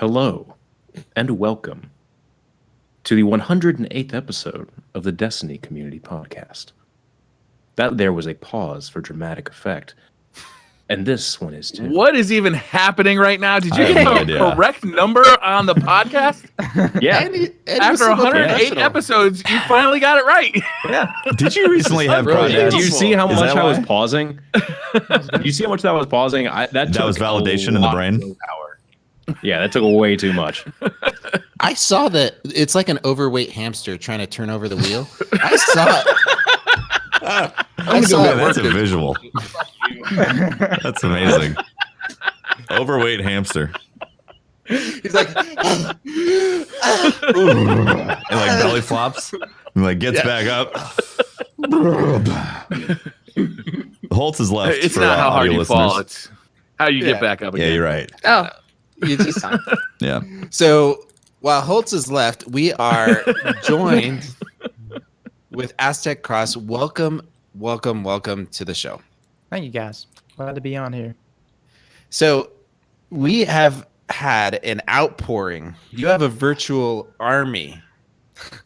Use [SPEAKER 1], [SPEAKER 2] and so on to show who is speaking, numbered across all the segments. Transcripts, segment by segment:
[SPEAKER 1] Hello, and welcome to the 108th episode of the Destiny Community Podcast. That there was a pause for dramatic effect, and this one is too.
[SPEAKER 2] What is even happening right now? Did you get the correct number on the podcast?
[SPEAKER 1] Yeah.
[SPEAKER 2] After 108 episodes, you finally got it right.
[SPEAKER 1] Yeah.
[SPEAKER 3] Did you recently have
[SPEAKER 1] Do you see how much I was pausing?
[SPEAKER 2] Do
[SPEAKER 1] you see how much that was pausing? That
[SPEAKER 3] was validation in the brain.
[SPEAKER 1] Yeah, that took way too much.
[SPEAKER 4] I saw that. It's like an overweight hamster trying to turn over the wheel. I saw it.
[SPEAKER 3] That's a visual. That's amazing. Overweight hamster.
[SPEAKER 4] He's like,
[SPEAKER 3] and like belly flops, and like gets back up. Holtz is left.
[SPEAKER 2] It's
[SPEAKER 3] for
[SPEAKER 2] not how hard you
[SPEAKER 3] listeners.
[SPEAKER 2] fall; it's how you get back up again.
[SPEAKER 3] Yeah, you're right.
[SPEAKER 5] Oh,
[SPEAKER 4] you just,
[SPEAKER 3] Yeah.
[SPEAKER 4] So while Holtz is left, we are joined with Aztecross. Welcome to the show.
[SPEAKER 6] Thank you, guys. Glad to be on here.
[SPEAKER 4] So we have had an outpouring. You have a virtual army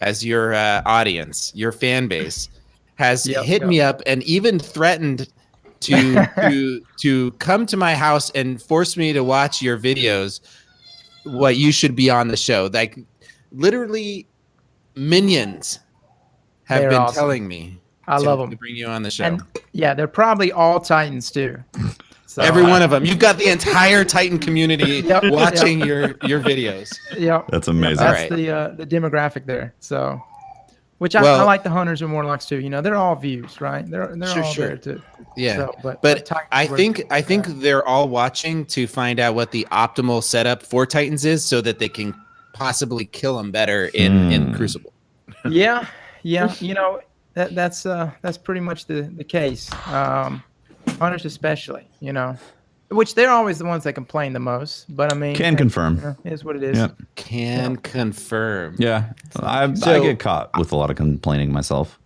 [SPEAKER 4] as your audience. Your fan base has hit me up and even threatened to come to my house and force me to watch your videos. What you should be on the show. Like literally minions have
[SPEAKER 6] They're
[SPEAKER 4] been
[SPEAKER 6] awesome.
[SPEAKER 4] telling me
[SPEAKER 6] I love
[SPEAKER 4] to
[SPEAKER 6] them.
[SPEAKER 4] bring you on the show.
[SPEAKER 6] And yeah, they're probably all Titans too. So,
[SPEAKER 4] Every one of them. You've got the entire Titan community watching your videos.
[SPEAKER 6] Yep.
[SPEAKER 3] That's amazing.
[SPEAKER 6] That's the demographic there. So, which I like the hunters and warlocks too. You know, they're all views, right? They're all there too.
[SPEAKER 4] Yeah.
[SPEAKER 6] So,
[SPEAKER 4] but I think they're all watching to find out what the optimal setup for Titans is, so that they can possibly kill them better in Crucible.
[SPEAKER 6] Yeah. You know, that's pretty much the case. Hunters especially, you know, which they're always the ones that complain the most. But I mean,
[SPEAKER 3] Can confirm.
[SPEAKER 6] It is what it is.
[SPEAKER 3] Yep.
[SPEAKER 4] Can confirm.
[SPEAKER 3] Yeah. I get caught with a lot of complaining myself.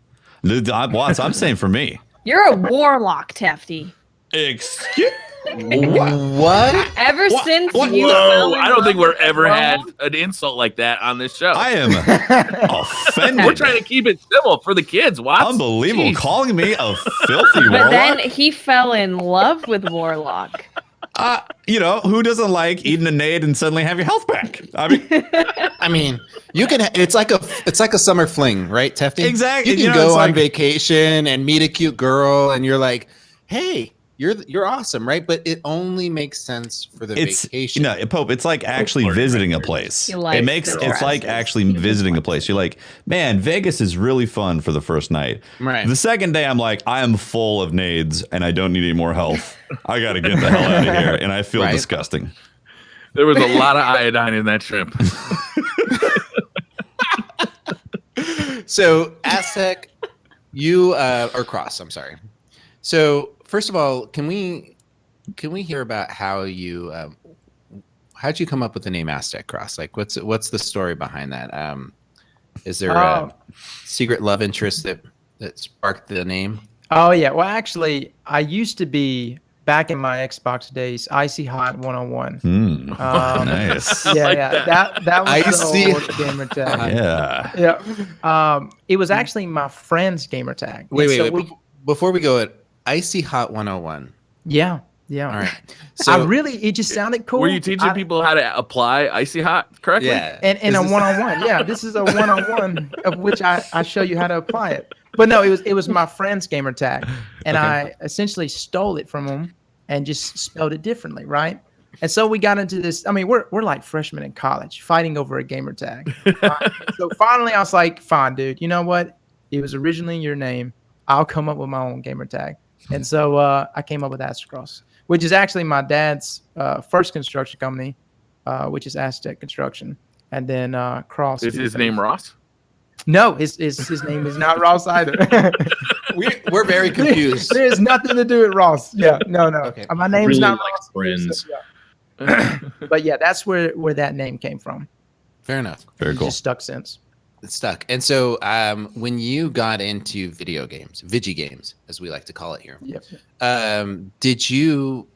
[SPEAKER 3] Watts, I'm saying for me.
[SPEAKER 5] you're a warlock, Tefty.
[SPEAKER 3] Excuse
[SPEAKER 4] What?
[SPEAKER 5] Ever since
[SPEAKER 3] What?
[SPEAKER 5] you
[SPEAKER 2] Whoa!
[SPEAKER 5] fell in
[SPEAKER 2] I don't think
[SPEAKER 5] love
[SPEAKER 2] we're
[SPEAKER 5] with
[SPEAKER 2] ever had
[SPEAKER 5] Rome,
[SPEAKER 2] an insult like that on this show.
[SPEAKER 3] I am offended.
[SPEAKER 2] We're trying to keep it civil for the kids. Watts.
[SPEAKER 3] Unbelievable.
[SPEAKER 2] Jeez.
[SPEAKER 3] Calling me a filthy
[SPEAKER 5] but
[SPEAKER 3] warlock.
[SPEAKER 5] then he fell in love with warlock.
[SPEAKER 3] You know, who doesn't like eating a nade and suddenly have your health back?
[SPEAKER 4] I mean, you can. It's like a summer fling, right, Tefty?
[SPEAKER 3] Exactly.
[SPEAKER 4] You can go on vacation and meet a cute girl, and you're like, "Hey, you're awesome," right? But it only makes sense for the vacation.
[SPEAKER 3] You know, Pope, it's like actually visiting a place. It's like actually visiting a place. You're like, man, Vegas is really fun for the first night.
[SPEAKER 4] Right.
[SPEAKER 3] The second day, I'm like, I am full of nades and I don't need any more health. I got to get the hell out of here. And I feel disgusting.
[SPEAKER 2] There was a lot of iodine in that shrimp.
[SPEAKER 4] So, Aztec, you or Cross, I'm sorry. So, first of all, can we hear about how you how'd you come up with the name Aztecross? Like, what's the story behind that? Is there a secret love interest that sparked the name?
[SPEAKER 6] Oh yeah. Well, actually, I used to be back in my Xbox days, Icy Hot 101.
[SPEAKER 3] Nice.
[SPEAKER 6] That was
[SPEAKER 4] Icy
[SPEAKER 6] the old gamer tag.
[SPEAKER 3] Yeah.
[SPEAKER 6] It was actually my friend's gamer tag.
[SPEAKER 4] Wait. Before we go, Icy Hot 101.
[SPEAKER 6] Yeah.
[SPEAKER 4] All right. So
[SPEAKER 6] it just sounded cool.
[SPEAKER 2] Were you teaching people how to apply Icy Hot correctly?
[SPEAKER 4] Yeah.
[SPEAKER 6] And a one-on-one. Yeah, this is a one-on-one of which I show you how to apply it. But no, it was my friend's gamer tag, and I essentially stole it from him and just spelled it differently, right? And so we got into this. I mean, we're like freshmen in college fighting over a gamer tag. So finally, I was like, "Fine, dude. You know what? It was originally your name. I'll come up with my own gamer tag." And so I came up with Aztecross, which is actually my dad's first construction company, which is Aztec Construction, and then Cross.
[SPEAKER 2] Is his name Ross?
[SPEAKER 6] No, his name is not Ross either.
[SPEAKER 4] we're very confused.
[SPEAKER 6] There's nothing to do with Ross. Yeah, no.
[SPEAKER 4] Okay.
[SPEAKER 6] My name's
[SPEAKER 1] Really
[SPEAKER 6] not
[SPEAKER 1] like
[SPEAKER 6] Ross.
[SPEAKER 1] friends.
[SPEAKER 6] So, yeah. But yeah, that's where that name came from.
[SPEAKER 4] Fair enough.
[SPEAKER 3] Very cool.
[SPEAKER 6] Just stuck since.
[SPEAKER 4] It's stuck. And so when you got into video games, Vigi games, as we like to call it here,
[SPEAKER 6] Yep.
[SPEAKER 4] did you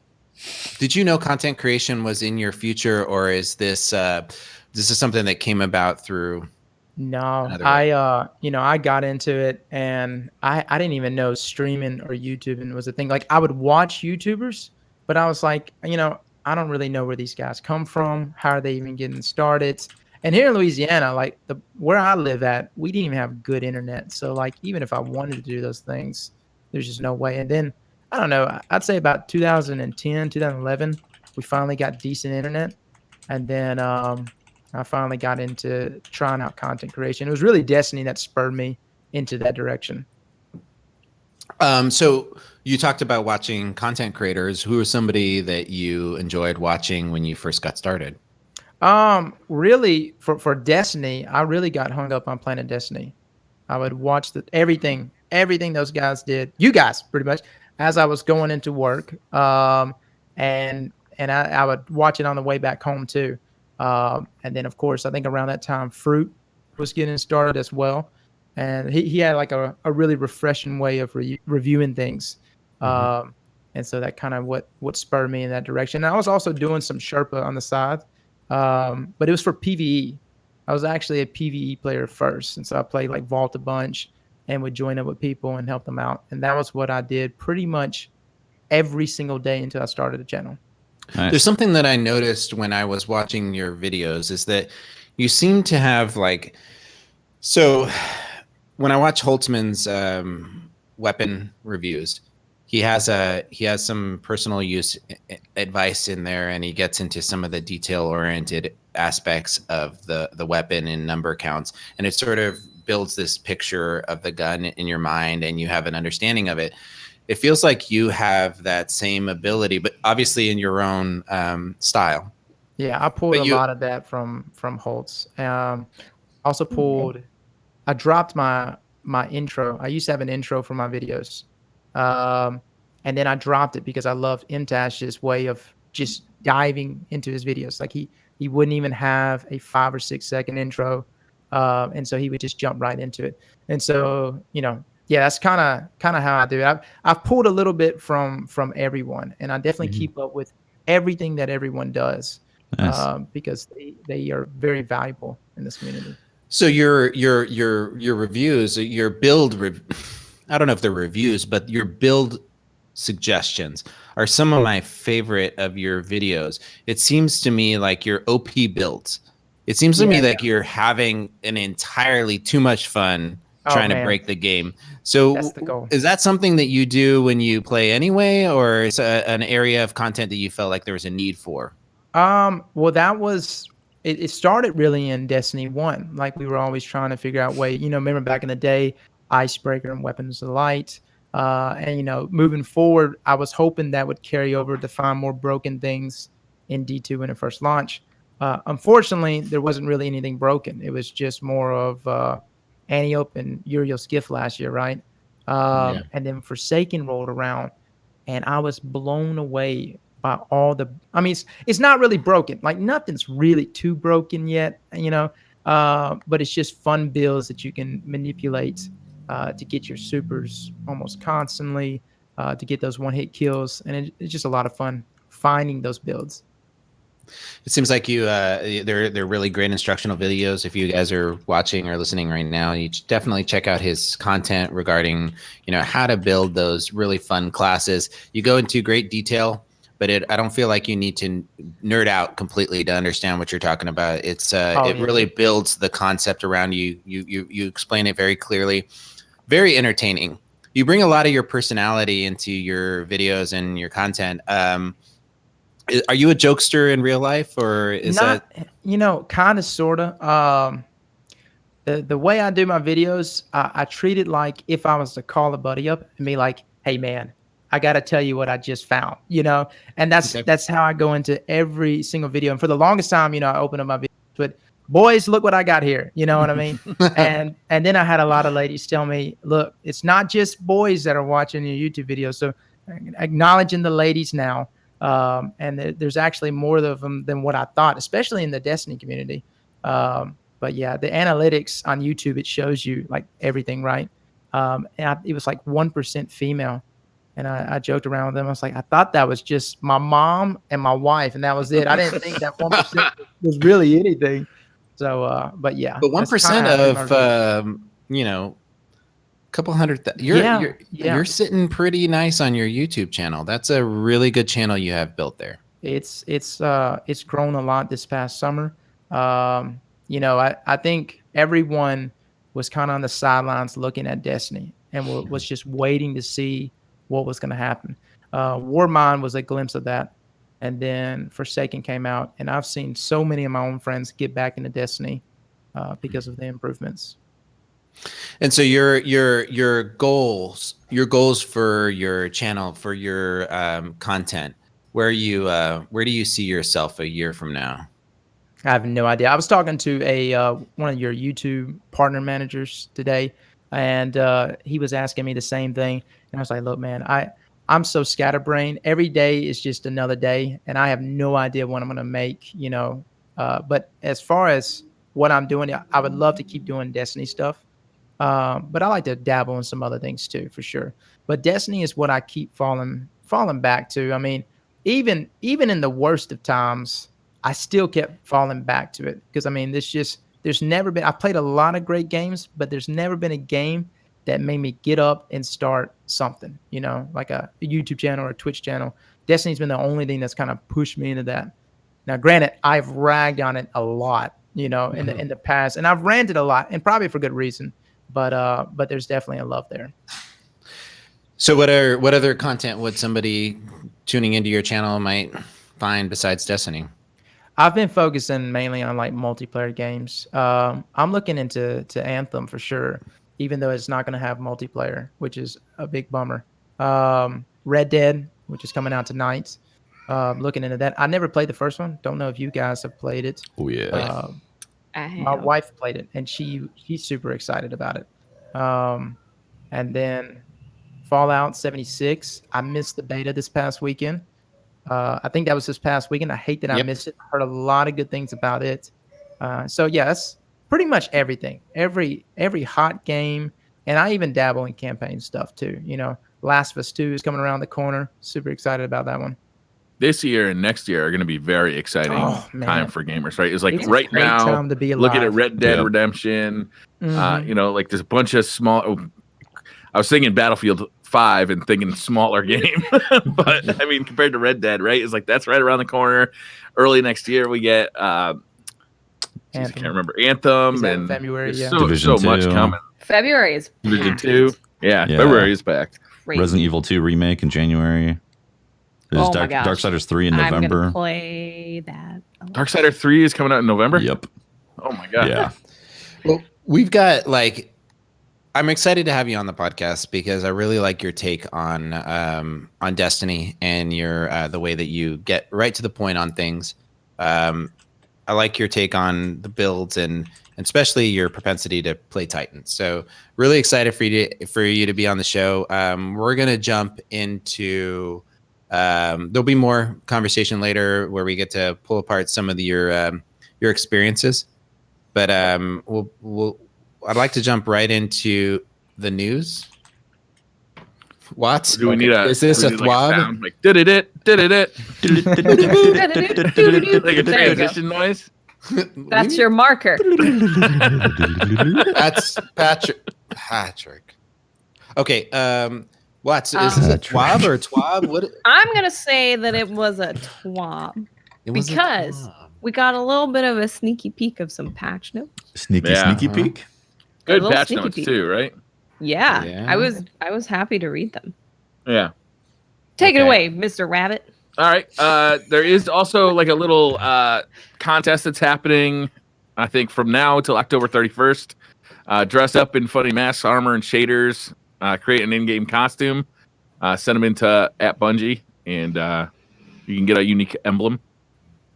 [SPEAKER 4] Did you know content creation was in your future, or is this something that came about through?
[SPEAKER 6] No, I got into it, and I didn't even know streaming or YouTubing was a thing. Like, I would watch YouTubers, but I was like, I don't really know where these guys come from. How are they even getting started? And here in Louisiana, like where I live at, we didn't even have good internet. So like, even if I wanted to do those things, there's just no way. And then I don't know, I'd say about 2010, 2011, we finally got decent internet. And then I finally got into trying out content creation. It was really Destiny that spurred me into that direction.
[SPEAKER 4] So you talked about watching content creators. Who was somebody that you enjoyed watching when you first got started?
[SPEAKER 6] Really for Destiny, I really got hung up on playing Destiny. I would watch everything those guys did. You guys, pretty much, as I was going into work. And I would watch it on the way back home too. And then, of course, I think around that time, Fruit was getting started as well. And he had like a really refreshing way of reviewing things. And so that kind of what spurred me in that direction. And I was also doing some Sherpa on the side, but it was for PvE. I was actually a PvE player first. And so I played like Vault a bunch and would join up with people and help them out. And that was what I did pretty much every single day until I started the channel.
[SPEAKER 4] Nice. There's something that I noticed when I was watching your videos is that you seem to have like, so when I watch Holtzman's weapon reviews, he has some personal use advice in there, and he gets into some of the detail oriented aspects of the weapon and number counts, and it sort of builds this picture of the gun in your mind, and you have an understanding of it. It feels like you have that same ability, but obviously in your own style.
[SPEAKER 6] Yeah, I pulled a lot of that from Holtz. Also pulled. I dropped my intro. I used to have an intro for my videos, and then I dropped it because I loved Imtash's way of just diving into his videos. Like he wouldn't even have a 5 or 6 second intro, and so he would just jump right into it. And so yeah, that's kind of how I do it. I've pulled a little bit from everyone, and I definitely keep up with everything that everyone does. Nice. Because they are very valuable in this community.
[SPEAKER 4] So your reviews, your build, I don't know if they're reviews, but your build suggestions are some of my favorite of your videos. It seems to me like your OP builds. It seems to me like you're having an entirely too much fun trying to break the game. So
[SPEAKER 6] that's the goal.
[SPEAKER 4] Is that something that you do when you play anyway, or is it an area of content that you felt like there was a need for?
[SPEAKER 6] Well, that was it started really in Destiny 1. Like we were always trying to figure out way, remember back in the day, Icebreaker and Weapons of Light. And moving forward, I was hoping that would carry over to find more broken things in D2 when it first launched. Unfortunately, there wasn't really anything broken. It was just more of Antiope and Uriel Skiff last year, right? And then Forsaken rolled around, and I was blown away by all the. I mean, it's not really broken. Like nothing's really too broken yet, but it's just fun builds that you can manipulate to get your supers almost constantly, to get those one-hit kills, and it's just a lot of fun finding those builds.
[SPEAKER 4] It seems like they're really great instructional videos. If you guys are watching or listening right now, you definitely check out his content regarding, how to build those really fun classes. You go into great detail, but I don't feel like you need to nerd out completely to understand what you're talking about. It's really builds the concept around you. You explain it very clearly, very entertaining. You bring a lot of your personality into your videos and your content. Are you a jokester in real life, or is that
[SPEAKER 6] kind of, sort of? The way I do my videos, I treat it like if I was to call a buddy up and be like, "Hey, man, I got to tell you what I just found," and that's how I go into every single video. And for the longest time, I open up my videos with, "Boys, look what I got here." You know what I mean? and then I had a lot of ladies tell me, "Look, it's not just boys that are watching your YouTube videos." So acknowledging the ladies now. And there's actually more of them than what I thought, especially in the Destiny community. But yeah, the analytics on YouTube, it shows you like everything, right? And it was like 1% female. And I joked around with them. I was like, I thought that was just my mom and my wife, and that was it. I didn't think that 1% was really anything. So, but yeah.
[SPEAKER 4] But 1% of, you know, a couple hundred. You're sitting pretty nice on your YouTube channel. That's a really good channel you have built there.
[SPEAKER 6] It's grown a lot this past summer. You know, I think everyone was kind of on the sidelines looking at Destiny and was just waiting to see what was going to happen. Warmind was a glimpse of that. And then Forsaken came out, and I've seen so many of my own friends get back into Destiny because of the improvements.
[SPEAKER 4] And so your goals for your channel, for your content, where do you see yourself a year from now?
[SPEAKER 6] I have no idea. I was talking to one of your YouTube partner managers today, and he was asking me the same thing. And I was like, look, man, I'm so scatterbrained. Every day is just another day, and I have no idea what I'm going to make, you know. But as far as what I'm doing, I would love to keep doing Destiny stuff. But I like to dabble in some other things too, for sure. But Destiny is what I keep falling back to. I mean, even in the worst of times, I still kept falling back to it because, I mean, there's never been, I played a lot of great games, but there's never been a game that made me get up and start something, you know, like a YouTube channel or a Twitch channel. Destiny's been the only thing that's kind of pushed me into that. Now, granted, I've ragged on it a lot, you know, in the past, and I've ranted a lot, and probably for good reason, but there's definitely a love there.
[SPEAKER 4] So what other content would somebody tuning into your channel might find besides Destiny?
[SPEAKER 6] I've been focusing mainly on like multiplayer games. I'm looking into Anthem for sure, even though it's not going to have multiplayer, which is a big bummer. Red Dead, which is coming out tonight. Looking into that. I never played the first one. Don't know if you guys have played it.
[SPEAKER 3] Oh yeah.
[SPEAKER 6] My wife played it, and she's super excited about it. And then Fallout 76. I missed the beta this past weekend. I think that was this past weekend. I hate that I missed it. I heard a lot of good things about it. So yeah, that's pretty much everything. Every hot game, and I even dabble in campaign stuff too. You know, Last of Us 2 is coming around the corner. Super excited about that one.
[SPEAKER 2] This year and next year are going to be very exciting time for gamers, right? It's like
[SPEAKER 6] it's
[SPEAKER 2] right now,
[SPEAKER 6] time to be alive.
[SPEAKER 2] looking at Red Dead Redemption, you know, like there's a bunch of small. I was thinking Battlefield 5 and thinking smaller game, but I mean, compared to Red Dead, right? It's like that's right around the corner. Early next year, we get I can't remember Anthem and
[SPEAKER 6] February. Yeah,
[SPEAKER 2] so much coming.
[SPEAKER 5] February is
[SPEAKER 2] Division 2. Yeah, February is packed.
[SPEAKER 5] Crazy.
[SPEAKER 3] Resident Evil 2 remake in January. There's Darksiders 3 in November.
[SPEAKER 5] I'm gonna play that.
[SPEAKER 2] Darksiders 3 is coming out in November.
[SPEAKER 3] Yep.
[SPEAKER 2] Oh my god.
[SPEAKER 3] Yeah.
[SPEAKER 4] Well, we've got I'm excited to have you on the podcast because I really like your take on Destiny and your the way that you get right to the point on things. I like your take on the builds and especially your propensity to play Titans. So really excited for you to be on the show. We're gonna jump into there'll be more conversation later where we get to pull apart some of your experiences, but I'd like to jump right into the news. What?
[SPEAKER 2] Do we need
[SPEAKER 4] is this a TWAB?
[SPEAKER 2] Like did it. Like a transition noise.
[SPEAKER 5] That's your marker.
[SPEAKER 4] That's Patrick. Okay. What is this a TWAB or a TWAB? What?
[SPEAKER 5] I'm gonna say that it was a TWAB because we got a little bit of a sneaky peek of some patch notes.
[SPEAKER 3] Sneaky peek.
[SPEAKER 2] Good patch notes too, right?
[SPEAKER 5] Yeah. I was happy to read them.
[SPEAKER 2] Yeah.
[SPEAKER 5] Take it away, Mr. Rabbit.
[SPEAKER 2] All right. There is also like a little contest that's happening, I think, from now until October 31st. Dress up in funny masks, armor, and shaders. Create an in-game costume. Send them into @Bungie, and you can get a unique emblem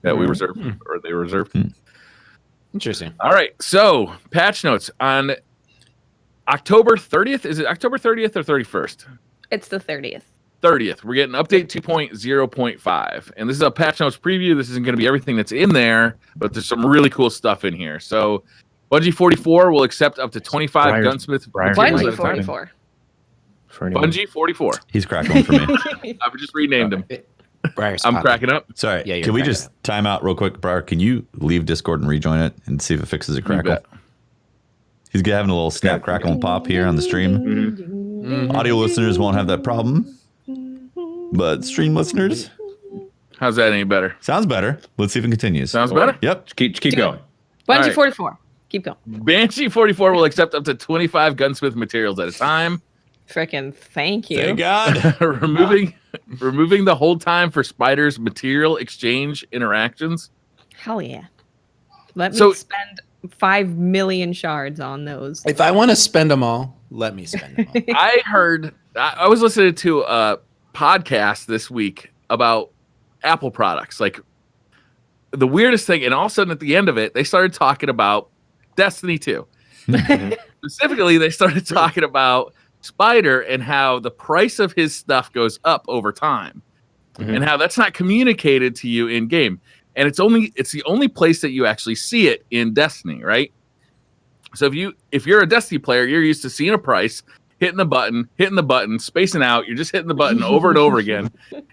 [SPEAKER 2] that we reserved, or they reserved.
[SPEAKER 4] Interesting.
[SPEAKER 2] All right. So, patch notes on October 30th. Is it October 30th or 31st?
[SPEAKER 5] It's the 30th.
[SPEAKER 2] 30th. We're getting update 2.0.5. And this is a patch notes preview. This isn't going to be everything that's in there, but there's some really cool stuff in here. So, Bungie 44 will accept up to 25 gunsmith.
[SPEAKER 5] Bungie 44.
[SPEAKER 1] For anyone.
[SPEAKER 2] Bungie 44.
[SPEAKER 3] He's cracking one for me.
[SPEAKER 2] I've just renamed him.
[SPEAKER 4] Briar's
[SPEAKER 2] I'm
[SPEAKER 4] popping.
[SPEAKER 2] cracking up.
[SPEAKER 3] Sorry.
[SPEAKER 4] Yeah, you're
[SPEAKER 3] can we
[SPEAKER 4] cracking
[SPEAKER 3] just
[SPEAKER 4] up.
[SPEAKER 3] time out real quick, Briar? Can you leave Discord and rejoin it and see if it fixes a crackle?
[SPEAKER 2] bet.
[SPEAKER 3] He's having a little snap, crackle, and pop here on the stream. Audio listeners won't have that problem, but stream listeners,
[SPEAKER 2] How's that any better?
[SPEAKER 3] sounds better. Let's see if it continues.
[SPEAKER 2] Sounds better?
[SPEAKER 3] Yep.
[SPEAKER 1] Keep going.
[SPEAKER 5] Bungie
[SPEAKER 2] All right.
[SPEAKER 5] 44. Keep going.
[SPEAKER 2] Banshee 44 will accept up to 25 gunsmith materials at a time.
[SPEAKER 5] Frickin' thank you.
[SPEAKER 3] Thank God.
[SPEAKER 2] removing the hold time for Spider's material exchange interactions.
[SPEAKER 5] Hell yeah. Let me
[SPEAKER 2] So-
[SPEAKER 5] spend 5 million shards on those.
[SPEAKER 4] If I want to spend them all, let me spend them all.
[SPEAKER 2] I was listening to a podcast this week about Apple products. Like the weirdest thing, and all of a sudden at the end of it, they started talking about Destiny 2. Specifically, they started talking about Spider and how the price of his stuff goes up over time, and how that's not communicated to you in game. And it's the only place that you actually see it in Destiny, right? So if you're a Destiny player, you're used to seeing a price, hitting the button, spacing out. You're just hitting the button over and over again.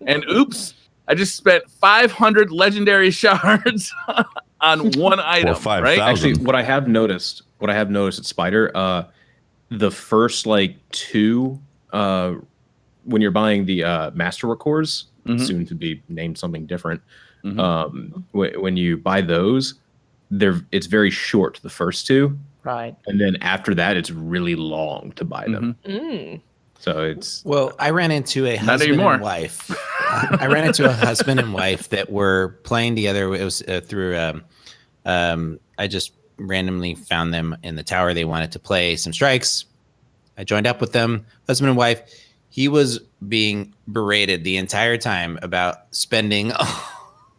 [SPEAKER 2] And oops, I just spent 500 legendary shards on one item.
[SPEAKER 3] 5,000.
[SPEAKER 2] Right?
[SPEAKER 1] Actually, what I have noticed at Spider, the first like two, when you're buying the Master Cores, soon to be named something different. When you buy those, it's very short, the first two,
[SPEAKER 6] Right.
[SPEAKER 1] and then after that, it's really long to buy them. So it's
[SPEAKER 4] Well, I ran into a
[SPEAKER 2] Not
[SPEAKER 4] husband
[SPEAKER 2] anymore.
[SPEAKER 4] and wife. I ran into a husband and wife that were playing together. It was through. I just randomly found them in the tower. They wanted to play some strikes. I joined up with them. Husband and wife. He was being berated the entire time about spending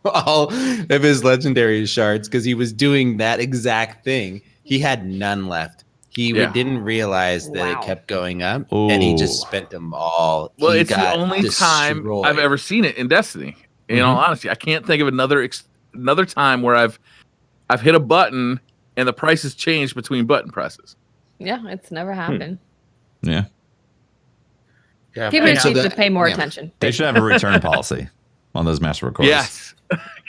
[SPEAKER 4] all of his legendary shards because he was doing that exact thing. He had none left. He didn't realize that it kept going up, and he just spent them all.
[SPEAKER 2] Well,
[SPEAKER 4] He
[SPEAKER 2] it's the
[SPEAKER 4] got
[SPEAKER 2] only time
[SPEAKER 4] destroyed.
[SPEAKER 2] I've ever seen it in Destiny. In all honesty, I can't think of another time where I've hit a button and the price has changed between button presses.
[SPEAKER 5] Yeah, it's never happened.
[SPEAKER 3] Yeah.
[SPEAKER 4] Yeah.
[SPEAKER 5] People
[SPEAKER 4] And
[SPEAKER 5] just
[SPEAKER 4] so
[SPEAKER 5] need
[SPEAKER 4] the-
[SPEAKER 5] to pay more
[SPEAKER 4] yeah.
[SPEAKER 5] attention.
[SPEAKER 3] They should have a return policy on those Master Cores.
[SPEAKER 2] Yes.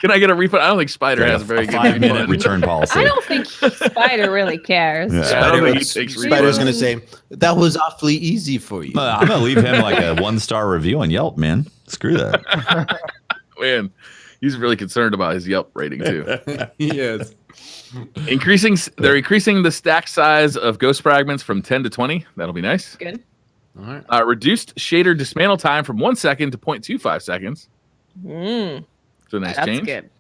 [SPEAKER 2] Can I get a refund? I don't think Spider has a very good
[SPEAKER 3] 5-minute
[SPEAKER 2] refund.
[SPEAKER 3] return policy.
[SPEAKER 5] I don't think Spider really cares.
[SPEAKER 3] Yeah.
[SPEAKER 2] I don't think he takes
[SPEAKER 4] Spider's
[SPEAKER 2] refunds.
[SPEAKER 4] going to say, that was awfully easy for you.
[SPEAKER 3] I'm gonna leave him like a 1-star review on Yelp, man. Screw that.
[SPEAKER 2] Man, he's really concerned about his Yelp rating too.
[SPEAKER 4] Yes.
[SPEAKER 2] They're increasing the stack size of ghost fragments from 10 to 20. That'll be nice.
[SPEAKER 5] Good.
[SPEAKER 4] All right.
[SPEAKER 2] Reduced shader dismantle time from 1 second to 0.25 seconds. It's a nice
[SPEAKER 5] That's
[SPEAKER 2] change.
[SPEAKER 5] good.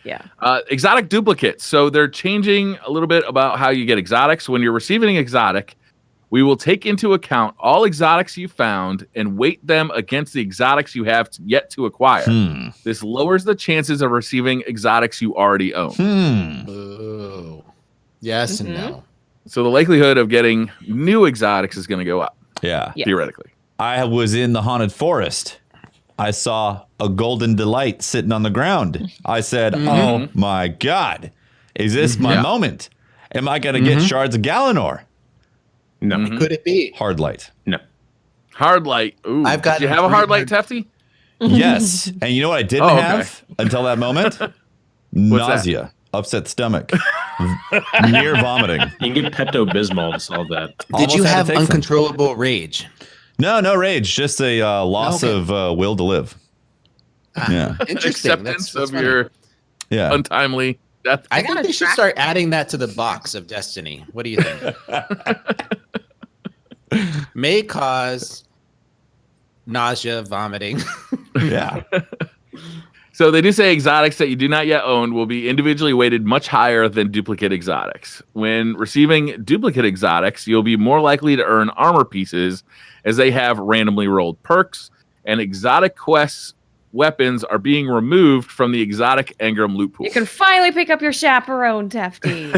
[SPEAKER 5] Yeah.
[SPEAKER 2] Exotic duplicates. So they're changing a little bit about how you get exotics. When you're receiving an exotic, we will take into account all exotics you found and weight them against the exotics you have yet to acquire. This lowers the chances of receiving exotics you already own.
[SPEAKER 4] Oh. Yes and no.
[SPEAKER 2] So the likelihood of getting new exotics is going to go up,
[SPEAKER 3] Yeah.
[SPEAKER 2] theoretically.
[SPEAKER 3] I was in the haunted forest. I saw a golden delight sitting on the ground. I said, oh my God, is this my moment? Am I going to get shards of Galanor?
[SPEAKER 1] no,
[SPEAKER 4] Could it be?
[SPEAKER 3] Hard light.
[SPEAKER 1] no.
[SPEAKER 2] Hard light. Ooh.
[SPEAKER 4] I've got
[SPEAKER 2] Did you have a hard light, Tefty?
[SPEAKER 3] Yes. And you know what I didn't
[SPEAKER 2] okay.
[SPEAKER 3] have until that moment? Nausea, upset stomach, near vomiting.
[SPEAKER 1] You can get Pepto-Bismol to solve that.
[SPEAKER 4] Did
[SPEAKER 3] Almost
[SPEAKER 4] you
[SPEAKER 3] had to
[SPEAKER 4] have
[SPEAKER 3] take some.
[SPEAKER 4] uncontrollable rage?
[SPEAKER 3] No rage, just a loss
[SPEAKER 4] Okay.
[SPEAKER 3] of will to live. Yeah.
[SPEAKER 4] Interesting.
[SPEAKER 2] Acceptance
[SPEAKER 4] That's
[SPEAKER 2] of
[SPEAKER 4] funny.
[SPEAKER 2] your
[SPEAKER 3] Yeah.
[SPEAKER 2] untimely death.
[SPEAKER 4] I think
[SPEAKER 5] gotta
[SPEAKER 4] they should
[SPEAKER 5] track
[SPEAKER 4] start adding that to the box of Destiny. What do you think? May cause nausea, vomiting.
[SPEAKER 3] Yeah.
[SPEAKER 2] So they do say exotics that you do not yet own will be individually weighted much higher than duplicate exotics. When receiving duplicate exotics, you'll be more likely to earn armor pieces as they have randomly rolled perks, and exotic quests weapons are being removed from the exotic engram loot pool.
[SPEAKER 5] You can finally pick up your chaperone, Tefty.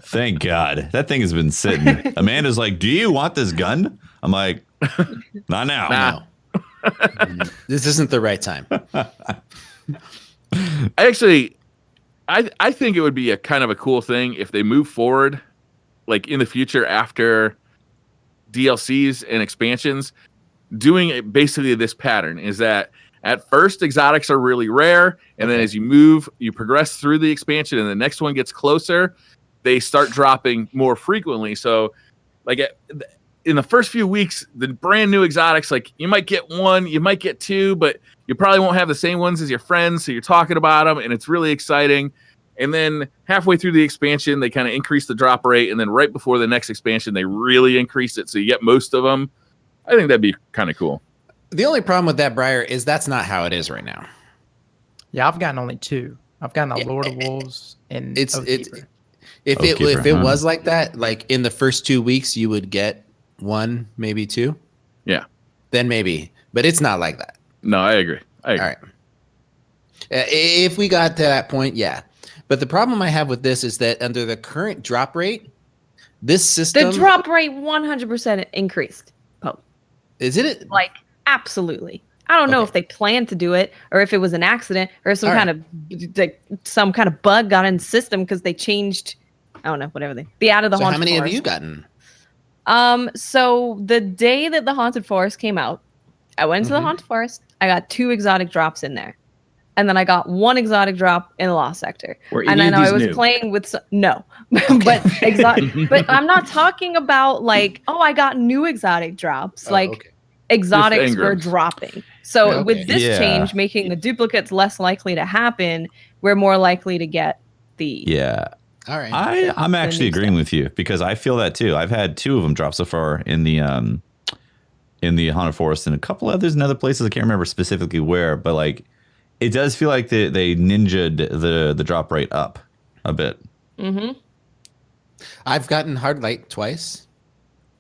[SPEAKER 3] Thank God. That thing has been sitting. Amanda's like, do you want this gun? I'm like, not now.
[SPEAKER 2] Nah.
[SPEAKER 4] No. This isn't the right time.
[SPEAKER 2] I think it would be a kind of a cool thing if they move forward, like in the future after DLCs and expansions doing basically this pattern is that at first exotics are really rare, and then as you progress through the expansion and the next one gets closer, they start dropping more frequently. So like in the first few weeks, the brand new exotics, like you might get one, you might get two, but you probably won't have the same ones as your friends. So you're talking about them and it's really exciting. And then halfway through the expansion, they kind of increase the drop rate. And then right before the next expansion, they really increase it. So you get most of them. I think that'd be kind of cool.
[SPEAKER 4] The only problem with that, Briar, is that's not how it is right now.
[SPEAKER 6] Yeah, I've gotten only 2. I've gotten a Lord of Wolves and
[SPEAKER 4] If
[SPEAKER 6] Oathkeeper.
[SPEAKER 4] it was like that, like in the first 2 weeks, you would get 1, maybe 2.
[SPEAKER 2] Yeah.
[SPEAKER 4] Then maybe. But it's not like that.
[SPEAKER 2] No, I agree.
[SPEAKER 4] All right. If we got to that point, yeah. But the problem I have with this is that under the current drop rate, this system...
[SPEAKER 5] The drop rate 100% increased, Pope.
[SPEAKER 4] Is it?
[SPEAKER 5] Like, absolutely. I don't know if they planned to do it or if it was an accident or some kind of bug got in the system because they changed, I don't know, whatever the out of the
[SPEAKER 4] so
[SPEAKER 5] haunted
[SPEAKER 4] how many
[SPEAKER 5] forest.
[SPEAKER 4] have you gotten?
[SPEAKER 5] So the day that the Haunted Forest came out, I went to the Haunted Forest. I got 2 exotic drops in there. And then I got 1 exotic drop in the Lost Sector.
[SPEAKER 1] And then
[SPEAKER 5] I was playing with no, but but I'm not talking about like, oh, I got new exotic drops. Exotics were dropping. So with this change, making the duplicates less likely to happen, we're more likely to get the
[SPEAKER 4] All right.
[SPEAKER 3] I'm actually agreeing with you because I feel that too. I've had 2 of them drop so far in the Haunted Forest and a couple others in other places. I can't remember specifically where, but like it does feel like they ninja'd the drop rate up a bit.
[SPEAKER 4] I've gotten Hard Light twice.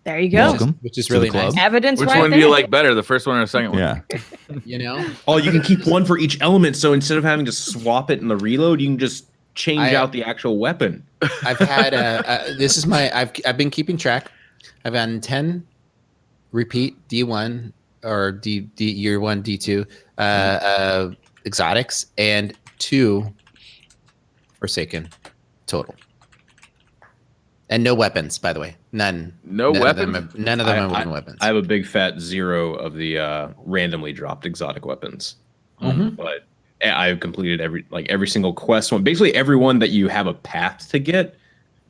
[SPEAKER 5] There you go.
[SPEAKER 4] Which is really nice.
[SPEAKER 5] Evidence
[SPEAKER 2] Which
[SPEAKER 5] right
[SPEAKER 2] one
[SPEAKER 5] there.
[SPEAKER 2] do you like better, the first one or the second one?
[SPEAKER 3] Yeah.
[SPEAKER 4] You know?
[SPEAKER 1] Oh, you can keep one for each element. So instead of having to swap it in the reload, you can just change out the actual weapon.
[SPEAKER 4] I've had this is my I've been keeping track. I've gotten 10 repeat D1 or D year 1 D2 exotics and 2 Forsaken total. And no weapons, by the way. None.
[SPEAKER 2] No weapons?
[SPEAKER 4] None of them are wooden weapons.
[SPEAKER 1] I have a big fat 0 of the randomly dropped exotic weapons. But I've completed every single quest one. Basically, every one that you have a path to get,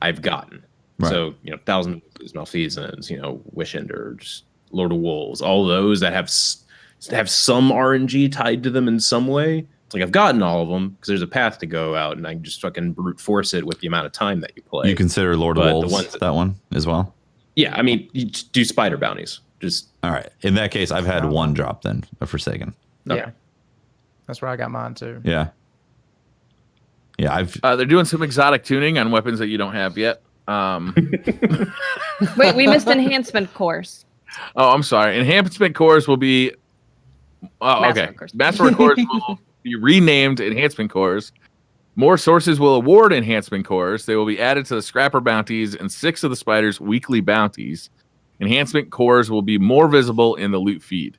[SPEAKER 1] I've gotten. Right. So, Thousand Malfeasance, Wish Enders, Lord of Wolves, all those that have some RNG tied to them in some way. It's like I've gotten all of them because there's a path to go out, and I can just fucking brute force it with the amount of time that you play.
[SPEAKER 3] You consider Lord of Wolves that one as well?
[SPEAKER 1] Yeah, I mean, you just do spider bounties.
[SPEAKER 3] All right. In that case, I've had 1 drop then, a Forsaken.
[SPEAKER 1] Okay.
[SPEAKER 6] Yeah. That's where I got mine too.
[SPEAKER 3] Yeah. Yeah,
[SPEAKER 2] they're doing some exotic tuning on weapons that you don't have yet.
[SPEAKER 5] Wait, we missed enhancement course.
[SPEAKER 2] Oh, I'm sorry. Enhancement cores will be. Masterwork cores will be renamed enhancement cores. More sources will award enhancement cores. They will be added to the scrapper bounties and 6 of the spiders' weekly bounties. Enhancement cores will be more visible in the loot feed.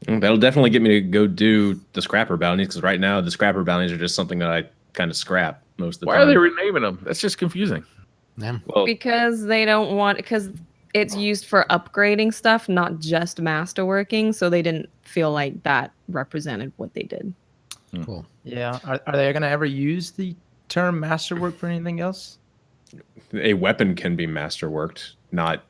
[SPEAKER 1] That'll definitely get me to go do the scrapper bounties because right now the scrapper bounties are just something that I kind of scrap most of the time.
[SPEAKER 2] Why are they renaming them? That's just confusing.
[SPEAKER 4] Yeah.
[SPEAKER 1] Well,
[SPEAKER 5] Because they don't want, because it's used for upgrading stuff, not just masterworking. So they didn't feel like that represented what they did.
[SPEAKER 4] Cool.
[SPEAKER 6] Yeah. Are they going to ever use the term masterwork for anything else?
[SPEAKER 1] a weapon can be masterworked, not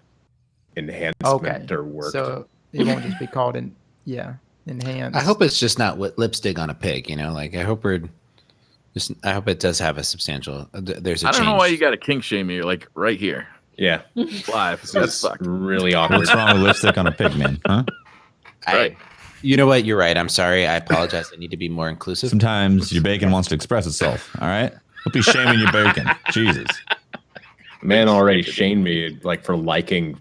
[SPEAKER 1] enhancement or worked.
[SPEAKER 6] So it won't just be called enhanced.
[SPEAKER 4] I hope it's just not lipstick on a pig. Like I hope I hope it does have a substantial. There's a.
[SPEAKER 2] I don't know
[SPEAKER 4] change.
[SPEAKER 2] why you got to kink shame me like right here.
[SPEAKER 1] Yeah,
[SPEAKER 2] live.
[SPEAKER 1] That's really awkward.
[SPEAKER 3] What's wrong with lipstick on a pig, man? Huh?
[SPEAKER 2] Right.
[SPEAKER 4] You know what? You're right. I'm sorry. I apologize. I need to be more inclusive.
[SPEAKER 3] Sometimes your bacon wants to express itself. All right. Don't be shaming your bacon. Jesus.
[SPEAKER 1] Man already shamed me for liking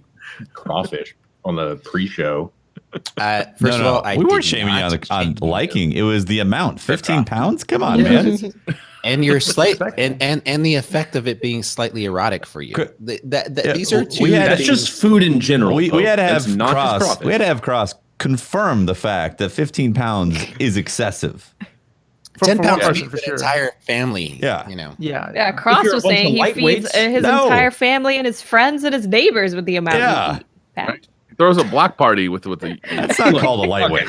[SPEAKER 1] crawfish on the pre-show.
[SPEAKER 4] First of all,
[SPEAKER 3] we weren't shaming you on liking. It was the amount. 15 pounds? Come on, man.
[SPEAKER 4] And your and the effect of it being slightly erotic for you. These are two.
[SPEAKER 1] That's just food in general.
[SPEAKER 3] We had to have Cross confirm the fact that 15 pounds is excessive.
[SPEAKER 4] 10 pounds
[SPEAKER 6] for
[SPEAKER 4] feeds an
[SPEAKER 6] sure.
[SPEAKER 4] entire family.
[SPEAKER 3] Yeah.
[SPEAKER 4] You know.
[SPEAKER 5] Yeah, Cross was saying he feeds his entire family and his friends and his neighbors with the amount he eats.
[SPEAKER 2] Right. He throws a block party with the.
[SPEAKER 3] That's not called a lightweight.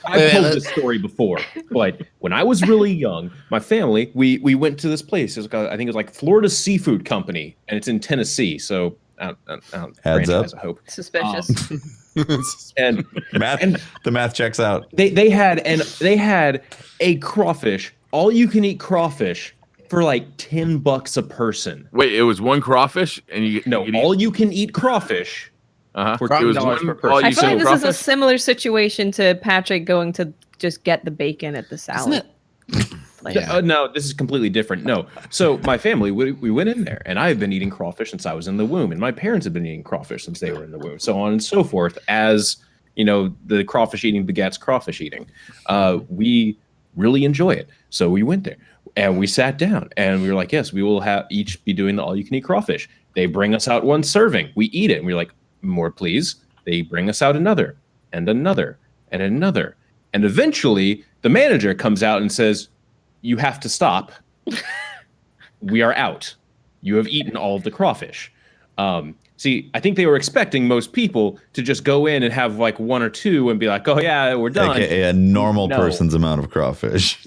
[SPEAKER 1] I've told this story before, but when I was really young, my family, we went to this place. It was I think it was like Florida Seafood Company, and it's in Tennessee. So
[SPEAKER 3] Heads up.
[SPEAKER 1] I hope.
[SPEAKER 5] Suspicious.
[SPEAKER 1] And
[SPEAKER 3] the math checks out.
[SPEAKER 1] They had a crawfish, all you can eat crawfish for like $10 a person.
[SPEAKER 2] Wait, it was one crawfish, and you
[SPEAKER 1] all you can eat crawfish.
[SPEAKER 2] For
[SPEAKER 1] it was $1 per person.
[SPEAKER 5] I feel like this is a similar situation to Patrick going to just get the bacon at the salad.
[SPEAKER 1] No, this is completely different. No, so my family, we went in there, and I've been eating crawfish since I was in the womb, and my parents have been eating crawfish since they were in the womb, so on and so forth. As you know, the crawfish eating begets crawfish eating. We really enjoy it, so we went there and we sat down, and we were like, yes, we will each be doing the all-you-can-eat crawfish. They bring us out one serving, we eat it, and we're like, more please. They bring us out another and another and another, and eventually the manager comes out and says, you have to stop. We are out. You have eaten all of the crawfish. See, I think they were expecting most people to just go in and have like one or two and be like, oh yeah, we're done.
[SPEAKER 3] AKA a normal person's amount of crawfish.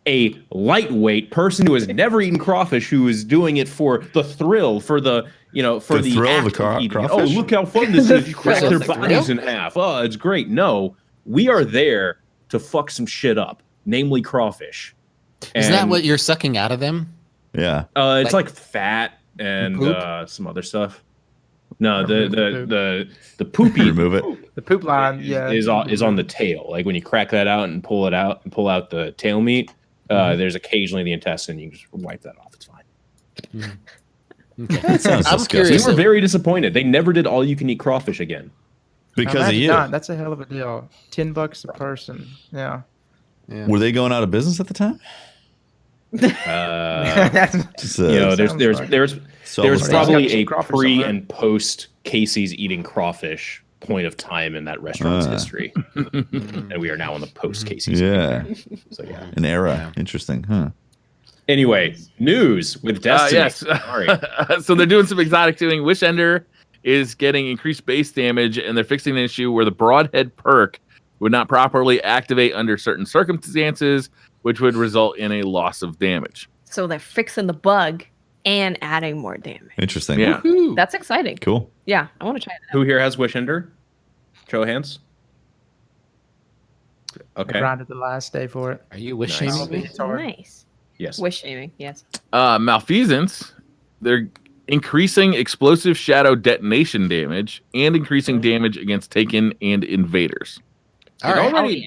[SPEAKER 1] A lightweight person who has never eaten crawfish, who is doing it for the thrill, for the
[SPEAKER 3] thrill of the crawfish.
[SPEAKER 1] Oh, look how fun this is! You crack their bodies in half. Oh, it's great. No, we are there to fuck some shit up, namely crawfish.
[SPEAKER 4] Isn't that what you're sucking out of them?
[SPEAKER 3] Yeah.
[SPEAKER 1] It's like fat and some other stuff. No, the poopy
[SPEAKER 3] remove it.
[SPEAKER 6] The poop line,
[SPEAKER 1] is on the tail. Like when you crack that out and pull out the tail meat. There's occasionally the intestine. You can just wipe that off. It's fine.
[SPEAKER 3] That sounds
[SPEAKER 4] I'm
[SPEAKER 3] disgusting.
[SPEAKER 4] curious.
[SPEAKER 1] We were very disappointed. They never did all you can eat crawfish again.
[SPEAKER 3] Because of you.
[SPEAKER 6] That's a hell of a deal. $10 a person. Yeah.
[SPEAKER 3] Were they going out of business at the time?
[SPEAKER 1] There's probably a pre and post Casey's eating crawfish point of time in that restaurant's history, and we are now on the post Casey's.
[SPEAKER 3] Yeah.
[SPEAKER 1] So yeah,
[SPEAKER 3] an era. Interesting, huh?
[SPEAKER 1] Anyway, news with Destiny.
[SPEAKER 2] Yes.
[SPEAKER 1] Sorry.
[SPEAKER 2] So they're doing some exotic tuning. Wish Ender is getting increased base damage, and they're fixing an issue where the Broadhead perk would not properly activate under certain circumstances, which would result in a loss of damage.
[SPEAKER 5] So they're fixing the bug and adding more damage.
[SPEAKER 3] Interesting.
[SPEAKER 2] Yeah.
[SPEAKER 5] Woo-hoo. That's exciting.
[SPEAKER 3] Cool.
[SPEAKER 5] Yeah, I want to try that.
[SPEAKER 1] Who here has Wish Ender? Show of hands. Okay.
[SPEAKER 6] I grinded the last day for it.
[SPEAKER 4] Are you wish shaming me?
[SPEAKER 5] Nice.
[SPEAKER 1] Yes.
[SPEAKER 5] Wish shaming. Yes.
[SPEAKER 2] Malfeasance. They're increasing explosive shadow detonation damage and increasing damage against Taken and invaders.
[SPEAKER 4] All right.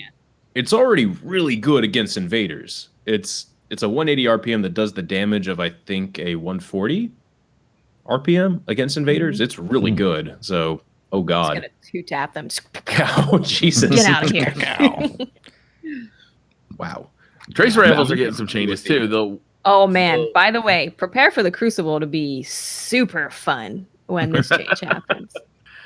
[SPEAKER 1] It's already really good against invaders. It's a 180 RPM that does the damage of, I think, a 140 RPM against invaders. It's really good. So, oh god.
[SPEAKER 5] It's gonna 2-tap them.
[SPEAKER 1] Oh Jesus!
[SPEAKER 5] Get out of here.
[SPEAKER 1] Wow.
[SPEAKER 2] Trace rifles are getting some changes too, though.
[SPEAKER 5] Oh man! By the way, prepare for the Crucible to be super fun when this change happens.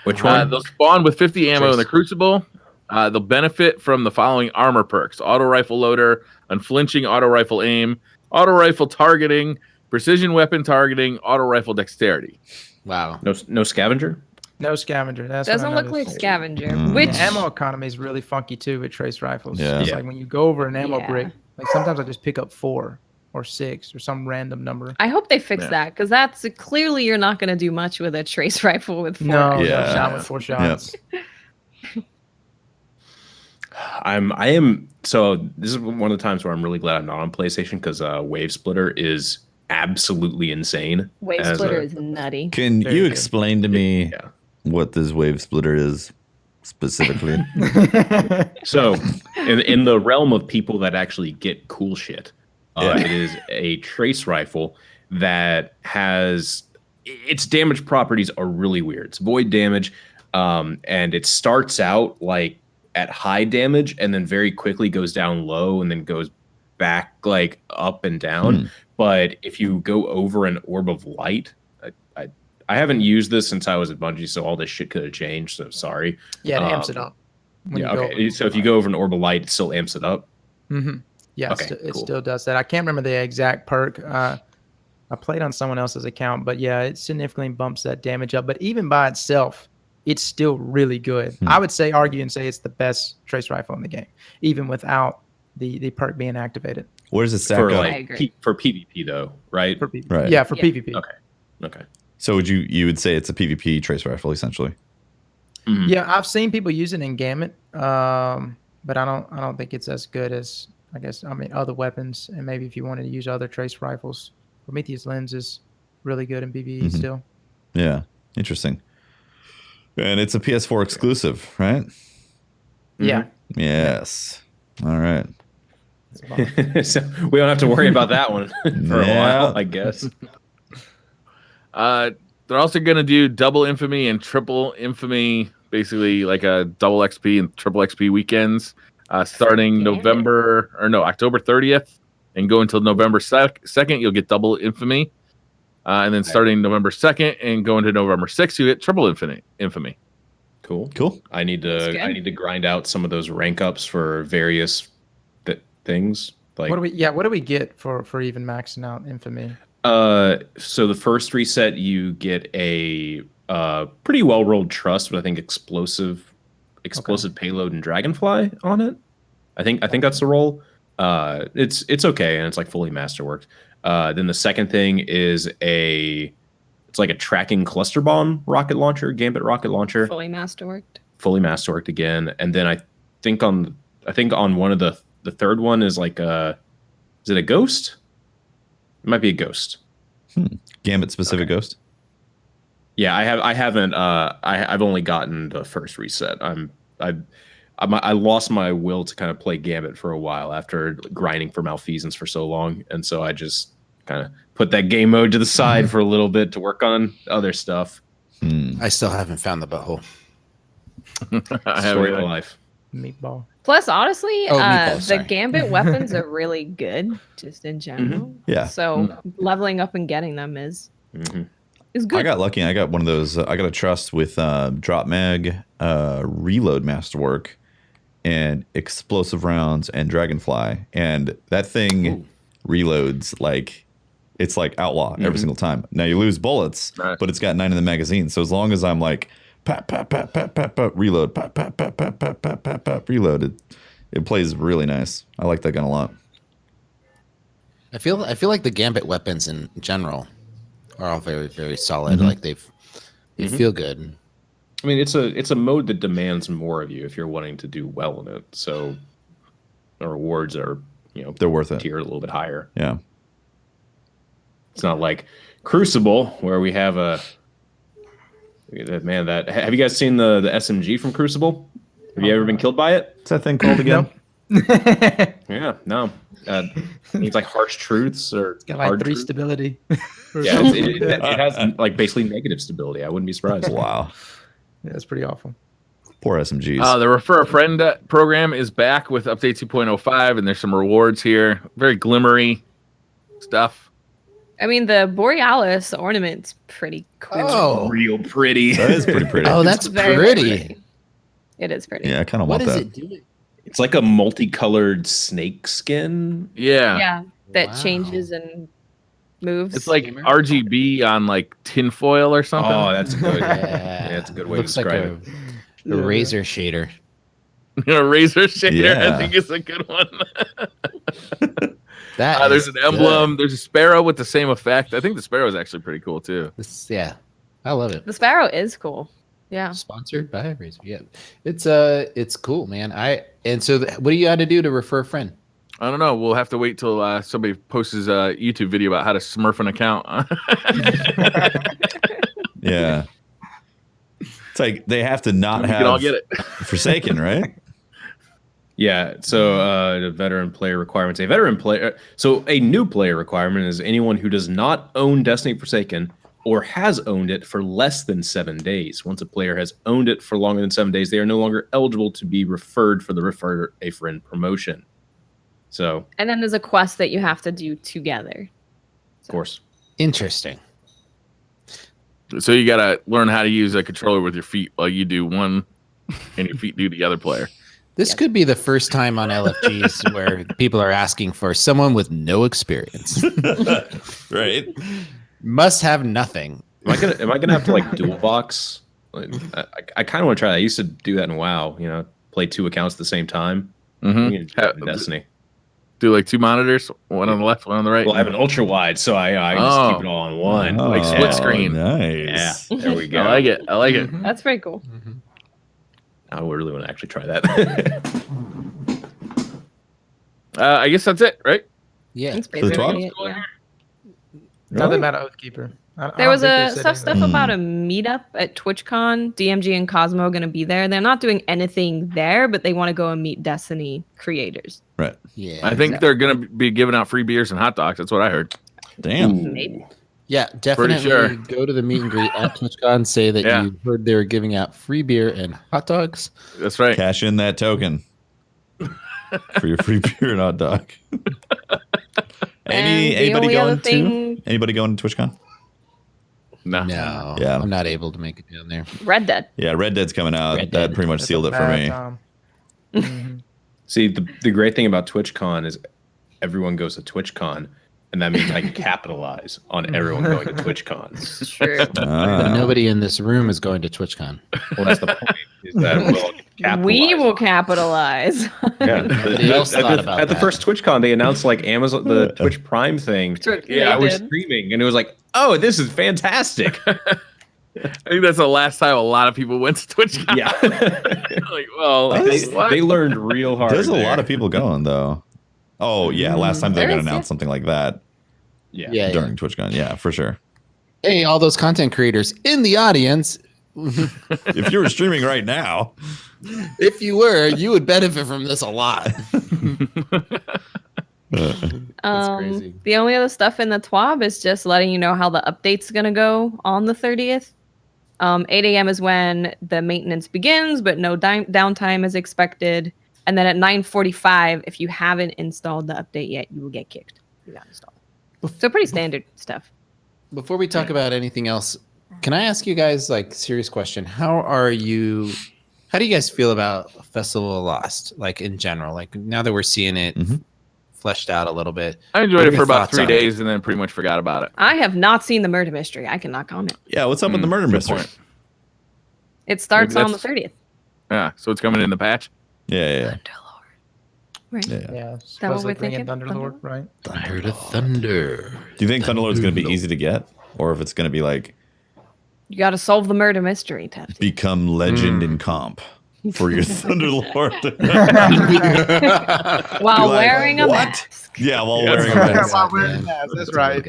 [SPEAKER 1] Which one?
[SPEAKER 2] They'll spawn with 50 ammo in the Crucible. They'll benefit from the following armor perks: auto rifle loader, unflinching auto rifle aim, auto rifle targeting, precision weapon targeting, auto rifle dexterity.
[SPEAKER 4] Wow.
[SPEAKER 1] No scavenger.
[SPEAKER 6] No scavenger. That's
[SPEAKER 5] Doesn't look like scavenger. Which
[SPEAKER 6] the ammo economy is really funky too with trace rifles.
[SPEAKER 3] Yeah.
[SPEAKER 6] It's like when you go over an ammo brick, like sometimes I just pick up 4 or 6 or some random number.
[SPEAKER 5] I hope they fix that, because that's clearly you're not going to do much with a trace rifle with 4.
[SPEAKER 6] No,
[SPEAKER 3] shot
[SPEAKER 6] with 4 shots.
[SPEAKER 3] Yep.
[SPEAKER 1] I am so this is one of the times where I'm really glad I'm not on PlayStation, because Wave Splitter is absolutely insane.
[SPEAKER 5] Wave Splitter is nutty.
[SPEAKER 3] Can you explain to me what this Wave Splitter is specifically?
[SPEAKER 1] So in the realm of people that actually get cool shit, it is a trace rifle that has its damage properties are really weird. It's void damage, and it starts out like at high damage and then very quickly goes down low and then goes back like up and down. But if you go over an orb of light, I haven't used this since I was at Bungie, so all this shit could have changed, so sorry.
[SPEAKER 6] Yeah, it amps it up.
[SPEAKER 1] Okay. So if you go over an orb of light, it still amps it up.
[SPEAKER 6] Mm-hmm. Yeah,
[SPEAKER 1] Okay,
[SPEAKER 6] it still does that. I can't remember the exact perk. I played on someone else's account, but yeah, it significantly bumps that damage up. But even by itself, it's still really good. I would argue and say it's the best trace rifle in the game, even without the perk being activated.
[SPEAKER 3] Where does it stack
[SPEAKER 1] for
[SPEAKER 3] up?
[SPEAKER 1] for PvP though, right?
[SPEAKER 6] For PvP.
[SPEAKER 3] Right.
[SPEAKER 6] Yeah, for PvP.
[SPEAKER 1] Okay.
[SPEAKER 3] So you would say it's a PvP trace rifle essentially?
[SPEAKER 1] Mhm.
[SPEAKER 6] Yeah, I've seen people use it in Gambit, but I don't think it's as good as other weapons. And maybe if you wanted to use other trace rifles, Prometheus Lens is really good in PvE still.
[SPEAKER 3] Yeah, interesting. And it's a PS4 exclusive, right?
[SPEAKER 6] Yeah.
[SPEAKER 3] Yes. All right.
[SPEAKER 1] So we don't have to worry about that one for a while, I guess.
[SPEAKER 2] They're also going to do double Infamy and triple Infamy, basically like a double XP and triple XP weekends, starting October 30th and go until November 2nd. You'll get double Infamy. And then starting November 2nd and going to November 6th, you get triple Infamy.
[SPEAKER 3] Cool.
[SPEAKER 1] I need to grind out some of those rank ups for various things. Like
[SPEAKER 6] what do we get for even maxing out Infamy?
[SPEAKER 1] So the first reset you get a pretty well rolled trust, but I think explosive payload and dragonfly on it. I think that's the roll. It's okay, and it's like fully masterworked. Then the second thing is it's like a tracking cluster bomb rocket launcher, Gambit rocket launcher.
[SPEAKER 5] Fully masterworked
[SPEAKER 1] again. And then I think on one of the third one is like is it a ghost? It might be a ghost.
[SPEAKER 3] Gambit specific ghost.
[SPEAKER 1] Yeah, I've only gotten the first reset. I lost my will to kind of play Gambit for a while after grinding for malfeasance for so long, and so I just kind of put that game mode to the side for a little bit to work on other stuff.
[SPEAKER 4] I still haven't found the butthole.
[SPEAKER 1] Story of my life.
[SPEAKER 6] Meatball.
[SPEAKER 5] Plus, honestly,
[SPEAKER 4] meatball,
[SPEAKER 5] the
[SPEAKER 4] sorry.
[SPEAKER 5] Gambit weapons are really good, just in general.
[SPEAKER 3] Yeah.
[SPEAKER 5] So leveling up and getting them is good.
[SPEAKER 3] I got lucky. I got one of those. I got a trust with drop mag, reload masterwork, and explosive rounds and dragonfly, and that thing reloads like it's like outlaw every single time. Now you lose bullets, but it's got 9 in the magazine. So as long as I'm like pat pat pat pat pat pat reload pat pat pat pat pat pat pat pat reload, it plays really nice. I like that gun a lot.
[SPEAKER 4] I feel like the Gambit weapons in general are all very, very solid. Like they feel good.
[SPEAKER 1] I mean, it's a mode that demands more of you if you're wanting to do well in it. So the rewards are,
[SPEAKER 3] they're worth it.
[SPEAKER 1] Tiered a little bit higher.
[SPEAKER 3] Yeah.
[SPEAKER 1] It's not like Crucible where we have have you guys seen the SMG from Crucible? Have you ever been killed by it?
[SPEAKER 3] What's that thing called again?
[SPEAKER 1] Yeah, no. It's like harsh truths or
[SPEAKER 6] It's got like
[SPEAKER 1] hard
[SPEAKER 6] 3
[SPEAKER 1] truths.
[SPEAKER 6] stability.
[SPEAKER 1] Yeah, it has like basically negative stability. I wouldn't be surprised.
[SPEAKER 3] Wow.
[SPEAKER 6] Yeah, it's pretty awful.
[SPEAKER 3] Poor SMGs.
[SPEAKER 2] The Refer a Friend program is back with update 2.05, and there's some rewards here. Very glimmery stuff.
[SPEAKER 5] I mean, the Borealis ornament's pretty cool.
[SPEAKER 4] Oh,
[SPEAKER 1] Real pretty.
[SPEAKER 3] That is pretty pretty.
[SPEAKER 4] oh, that's
[SPEAKER 5] Very
[SPEAKER 4] pretty.
[SPEAKER 5] It is pretty.
[SPEAKER 3] Yeah, I kind of
[SPEAKER 4] What
[SPEAKER 3] want
[SPEAKER 4] is
[SPEAKER 3] that.
[SPEAKER 4] it doing?
[SPEAKER 1] It's like a multicolored snake skin.
[SPEAKER 2] Yeah.
[SPEAKER 5] Yeah, that
[SPEAKER 4] Wow.
[SPEAKER 5] changes and moves.
[SPEAKER 2] It's like RGB on like tinfoil or something.
[SPEAKER 1] Oh, that's good.
[SPEAKER 4] Yeah,
[SPEAKER 1] That's a good way
[SPEAKER 4] Looks
[SPEAKER 1] to describe
[SPEAKER 4] like a razor shader.
[SPEAKER 2] A razor shader,
[SPEAKER 3] Yeah.
[SPEAKER 2] I think is a good one.
[SPEAKER 4] That
[SPEAKER 2] There's
[SPEAKER 4] is
[SPEAKER 2] an emblem.
[SPEAKER 4] good.
[SPEAKER 2] There's a sparrow with the same effect. I think the sparrow is actually pretty cool too.
[SPEAKER 4] Yeah, I love it.
[SPEAKER 5] the Sparrow is cool. Yeah.
[SPEAKER 4] Sponsored by Razor. Yeah, it's cool, man. What do you got to do to refer a friend?
[SPEAKER 2] I don't know. We'll have to wait till somebody posts his YouTube video about how to smurf an account.
[SPEAKER 3] Yeah. It's like they have to not
[SPEAKER 2] We
[SPEAKER 3] have
[SPEAKER 2] can all get it.
[SPEAKER 3] Forsaken, right?
[SPEAKER 1] Yeah, so the veteran player requirements. A new player requirement is anyone who does not own Destiny Forsaken or has owned it for less than 7 days. Once a player has owned it for longer than 7 days, they are no longer eligible to be referred for the Refer a Friend promotion. So,
[SPEAKER 5] And then there's a quest that you have to do together.
[SPEAKER 1] of course.
[SPEAKER 4] Interesting.
[SPEAKER 2] So you gotta learn how to use a controller with your feet while you do one, and your feet do the other player.
[SPEAKER 4] This could be the first time on LFGs where people are asking for someone with no experience.
[SPEAKER 3] Right.
[SPEAKER 4] Must have nothing.
[SPEAKER 1] Am I gonna have to like dual box? Like, I kind of want to try that. I used to do that in WoW. You know, play 2 accounts at the same time. Destiny.
[SPEAKER 2] Do like 2 monitors, one on the left, one on the right.
[SPEAKER 1] Well, I have an ultra wide, so I just keep it all on one.
[SPEAKER 2] Like split screen.
[SPEAKER 3] Nice.
[SPEAKER 1] Yeah, there we go.
[SPEAKER 2] I like it.
[SPEAKER 5] That's very cool.
[SPEAKER 1] I really want to actually try that.
[SPEAKER 2] I guess that's it, right?
[SPEAKER 4] Yeah.
[SPEAKER 5] That's
[SPEAKER 3] For the
[SPEAKER 5] basically
[SPEAKER 3] TWAB?
[SPEAKER 5] it, yeah.
[SPEAKER 6] Nothing about Oathkeeper.
[SPEAKER 5] There was stuff about a meetup at TwitchCon. DMG and Cosmo are going to be there. They're not doing anything there, but they want to go and meet Destiny creators.
[SPEAKER 3] Right.
[SPEAKER 4] Yeah.
[SPEAKER 2] I think they're going to be giving out free beers and hot dogs. That's what I heard.
[SPEAKER 3] Damn.
[SPEAKER 5] Maybe.
[SPEAKER 4] Yeah, definitely
[SPEAKER 2] sure.
[SPEAKER 4] go to the meet and greet at TwitchCon. Say that you heard they were giving out free beer and hot dogs.
[SPEAKER 2] That's right.
[SPEAKER 3] Cash in that token for your free beer and hot dog. Anybody going to? Anybody going to TwitchCon?
[SPEAKER 2] No.
[SPEAKER 3] Yeah.
[SPEAKER 4] I'm not able to make it down there.
[SPEAKER 5] Red Dead.
[SPEAKER 3] Yeah, Red Dead's coming out.
[SPEAKER 4] Red
[SPEAKER 3] That
[SPEAKER 4] Dead.
[SPEAKER 3] pretty much sealed it for me.
[SPEAKER 1] See, the great thing about TwitchCon is everyone goes to TwitchCon, and that means I can capitalize on everyone going to TwitchCon.
[SPEAKER 5] It's true.
[SPEAKER 4] But nobody in this room is going to TwitchCon.
[SPEAKER 1] Well, that's the point. Is that we'll capitalize.
[SPEAKER 5] We will capitalize.
[SPEAKER 1] Yeah.
[SPEAKER 4] Nobody else thought about
[SPEAKER 1] At the
[SPEAKER 4] that.
[SPEAKER 1] first TwitchCon, they announced like Amazon, the Twitch Prime thing. I was streaming, and it was like, oh, this is fantastic.
[SPEAKER 2] I think that's the last time a lot of people went to TwitchCon.
[SPEAKER 1] Yeah.
[SPEAKER 2] Like, well,
[SPEAKER 1] they learned real hard.
[SPEAKER 3] There's a lot of people going, though. Oh, yeah. Last time they're going to announce something like that.
[SPEAKER 1] Yeah.
[SPEAKER 3] During TwitchCon. Yeah, for sure.
[SPEAKER 4] Hey, all those content creators in the audience.
[SPEAKER 3] If you were streaming right now.
[SPEAKER 4] If you were, you would benefit from this a lot. Crazy.
[SPEAKER 5] The only other stuff in the TWAB is just letting you know how the update's going to go on the 30th. 8 a.m. is when the maintenance begins, but no downtime is expected. And then at 9:45, if you haven't installed the update yet, you will get kicked. You got installed. So pretty standard stuff.
[SPEAKER 4] Before we talk about anything else, can I ask you guys like serious question? How do you guys feel about Festival of Lost? Like in general, like now that we're seeing it fleshed out a little bit.
[SPEAKER 2] I enjoyed it for about 3 days and then pretty much forgot about it.
[SPEAKER 5] I have not seen the murder mystery. I cannot comment.
[SPEAKER 3] Yeah, what's up with the murder mystery?
[SPEAKER 2] Point.
[SPEAKER 5] It starts on the 30th.
[SPEAKER 2] Yeah, so it's coming in the patch.
[SPEAKER 3] Yeah.
[SPEAKER 5] Underlord. Right.
[SPEAKER 6] Yeah.
[SPEAKER 5] That what we're thinking?
[SPEAKER 6] Thunderlord, right?
[SPEAKER 4] I heard a thunder.
[SPEAKER 3] Do you think Thunderlord's going to be easy to get? Or if it's going to be like...
[SPEAKER 5] You got to solve the murder mystery, Tefty.
[SPEAKER 3] Become legend in comp for your Thunderlord.
[SPEAKER 5] While
[SPEAKER 3] like,
[SPEAKER 5] wearing a mask.
[SPEAKER 3] Yeah, while wearing a mask.
[SPEAKER 6] While wearing a mask, that's right.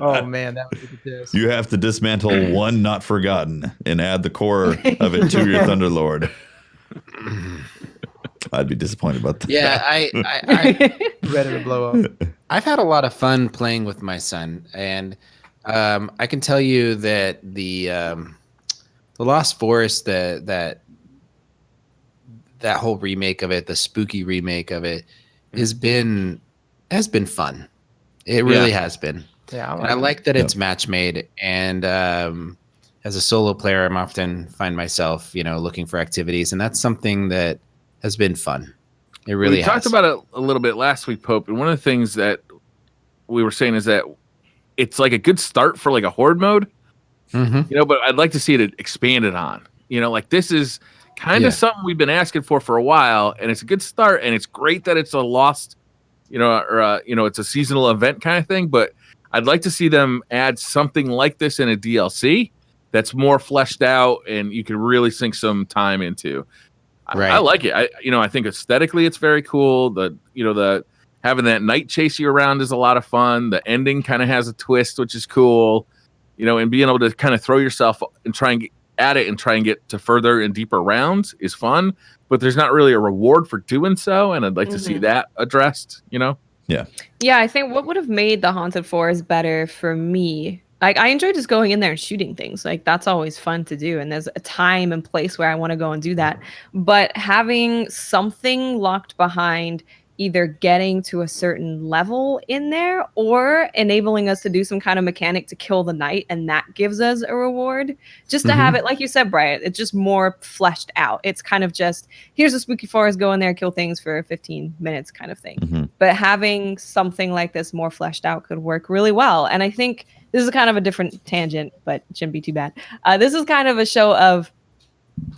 [SPEAKER 6] Oh, man, that would be the test.
[SPEAKER 3] You have to dismantle one not forgotten and add the core of it to your Thunderlord. I'd be disappointed about that.
[SPEAKER 4] Yeah, I
[SPEAKER 6] Ready to blow up.
[SPEAKER 4] I've had a lot of fun playing with my son, and I can tell you that the Lost Forest, that whole remake of it, the spooky remake of it, has been fun. It really has been.
[SPEAKER 6] Yeah,
[SPEAKER 4] I like that it's match made, and as a solo player, I'm often find myself, looking for activities, and that's something that has been fun. It really
[SPEAKER 2] we talked about it a little bit last week, Pope, and one of the things that we were saying is that it's like a good start for like a horde mode, but I'd like to see it expanded on. Like this is kind of something we've been asking for a while, and it's a good start, and it's great that it's a lost, it's a seasonal event kind of thing, but I'd like to see them add something like this in a DLC that's more fleshed out and you can really sink some time into.
[SPEAKER 4] Right.
[SPEAKER 2] I like it. I think aesthetically it's very cool. The having that night chase you around is a lot of fun. The ending kind of has a twist, which is cool. And being able to kind of throw yourself and try and get at it and try and get to further and deeper rounds is fun. But there's not really a reward for doing so, and I'd like to see that addressed.
[SPEAKER 3] Yeah.
[SPEAKER 5] Yeah, I think what would have made the Haunted Forest better for me. Like I enjoy just going in there and shooting things. Like that's always fun to do. And there's a time and place where I want to go and do that. But having something locked behind either getting to a certain level in there or enabling us to do some kind of mechanic to kill the knight, and that gives us a reward. Just to have it, like you said, Brian, it's just more fleshed out. It's kind of just, here's a spooky forest, go in there, kill things for 15 minutes kind of thing. But having something like this more fleshed out could work really well. And I think this is kind of a different tangent, but it shouldn't be too bad. This is kind of a show of,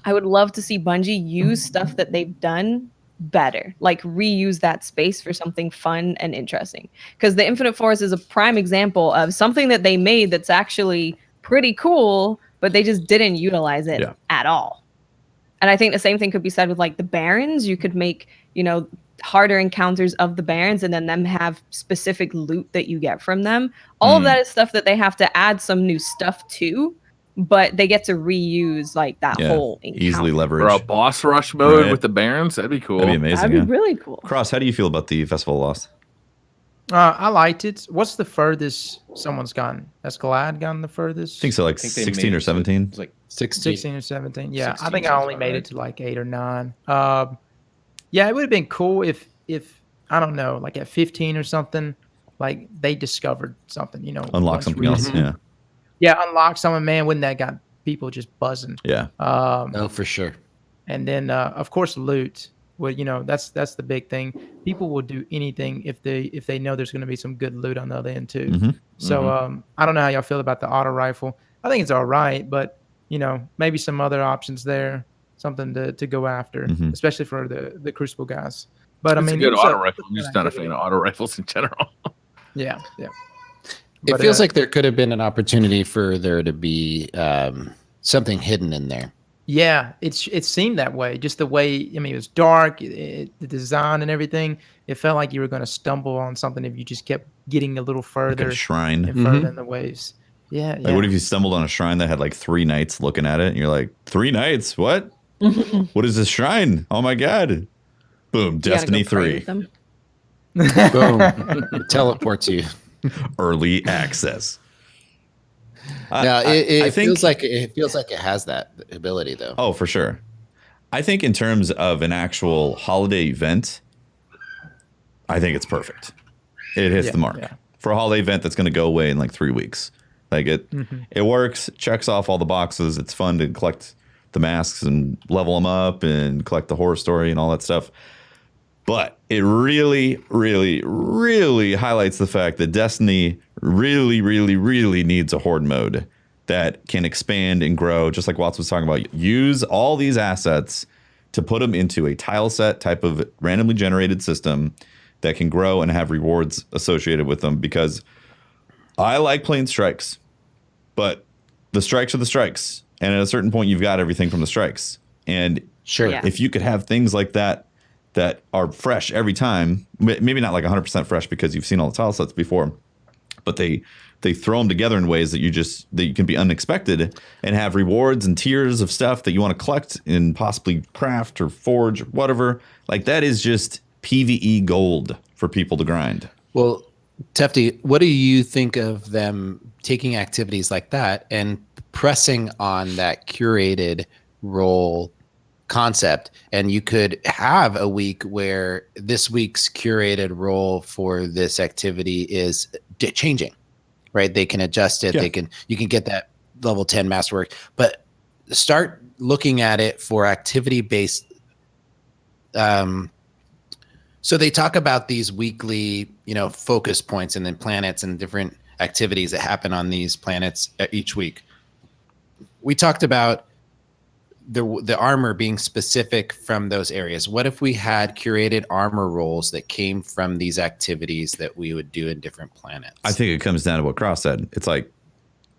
[SPEAKER 5] I would love to see Bungie use stuff that they've done better, like reuse that space for something fun and interesting. Because the Infinite Forest is a prime example of something that they made that's actually pretty cool, but they just didn't utilize it at all. And I think the same thing could be said with like the Barrens. You could make, harder encounters of the Barrens and then them have specific loot that you get from them. All of that is stuff that they have to add some new stuff to, but they get to reuse like that whole encounter.
[SPEAKER 3] Easily leverage.
[SPEAKER 2] Or a boss rush mode with the Barrens. That'd be cool.
[SPEAKER 3] That'd be amazing.
[SPEAKER 5] That'd be really cool.
[SPEAKER 3] Cross, how do you feel about the Festival of Lost?
[SPEAKER 6] I liked it. What's the furthest someone's gone? Has Glad gone the furthest?
[SPEAKER 3] I think so, like 16 or 17.
[SPEAKER 1] It's like
[SPEAKER 6] 16 or 17. Yeah,
[SPEAKER 1] 16
[SPEAKER 6] I think I only made it to like 8 or 9. Yeah, it would have been cool if I don't know, like at 15 or something, like they discovered something,
[SPEAKER 3] Unlock something else.
[SPEAKER 6] Yeah, unlock something, man. Wouldn't that got people just buzzing?
[SPEAKER 3] Yeah.
[SPEAKER 4] Oh, for sure.
[SPEAKER 6] And then, of course, loot. Well, that's the big thing. People will do anything if they know there's going to be some good loot on the other end too. So I don't know how y'all feel about the auto rifle. I think it's all right, but maybe some other options there, something to go after, especially for the Crucible guys. But
[SPEAKER 2] it's
[SPEAKER 6] I mean,
[SPEAKER 2] a good auto rifle. I'm just not a fan of auto rifles in general.
[SPEAKER 6] Yeah.
[SPEAKER 4] It feels like there could have been an opportunity for there to be something hidden in there.
[SPEAKER 6] Yeah, it seemed that way. Just the way, it was dark, the design and everything. It felt like you were going to stumble on something if you just kept getting a little further.
[SPEAKER 3] Like a shrine.
[SPEAKER 6] And further in the waves. Yeah.
[SPEAKER 3] Like, what if you stumbled on a shrine that had like 3 knights looking at it and you're like, 3 knights? What? What is this shrine? Oh my God. Boom. Destiny 3.
[SPEAKER 4] Boom. It teleports you.
[SPEAKER 3] Early access.
[SPEAKER 4] I think feels like it has that ability though.
[SPEAKER 3] Oh, for sure. I think in terms of an actual holiday event, I think it's perfect. It hits the mark for a holiday event that's going to go away in like 3 weeks. Like it works, checks off all the boxes. It's fun to collect the masks and level them up and collect the horror story and all that stuff. But it really, really, really highlights the fact that Destiny really, really, really needs a horde mode that can expand and grow, just like Watts was talking about. Use all these assets to put them into a tile set type of randomly generated system that can grow and have rewards associated with them. Because I like playing strikes, but the strikes are the strikes. And at a certain point, you've got everything from the strikes. And if you could have things like that are fresh every time, maybe not like 100% fresh because you've seen all the tile sets before, but they throw them together in ways that you can be unexpected and have rewards and tiers of stuff that you want to collect and possibly craft or forge or whatever. Like that is just PvE gold for people to grind.
[SPEAKER 4] Well, Tefty, what do you think of them taking activities like that and pressing on that curated role concept? And you could have a week where this week's curated role for this activity is changing, right? They can adjust it. You can get that level 10 masterwork, but start looking at it for activity based. So they talk about these weekly, focus points and then planets and different activities that happen on these planets each week. We talked about the armor being specific from those areas. What if we had curated armor roles that came from these activities that we would do in different planets?
[SPEAKER 3] I think it comes down to what Cross said. It's like,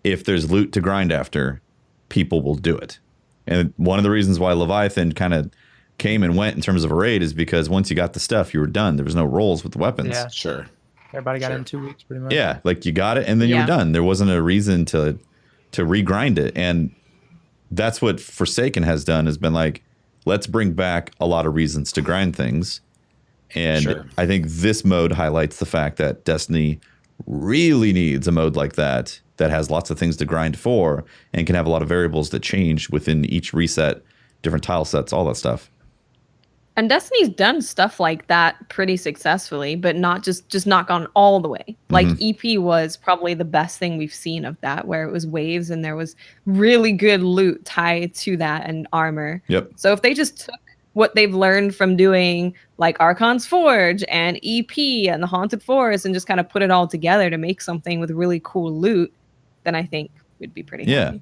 [SPEAKER 3] if there's loot to grind after, people will do it. And one of the reasons why Leviathan kind of came and went in terms of a raid is because once you got the stuff, you were done. There was no rolls with the weapons.
[SPEAKER 6] Yeah,
[SPEAKER 4] sure.
[SPEAKER 6] Everybody got it in 2 weeks pretty much.
[SPEAKER 3] Yeah, like you got it and then you were done. There wasn't a reason to regrind it. And that's what Forsaken has done, has been like, let's bring back a lot of reasons to grind things. And I think this mode highlights the fact that Destiny really needs a mode like that has lots of things to grind for and can have a lot of variables that change within each reset, different tile sets, all that stuff.
[SPEAKER 5] And Destiny's done stuff like that pretty successfully, but not just not gone all the way. Like EP was probably the best thing we've seen of that, where it was waves and there was really good loot tied to that and armor.
[SPEAKER 3] Yep.
[SPEAKER 5] So if they just took what they've learned from doing like Archon's Forge and EP and the Haunted Forest and just kind of put it all together to make something with really cool loot, then I think we'd be pretty happy.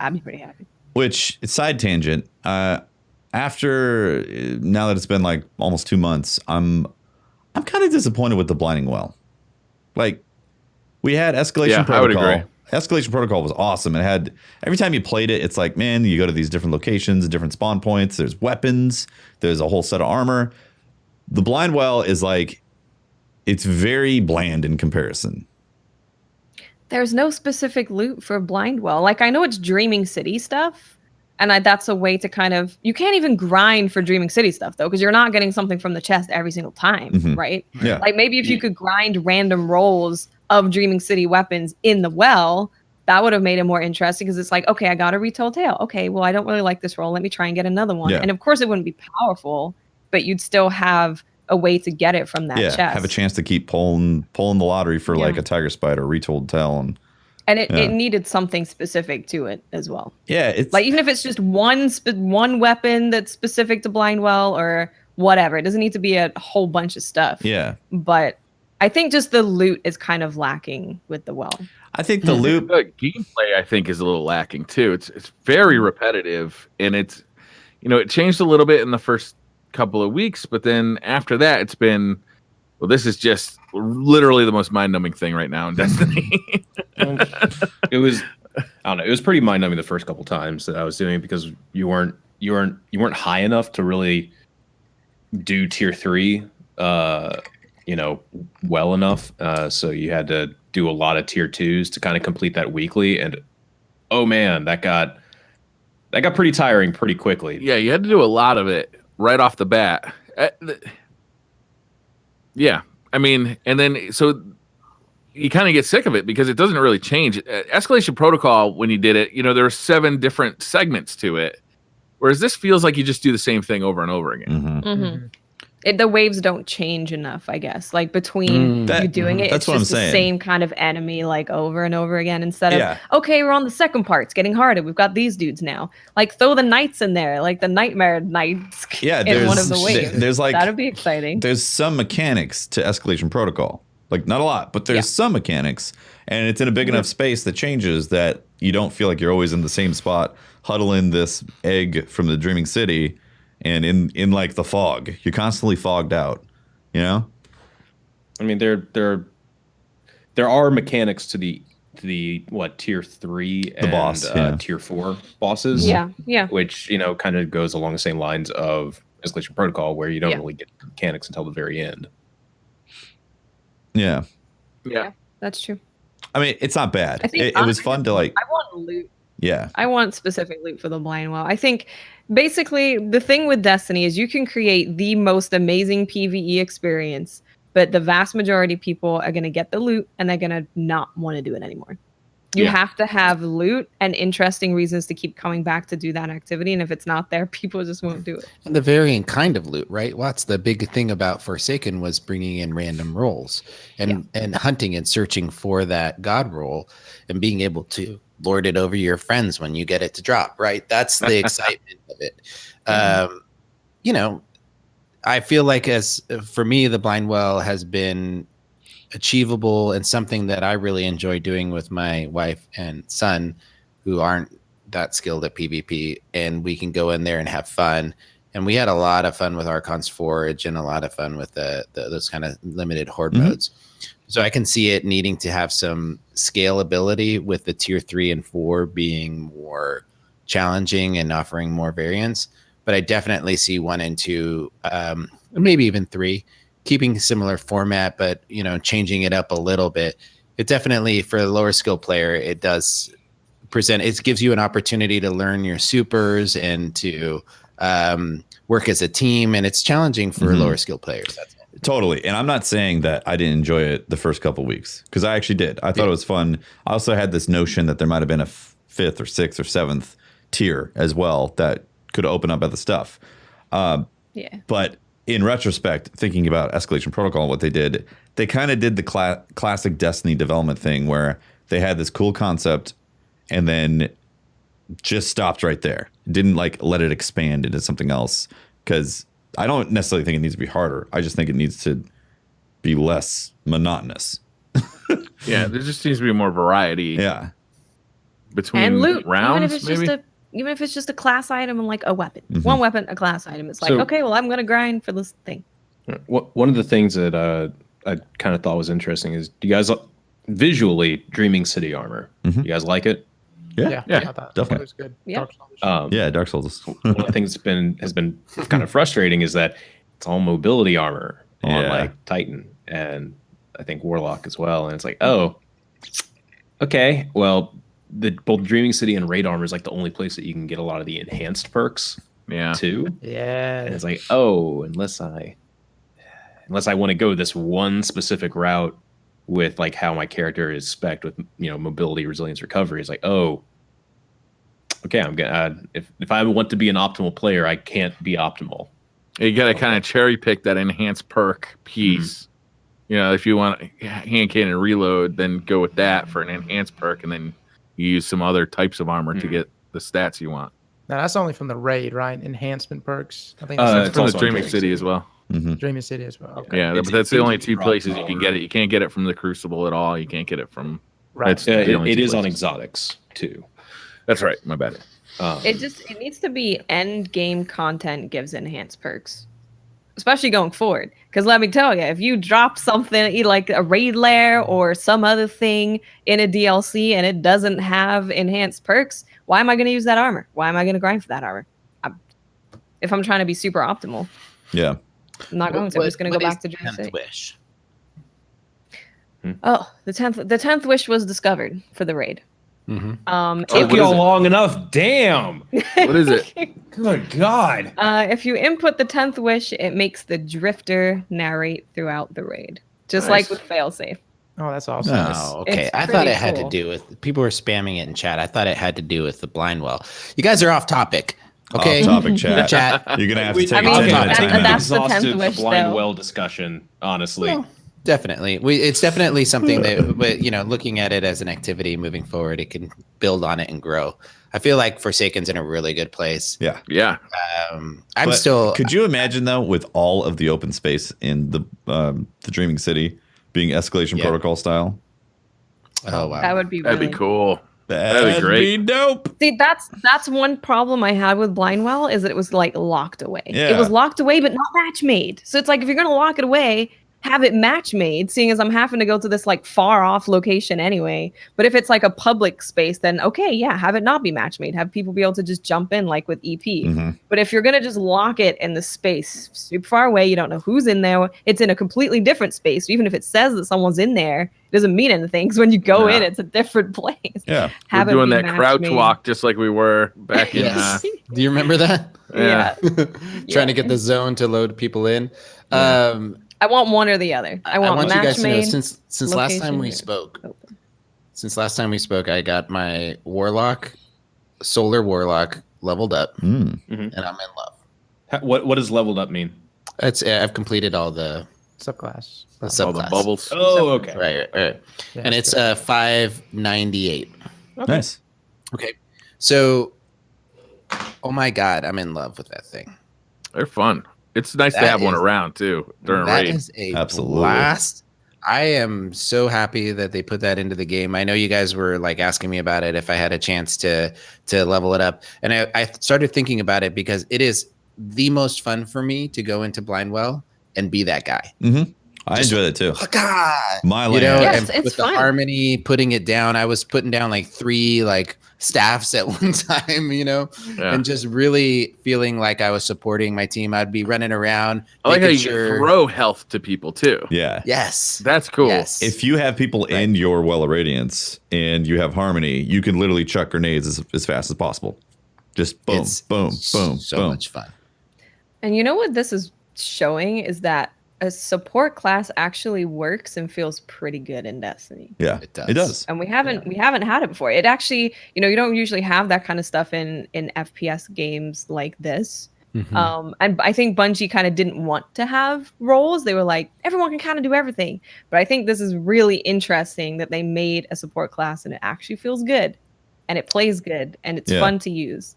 [SPEAKER 5] I'd be pretty happy.
[SPEAKER 3] Which, side tangent, after now that it's been like almost 2 months, I'm kind of disappointed with the Blinding Well. Like, we had Escalation Protocol. I would agree. Escalation Protocol was awesome. It had, every time you played it, it's like, man, you go to these different locations, different spawn points. There's weapons. There's a whole set of armor. The Blind Well is like, it's very bland in comparison.
[SPEAKER 5] There's no specific loot for Blind Well. Like, I know it's Dreaming City stuff. And that's a way to kind of, you can't even grind for Dreaming City stuff though, because you're not getting something from the chest every single time, right?
[SPEAKER 3] Yeah.
[SPEAKER 5] Like maybe if you could grind random rolls of Dreaming City weapons in the well, that would have made it more interesting, because it's like, okay, I got a retold tale. Okay, well, I don't really like this roll. Let me try and get another one. Yeah. And of course it wouldn't be powerful, but you'd still have a way to get it from that chest.
[SPEAKER 3] Have a chance to keep pulling the lottery for like a Tiger Spider retold tale. And
[SPEAKER 5] it needed something specific to it as well.
[SPEAKER 3] Yeah, it's
[SPEAKER 5] like, even if it's just one weapon that's specific to Blind Well or whatever, it doesn't need to be a whole bunch of stuff.
[SPEAKER 3] Yeah,
[SPEAKER 5] but I think just the loot is kind of lacking with the well.
[SPEAKER 3] I think the loot
[SPEAKER 2] gameplay, I think, is a little lacking too. It's very repetitive, and it's, it changed a little bit in the first couple of weeks, but then after that, it's been, well, this is just literally the most mind-numbing thing right now in Destiny.
[SPEAKER 1] It was, I don't know, it was pretty mind-numbing the first couple times that I was doing it, because you weren't high enough to really do tier 3 well enough. So you had to do a lot of tier 2s to kind of complete that weekly, and oh man, that got pretty tiring pretty quickly.
[SPEAKER 2] Yeah, you had to do a lot of it right off the bat. Yeah, I mean, and then so you kind of get sick of it because it doesn't really change. Escalation Protocol, when you did it, there were 7 different segments to it, whereas this feels like you just do the same thing over and over again.
[SPEAKER 5] The waves don't change enough, I guess. Like, between you doing it, it's just the same kind of enemy, like, over and over again, instead of, okay, we're on the second part, it's getting harder, we've got these dudes now. Like, throw the knights in there, like the Nightmare Knights in one of the waves.
[SPEAKER 3] There's like,
[SPEAKER 5] that'd be exciting.
[SPEAKER 3] There's some mechanics to Escalation Protocol. Like, not a lot, but there's some mechanics, and it's in a big enough space that changes that you don't feel like you're always in the same spot, huddling this egg from the Dreaming City. And in like the fog, you're constantly fogged out, I
[SPEAKER 1] mean, there are mechanics to the what, tier 3 and
[SPEAKER 3] boss,
[SPEAKER 1] tier 4 bosses.
[SPEAKER 5] Yeah.
[SPEAKER 1] Which kind of goes along the same lines of Escalation Protocol, where you don't really get mechanics until the very end.
[SPEAKER 3] Yeah,
[SPEAKER 5] that's true.
[SPEAKER 3] I mean, it's not bad. It was fun to like.
[SPEAKER 5] I want loot.
[SPEAKER 3] Yeah,
[SPEAKER 5] I want specific loot for the Blind Well. I think basically the thing with Destiny is you can create the most amazing PvE experience, but the vast majority of people are going to get the loot and they're going to not want to do it anymore. You have to have loot and interesting reasons to keep coming back to do that activity. And if it's not there, people just won't do it.
[SPEAKER 4] And the varying kind of loot, right? What's the big thing about Forsaken was bringing in random rolls and hunting and searching for that god roll and being able to lord it over your friends when you get it to drop, right? That's the excitement of it. I feel like for me, the Blind Well has been achievable and something that I really enjoy doing with my wife and son, who aren't that skilled at PvP, and we can go in there and have fun. And we had a lot of fun with Archon's Forge and a lot of fun with those kind of limited horde modes. So I can see it needing to have some scalability, with the tier 3 and 4 being more challenging and offering more variance. But I definitely see 1 and 2, maybe even 3, keeping similar format, but changing it up a little bit. It definitely, for a lower skill player, it does present. It gives you an opportunity to learn your supers and to work as a team, and it's challenging for lower skill players. That's
[SPEAKER 3] totally. And I'm not saying that I didn't enjoy it the first couple of weeks, because I actually did. I thought it was fun. I also had this notion that there might have been a 5th or 6th or 7th tier as well that could open up other stuff.
[SPEAKER 5] Yeah.
[SPEAKER 3] But in retrospect, thinking about Escalation Protocol and what they did, they kind of did the classic Destiny development thing where they had this cool concept and then just stopped right there. Didn't like let it expand into something else, because I don't necessarily think it needs to be harder. I just think it needs to be less monotonous.
[SPEAKER 2] Yeah, there just needs to be more variety.
[SPEAKER 3] Yeah.
[SPEAKER 2] Between
[SPEAKER 5] and loot,
[SPEAKER 2] rounds,
[SPEAKER 5] even if it's just a class item and like a weapon, one weapon, a class item. It's like, okay, well, I'm gonna grind for this thing.
[SPEAKER 1] One of the things that I kind of thought was interesting is, do you guys visually Dreaming City armor? You guys like it?
[SPEAKER 3] Yeah,
[SPEAKER 6] I thought
[SPEAKER 3] definitely.
[SPEAKER 6] it was good.
[SPEAKER 5] Yeah.
[SPEAKER 3] Yeah, Dark Souls.
[SPEAKER 1] One of the things has been kind of frustrating is that it's all mobility armor on like Titan and I think Warlock as well, and it's like, oh, okay, well, both Dreaming City and Raid armor is like the only place that you can get a lot of the enhanced perks. Too.
[SPEAKER 6] Yeah.
[SPEAKER 1] And it's like, oh, unless I want to go this one specific route with like how my character is spec'd with mobility, resilience, recovery, it's like, oh, okay, I'm gonna if I want to be an optimal player, I can't be optimal.
[SPEAKER 2] You got to kind of cherry pick that enhanced perk piece. If you want hand cannon reload, then go with that for an enhanced perk, and then you use some other types of armor to get the stats you want.
[SPEAKER 6] Now that's only from the raid, right? Enhancement perks. I think
[SPEAKER 2] That's
[SPEAKER 6] that's
[SPEAKER 2] from the Dreaming City as well.
[SPEAKER 6] Dreaming City as well. Okay.
[SPEAKER 2] Yeah, but that's the only two places you can get it. You can't get it from the Crucible at all. You can't get it from.
[SPEAKER 6] Right.
[SPEAKER 1] It is on exotics too.
[SPEAKER 2] That's right. My bad.
[SPEAKER 5] It needs to be end game content gives enhanced perks, especially going forward. Because let me tell you, if you drop something like a raid lair or some other thing in a DLC and it doesn't have enhanced perks, why am I going to use that armor? Why am I going to grind for that armor? If I'm trying to be super optimal,
[SPEAKER 3] Yeah.
[SPEAKER 5] I'm not going to. I'm just going to go back to Dream City.
[SPEAKER 4] Wish.
[SPEAKER 5] Oh, the 10th wish was discovered for the raid.
[SPEAKER 1] Took y'all long enough. Damn.
[SPEAKER 2] What is it?
[SPEAKER 1] Good God.
[SPEAKER 5] If you input the 10th wish, it makes the drifter narrate throughout the raid, just like with failsafe.
[SPEAKER 6] Oh, that's awesome.
[SPEAKER 4] Oh, okay.
[SPEAKER 5] It's
[SPEAKER 4] I thought it had
[SPEAKER 5] pretty
[SPEAKER 4] to do with people were spamming it in chat. I thought it had to do with the blind well. You guys are off topic. Okay.
[SPEAKER 3] Off topic chat.
[SPEAKER 4] Chat.
[SPEAKER 3] You're gonna have to take
[SPEAKER 5] I mean,
[SPEAKER 3] a 10 out of 10
[SPEAKER 5] that's
[SPEAKER 3] minutes.
[SPEAKER 5] the 10th
[SPEAKER 1] Exhausted
[SPEAKER 5] wish,
[SPEAKER 1] blind
[SPEAKER 5] though.
[SPEAKER 1] well discussion, honestly.
[SPEAKER 4] Well, definitely. It's definitely something that, but looking at it as an activity moving forward, it can build on it and grow. I feel like Forsaken's in a really good place.
[SPEAKER 3] Yeah.
[SPEAKER 2] Yeah.
[SPEAKER 3] Could you imagine though, with all of the open space in the Dreaming City being Escalation Protocol style?
[SPEAKER 4] Oh wow,
[SPEAKER 5] That would be
[SPEAKER 2] That'd
[SPEAKER 5] really
[SPEAKER 2] be cool.
[SPEAKER 3] That'd
[SPEAKER 2] be great.
[SPEAKER 3] Be dope.
[SPEAKER 5] See, that's one problem I had with Blindwell is that it was like locked away.
[SPEAKER 3] Yeah.
[SPEAKER 5] It was locked away, but not match made. So it's like if you're gonna lock it away, have it match made, seeing as I'm having to go to this like far off location anyway. But if it's like a public space, then okay, yeah, have it not be match made. Have people be able to just jump in like with EP. But if you're gonna just lock it in the space super far away, you don't know who's in there. It's in a completely different space. Even if it says that someone's in there, it doesn't mean anything. Because when you go in, it's a different place.
[SPEAKER 3] Yeah.
[SPEAKER 5] Have
[SPEAKER 2] We're
[SPEAKER 5] it
[SPEAKER 2] doing
[SPEAKER 5] be
[SPEAKER 2] that
[SPEAKER 5] match
[SPEAKER 2] crouch
[SPEAKER 5] made.
[SPEAKER 2] walk just like we were back in.
[SPEAKER 4] Do you remember that?
[SPEAKER 5] Yeah.
[SPEAKER 4] Trying to get the zone to load people in.
[SPEAKER 5] I want one or the other. I want
[SPEAKER 4] you
[SPEAKER 5] match
[SPEAKER 4] guys to know
[SPEAKER 5] made.
[SPEAKER 4] since last time we
[SPEAKER 5] location
[SPEAKER 4] spoke.
[SPEAKER 5] open.
[SPEAKER 4] Since last time we spoke, I got my Warlock, Solar Warlock leveled up, and I'm in love.
[SPEAKER 1] What does leveled up mean?
[SPEAKER 4] I've completed all the
[SPEAKER 6] Subclass.
[SPEAKER 2] All the bubbles.
[SPEAKER 1] Oh, okay.
[SPEAKER 4] Right.
[SPEAKER 6] Yeah,
[SPEAKER 4] And it's 598.
[SPEAKER 3] Nice.
[SPEAKER 4] Okay. So, oh my God, I'm in love with that thing.
[SPEAKER 2] They're fun. It's nice to
[SPEAKER 4] That
[SPEAKER 2] have one
[SPEAKER 4] is-
[SPEAKER 2] around too during
[SPEAKER 4] That
[SPEAKER 2] raid.
[SPEAKER 4] is a
[SPEAKER 3] Absolutely.
[SPEAKER 4] blast. I am so happy that they put that into the game. I know you guys were like asking me about it if I had a chance to level it up. And I started thinking about it because it is the most fun for me to go into Blindwell and be that guy.
[SPEAKER 3] I enjoy that too.
[SPEAKER 4] Oh, God.
[SPEAKER 3] My
[SPEAKER 4] You know,
[SPEAKER 3] land.
[SPEAKER 5] Yes,
[SPEAKER 4] and
[SPEAKER 5] it's
[SPEAKER 4] with the
[SPEAKER 5] fun.
[SPEAKER 4] harmony, putting it down, I was putting down like 3 like staffs at one time, and just really feeling like I was supporting my team. I'd be running around.
[SPEAKER 2] I like how
[SPEAKER 4] making
[SPEAKER 2] you
[SPEAKER 4] sure-
[SPEAKER 2] throw health to people too.
[SPEAKER 3] Yeah.
[SPEAKER 4] Yes.
[SPEAKER 2] That's cool.
[SPEAKER 4] Yes.
[SPEAKER 3] If you have people in your Well of Radiance and you have harmony, you can literally chuck grenades as fast as possible. Just boom,
[SPEAKER 4] It's
[SPEAKER 3] boom, boom,
[SPEAKER 4] so
[SPEAKER 3] boom.
[SPEAKER 4] much fun.
[SPEAKER 5] And you know what this is showing is that a support class actually works and feels pretty good in Destiny.
[SPEAKER 3] Yeah,
[SPEAKER 4] It does.
[SPEAKER 3] It does.
[SPEAKER 5] And we haven't had it before. It actually, you don't usually have that kind of stuff in FPS games like this. And I think Bungie kind of didn't want to have roles. They were like, everyone can kind of do everything. But I think this is really interesting that they made a support class and it actually feels good and it plays good and it's fun to use.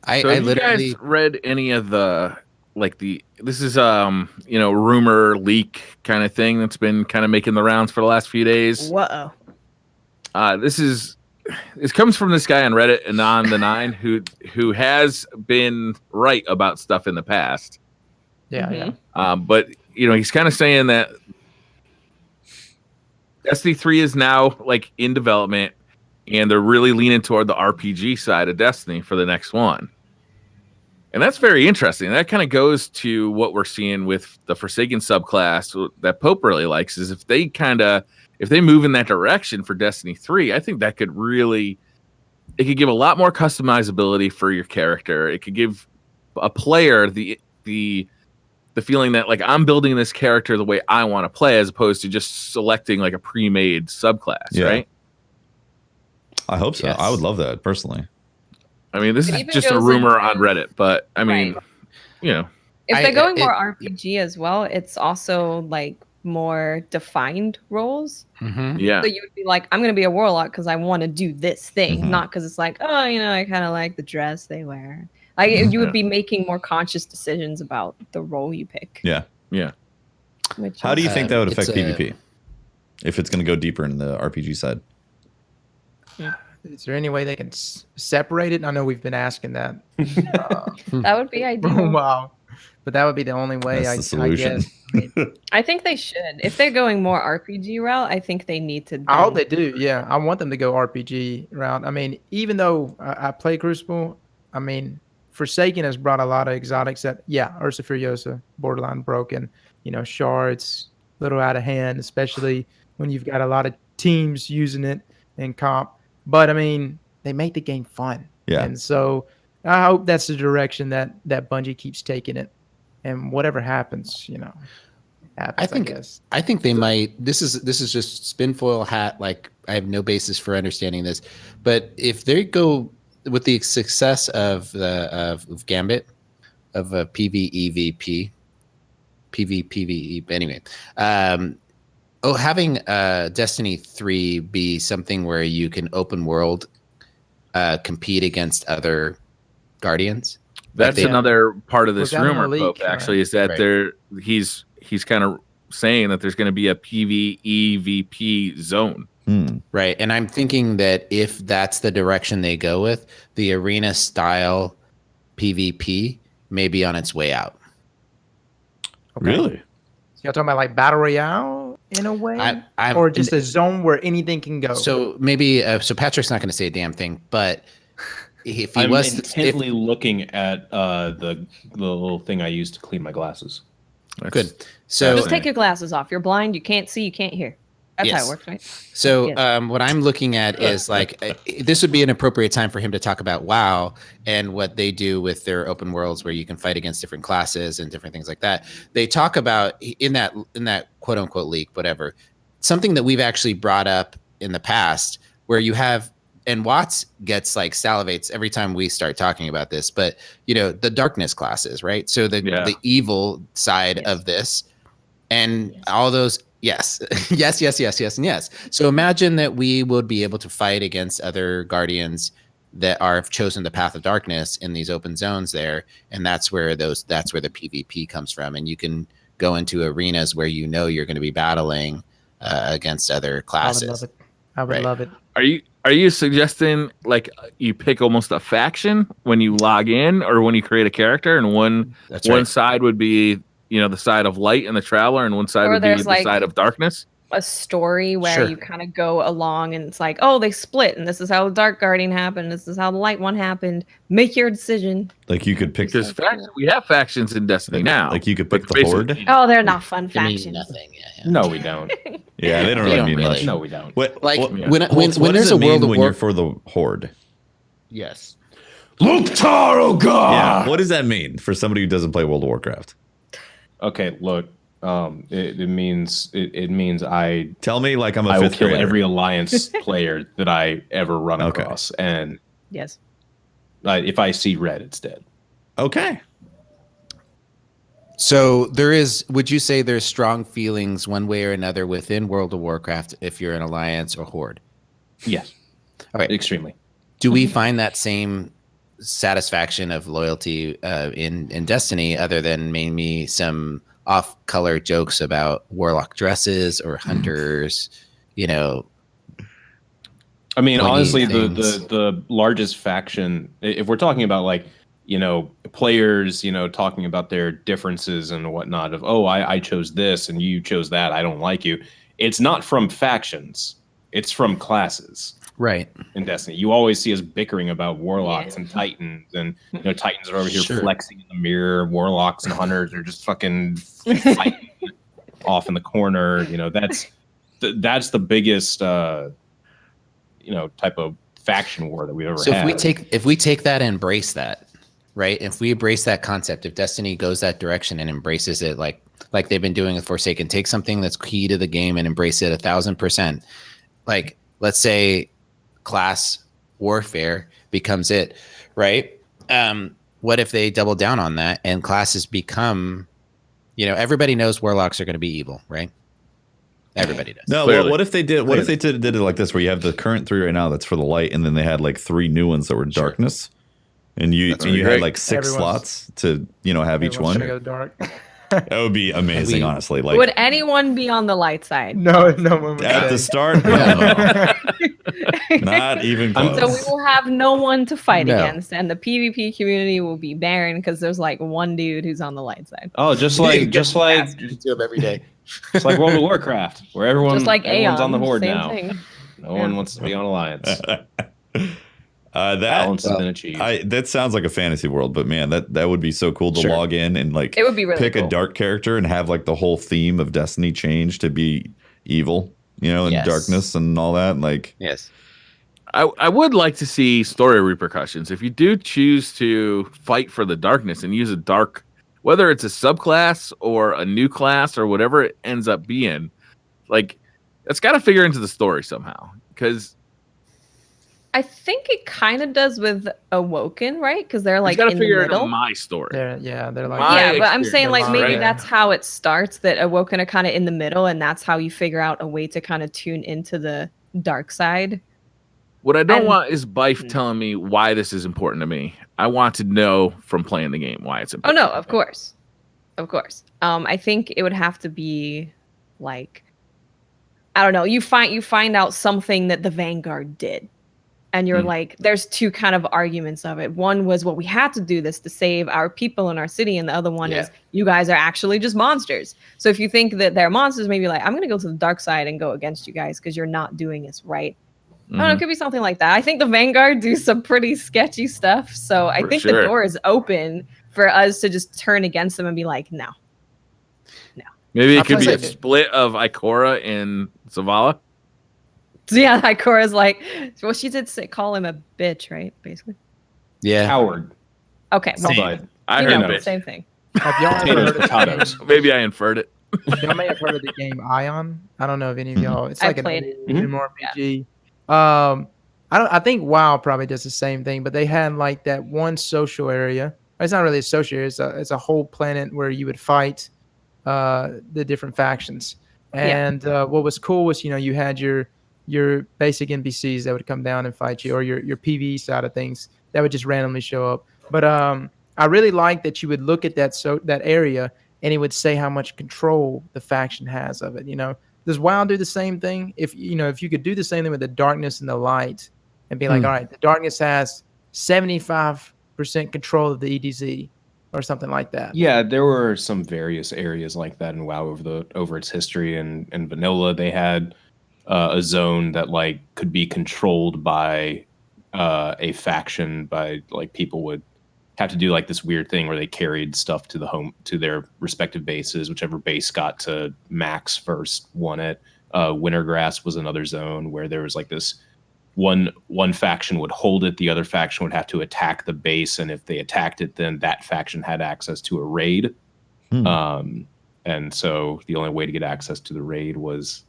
[SPEAKER 2] I literally you guys read any of the this is rumor leak kind of thing that's been kind of making the rounds for the last few days.
[SPEAKER 5] Whoa.
[SPEAKER 2] This comes from this guy on Reddit, Anon the Nine, who has been right about stuff in the past.
[SPEAKER 6] Yeah.
[SPEAKER 2] But he's kind of saying that Destiny 3 is now like in development, and they're really leaning toward the RPG side of Destiny for the next one. And that's very interesting. That kind of goes to what we're seeing with the Forsaken subclass that Pope really likes. Is if they move in that direction for Destiny 3, I think that could give a lot more customizability for your character. It could give a player the feeling that like I'm building this character the way I want to play, as opposed to just selecting like a pre-made subclass, right?
[SPEAKER 3] I hope so. Yes. I would love that personally.
[SPEAKER 2] I mean, this is just a rumor on Reddit, but I mean,
[SPEAKER 5] if they're going more RPG as well, it's also like more defined roles.
[SPEAKER 2] Yeah.
[SPEAKER 5] So you would be like, I'm going to be a warlock because I want to do this thing, not because it's like, oh, I kind of like the dress they wear. Like you would be making more conscious decisions about the role you pick.
[SPEAKER 3] Yeah.
[SPEAKER 2] Yeah.
[SPEAKER 3] How do you think that would affect PvP if it's going to go deeper in the RPG side?
[SPEAKER 6] Is there any way they can separate it? I know we've been asking that.
[SPEAKER 5] That would be ideal.
[SPEAKER 6] Wow. But that would be the only way.
[SPEAKER 3] That's the solution.
[SPEAKER 6] I guess.
[SPEAKER 5] I think they should. If they're going more RPG route, I think they need to.
[SPEAKER 6] I hope they do. Yeah, I want them to go RPG route. I mean, even though I play Crucible, I mean, Forsaken has brought a lot of exotics that, Ursa Furiosa, borderline broken. Shards, little out of hand, especially when you've got a lot of teams using it in comp. But I mean, they make the game fun.
[SPEAKER 3] Yeah.
[SPEAKER 6] And so I hope that's the direction that Bungie keeps taking it. And whatever happens, happens,
[SPEAKER 4] I think they might. This is just spinfoil hat. Like, I have no basis for understanding this, but if they go with the success of Gambit, of a PvEVP, PvPvE. Anyway, having Destiny 3 be something where you can open world compete against other Guardians.
[SPEAKER 2] That's another part of this rumor, Pope, actually, is that he's kind of saying that there's going to be a PvEVP zone.
[SPEAKER 4] Right. And I'm thinking that if that's the direction they go with, the arena style PvP may be on its way out.
[SPEAKER 6] Okay.
[SPEAKER 3] Really?
[SPEAKER 6] So you're talking about like Battle Royale in a way? Or just a zone where anything can go?
[SPEAKER 4] So maybe, so Patrick's not going to say a damn thing, but if he
[SPEAKER 1] I'm
[SPEAKER 4] was
[SPEAKER 1] intently looking at the little thing I used to clean my glasses.
[SPEAKER 4] Good. So
[SPEAKER 5] just take your glasses off. You're blind. You can't see. You can't hear. That's how it works, right?
[SPEAKER 4] So what I'm looking at is like this would be an appropriate time for him to talk about WoW and what they do with their open worlds where you can fight against different classes and different things like that. They talk about in that quote unquote leak, whatever, something that we've actually brought up in the past where you have, and Watts gets like salivates every time we start talking about this, but the darkness classes, right? So the evil side of this and all those. Yes. And yes. So imagine that we would be able to fight against other Guardians that have chosen the path of darkness in these open zones there, and that's where the PvP comes from. And you can go into arenas where you're going to be battling against other classes.
[SPEAKER 6] I would love it.
[SPEAKER 2] Are you suggesting like you pick almost a faction when you log in or when you create a character, and one side would be the side of light and the traveler, and one side would be the side of darkness?
[SPEAKER 5] A story where you kind of go along and it's like, oh, they split, and this is how the Dark Guardian happened, this is how the Light one happened. Make your decision.
[SPEAKER 3] Like you could pick
[SPEAKER 2] this. We have factions in Destiny now.
[SPEAKER 3] Like you could pick the Horde.
[SPEAKER 5] Oh, they're not fun factions.
[SPEAKER 4] Mean nothing. Yeah.
[SPEAKER 1] No, we don't.
[SPEAKER 3] Yeah, they don't really mean much.
[SPEAKER 1] No, we don't.
[SPEAKER 3] When
[SPEAKER 4] there's a world
[SPEAKER 3] when you're for the Horde.
[SPEAKER 4] Yes.
[SPEAKER 1] Loktar, oh god.
[SPEAKER 3] Yeah. What does that mean for somebody who doesn't play World of Warcraft?
[SPEAKER 1] Okay, look. It means I
[SPEAKER 3] tell me like I'm a
[SPEAKER 1] I will
[SPEAKER 3] fifth
[SPEAKER 1] kill
[SPEAKER 3] grader.
[SPEAKER 1] every alliance player that I ever run across, and
[SPEAKER 5] yes,
[SPEAKER 1] if I see red, it's dead.
[SPEAKER 3] Okay.
[SPEAKER 4] So would you say there's strong feelings one way or another within World of Warcraft if you're an alliance or horde?
[SPEAKER 1] Yes.
[SPEAKER 4] Okay.
[SPEAKER 1] Extremely.
[SPEAKER 4] Do we find that same satisfaction of loyalty in Destiny, other than maybe some off-color jokes about warlock dresses or hunters?
[SPEAKER 1] I mean, honestly, the largest faction, if we're talking about like, players, talking about their differences and whatnot of, oh, I chose this and you chose that, I don't like you. It's not from factions. It's from classes.
[SPEAKER 4] Right.
[SPEAKER 1] In Destiny, you always see us bickering about warlocks and titans, and titans are over here flexing in the mirror. Warlocks and hunters are just fucking fighting off in the corner. That's the biggest type of faction war that we've ever had.
[SPEAKER 4] So if we take that and embrace that, right? If we embrace that concept, if Destiny goes that direction and embraces it, like they've been doing with Forsaken, take something that's key to the game and embrace it 1,000%. Like, let's say class warfare becomes it, right? What if they double down on that and classes become, everybody knows warlocks are going to be evil, right? Everybody does.
[SPEAKER 3] No, what if they did? What if they did it like this, where you have the current 3 right now that's for the light, and then they had like 3 new ones that were darkness, and you had like 6 slots to have each one.
[SPEAKER 6] Go dark.
[SPEAKER 3] That would be amazing, honestly. Like,
[SPEAKER 5] would anyone be on the light side?
[SPEAKER 6] No one would.
[SPEAKER 3] At the start, no. Not even close.
[SPEAKER 5] So we will have no one to fight against, and the PvP community will be barren because there's like one dude who's on the light side.
[SPEAKER 1] Oh, just like
[SPEAKER 4] do them every day.
[SPEAKER 1] It's like World of Warcraft, where everyone's
[SPEAKER 5] Aeon,
[SPEAKER 1] on the horde
[SPEAKER 5] same
[SPEAKER 1] now.
[SPEAKER 5] Thing.
[SPEAKER 1] No one wants to be on Alliance.
[SPEAKER 3] Balance
[SPEAKER 1] has been achieved.
[SPEAKER 3] That sounds like a fantasy world, but man, that would be so cool to log in and like
[SPEAKER 5] it would be really
[SPEAKER 3] pick
[SPEAKER 5] cool.
[SPEAKER 3] a dark character and have like the whole theme of Destiny change to be evil, and darkness and all that. Like,
[SPEAKER 4] yes,
[SPEAKER 2] I would like to see story repercussions if you do choose to fight for the darkness and use a dark, whether it's a subclass or a new class or whatever it ends up being. Like, that's got to figure into the story somehow, because
[SPEAKER 5] I think it kind of does with Awoken, right? Because they're like
[SPEAKER 2] in the
[SPEAKER 5] middle.
[SPEAKER 2] Into my story.
[SPEAKER 6] They're like
[SPEAKER 5] but I'm saying like maybe
[SPEAKER 6] right?
[SPEAKER 5] that's how it starts. That Awoken are kind of in the middle, and that's how you figure out a way to kind of tune into the dark side.
[SPEAKER 2] What I don't want is Bife telling me why this is important to me. I want to know from playing the game why it's important.
[SPEAKER 5] Oh no, of course. I think it would have to be like, I don't know. You find out something that the Vanguard did. And you're like, there's 2 kind of arguments of it. One was, well, we had to do this to save our people in our city. And the other one is, you guys are actually just monsters. So if you think that they're monsters, maybe like, I'm going to go to the dark side and go against you guys because you're not doing this right. I don't know, it could be something like that. I think the Vanguard do some pretty sketchy stuff. So I think the door is open for us to just turn against them and be like, no.
[SPEAKER 2] Maybe it could be a split of Ikora and Zavala.
[SPEAKER 5] So yeah, Ikora's like, well, she did call him a bitch, right? Basically.
[SPEAKER 4] Yeah.
[SPEAKER 1] Coward.
[SPEAKER 5] Okay.
[SPEAKER 1] Well,
[SPEAKER 2] I heard it.
[SPEAKER 5] Same thing.
[SPEAKER 6] Have y'all ever heard of
[SPEAKER 2] Maybe I inferred it.
[SPEAKER 6] Y'all may have heard of the game Ion. I don't know if any of y'all. It's like an MMORPG. I think WoW probably does the same thing, but they had like that one social area. It's not really a social area. It's a whole planet where you would fight the different factions. And what was cool was, you had your basic NPCs that would come down and fight you, or your PvE side of things that would just randomly show up. But I really like that you would look at that area and it would say how much control the faction has of it. Does WoW do the same thing? If you could do the same thing with the darkness and the light, and be like, all right, the darkness has 75% control of the EDZ, or something like that.
[SPEAKER 1] Yeah, there were some various areas like that in WoW over its history. And in vanilla, they had a zone that like could be controlled by a faction. By like, people would have to do like this weird thing where they carried stuff to their respective bases. Whichever base got to max first won it. Wintergrass was another zone where there was like this one faction would hold it, the other faction would have to attack the base, and if they attacked it, then that faction had access to a raid. And so the only way to get access to the raid was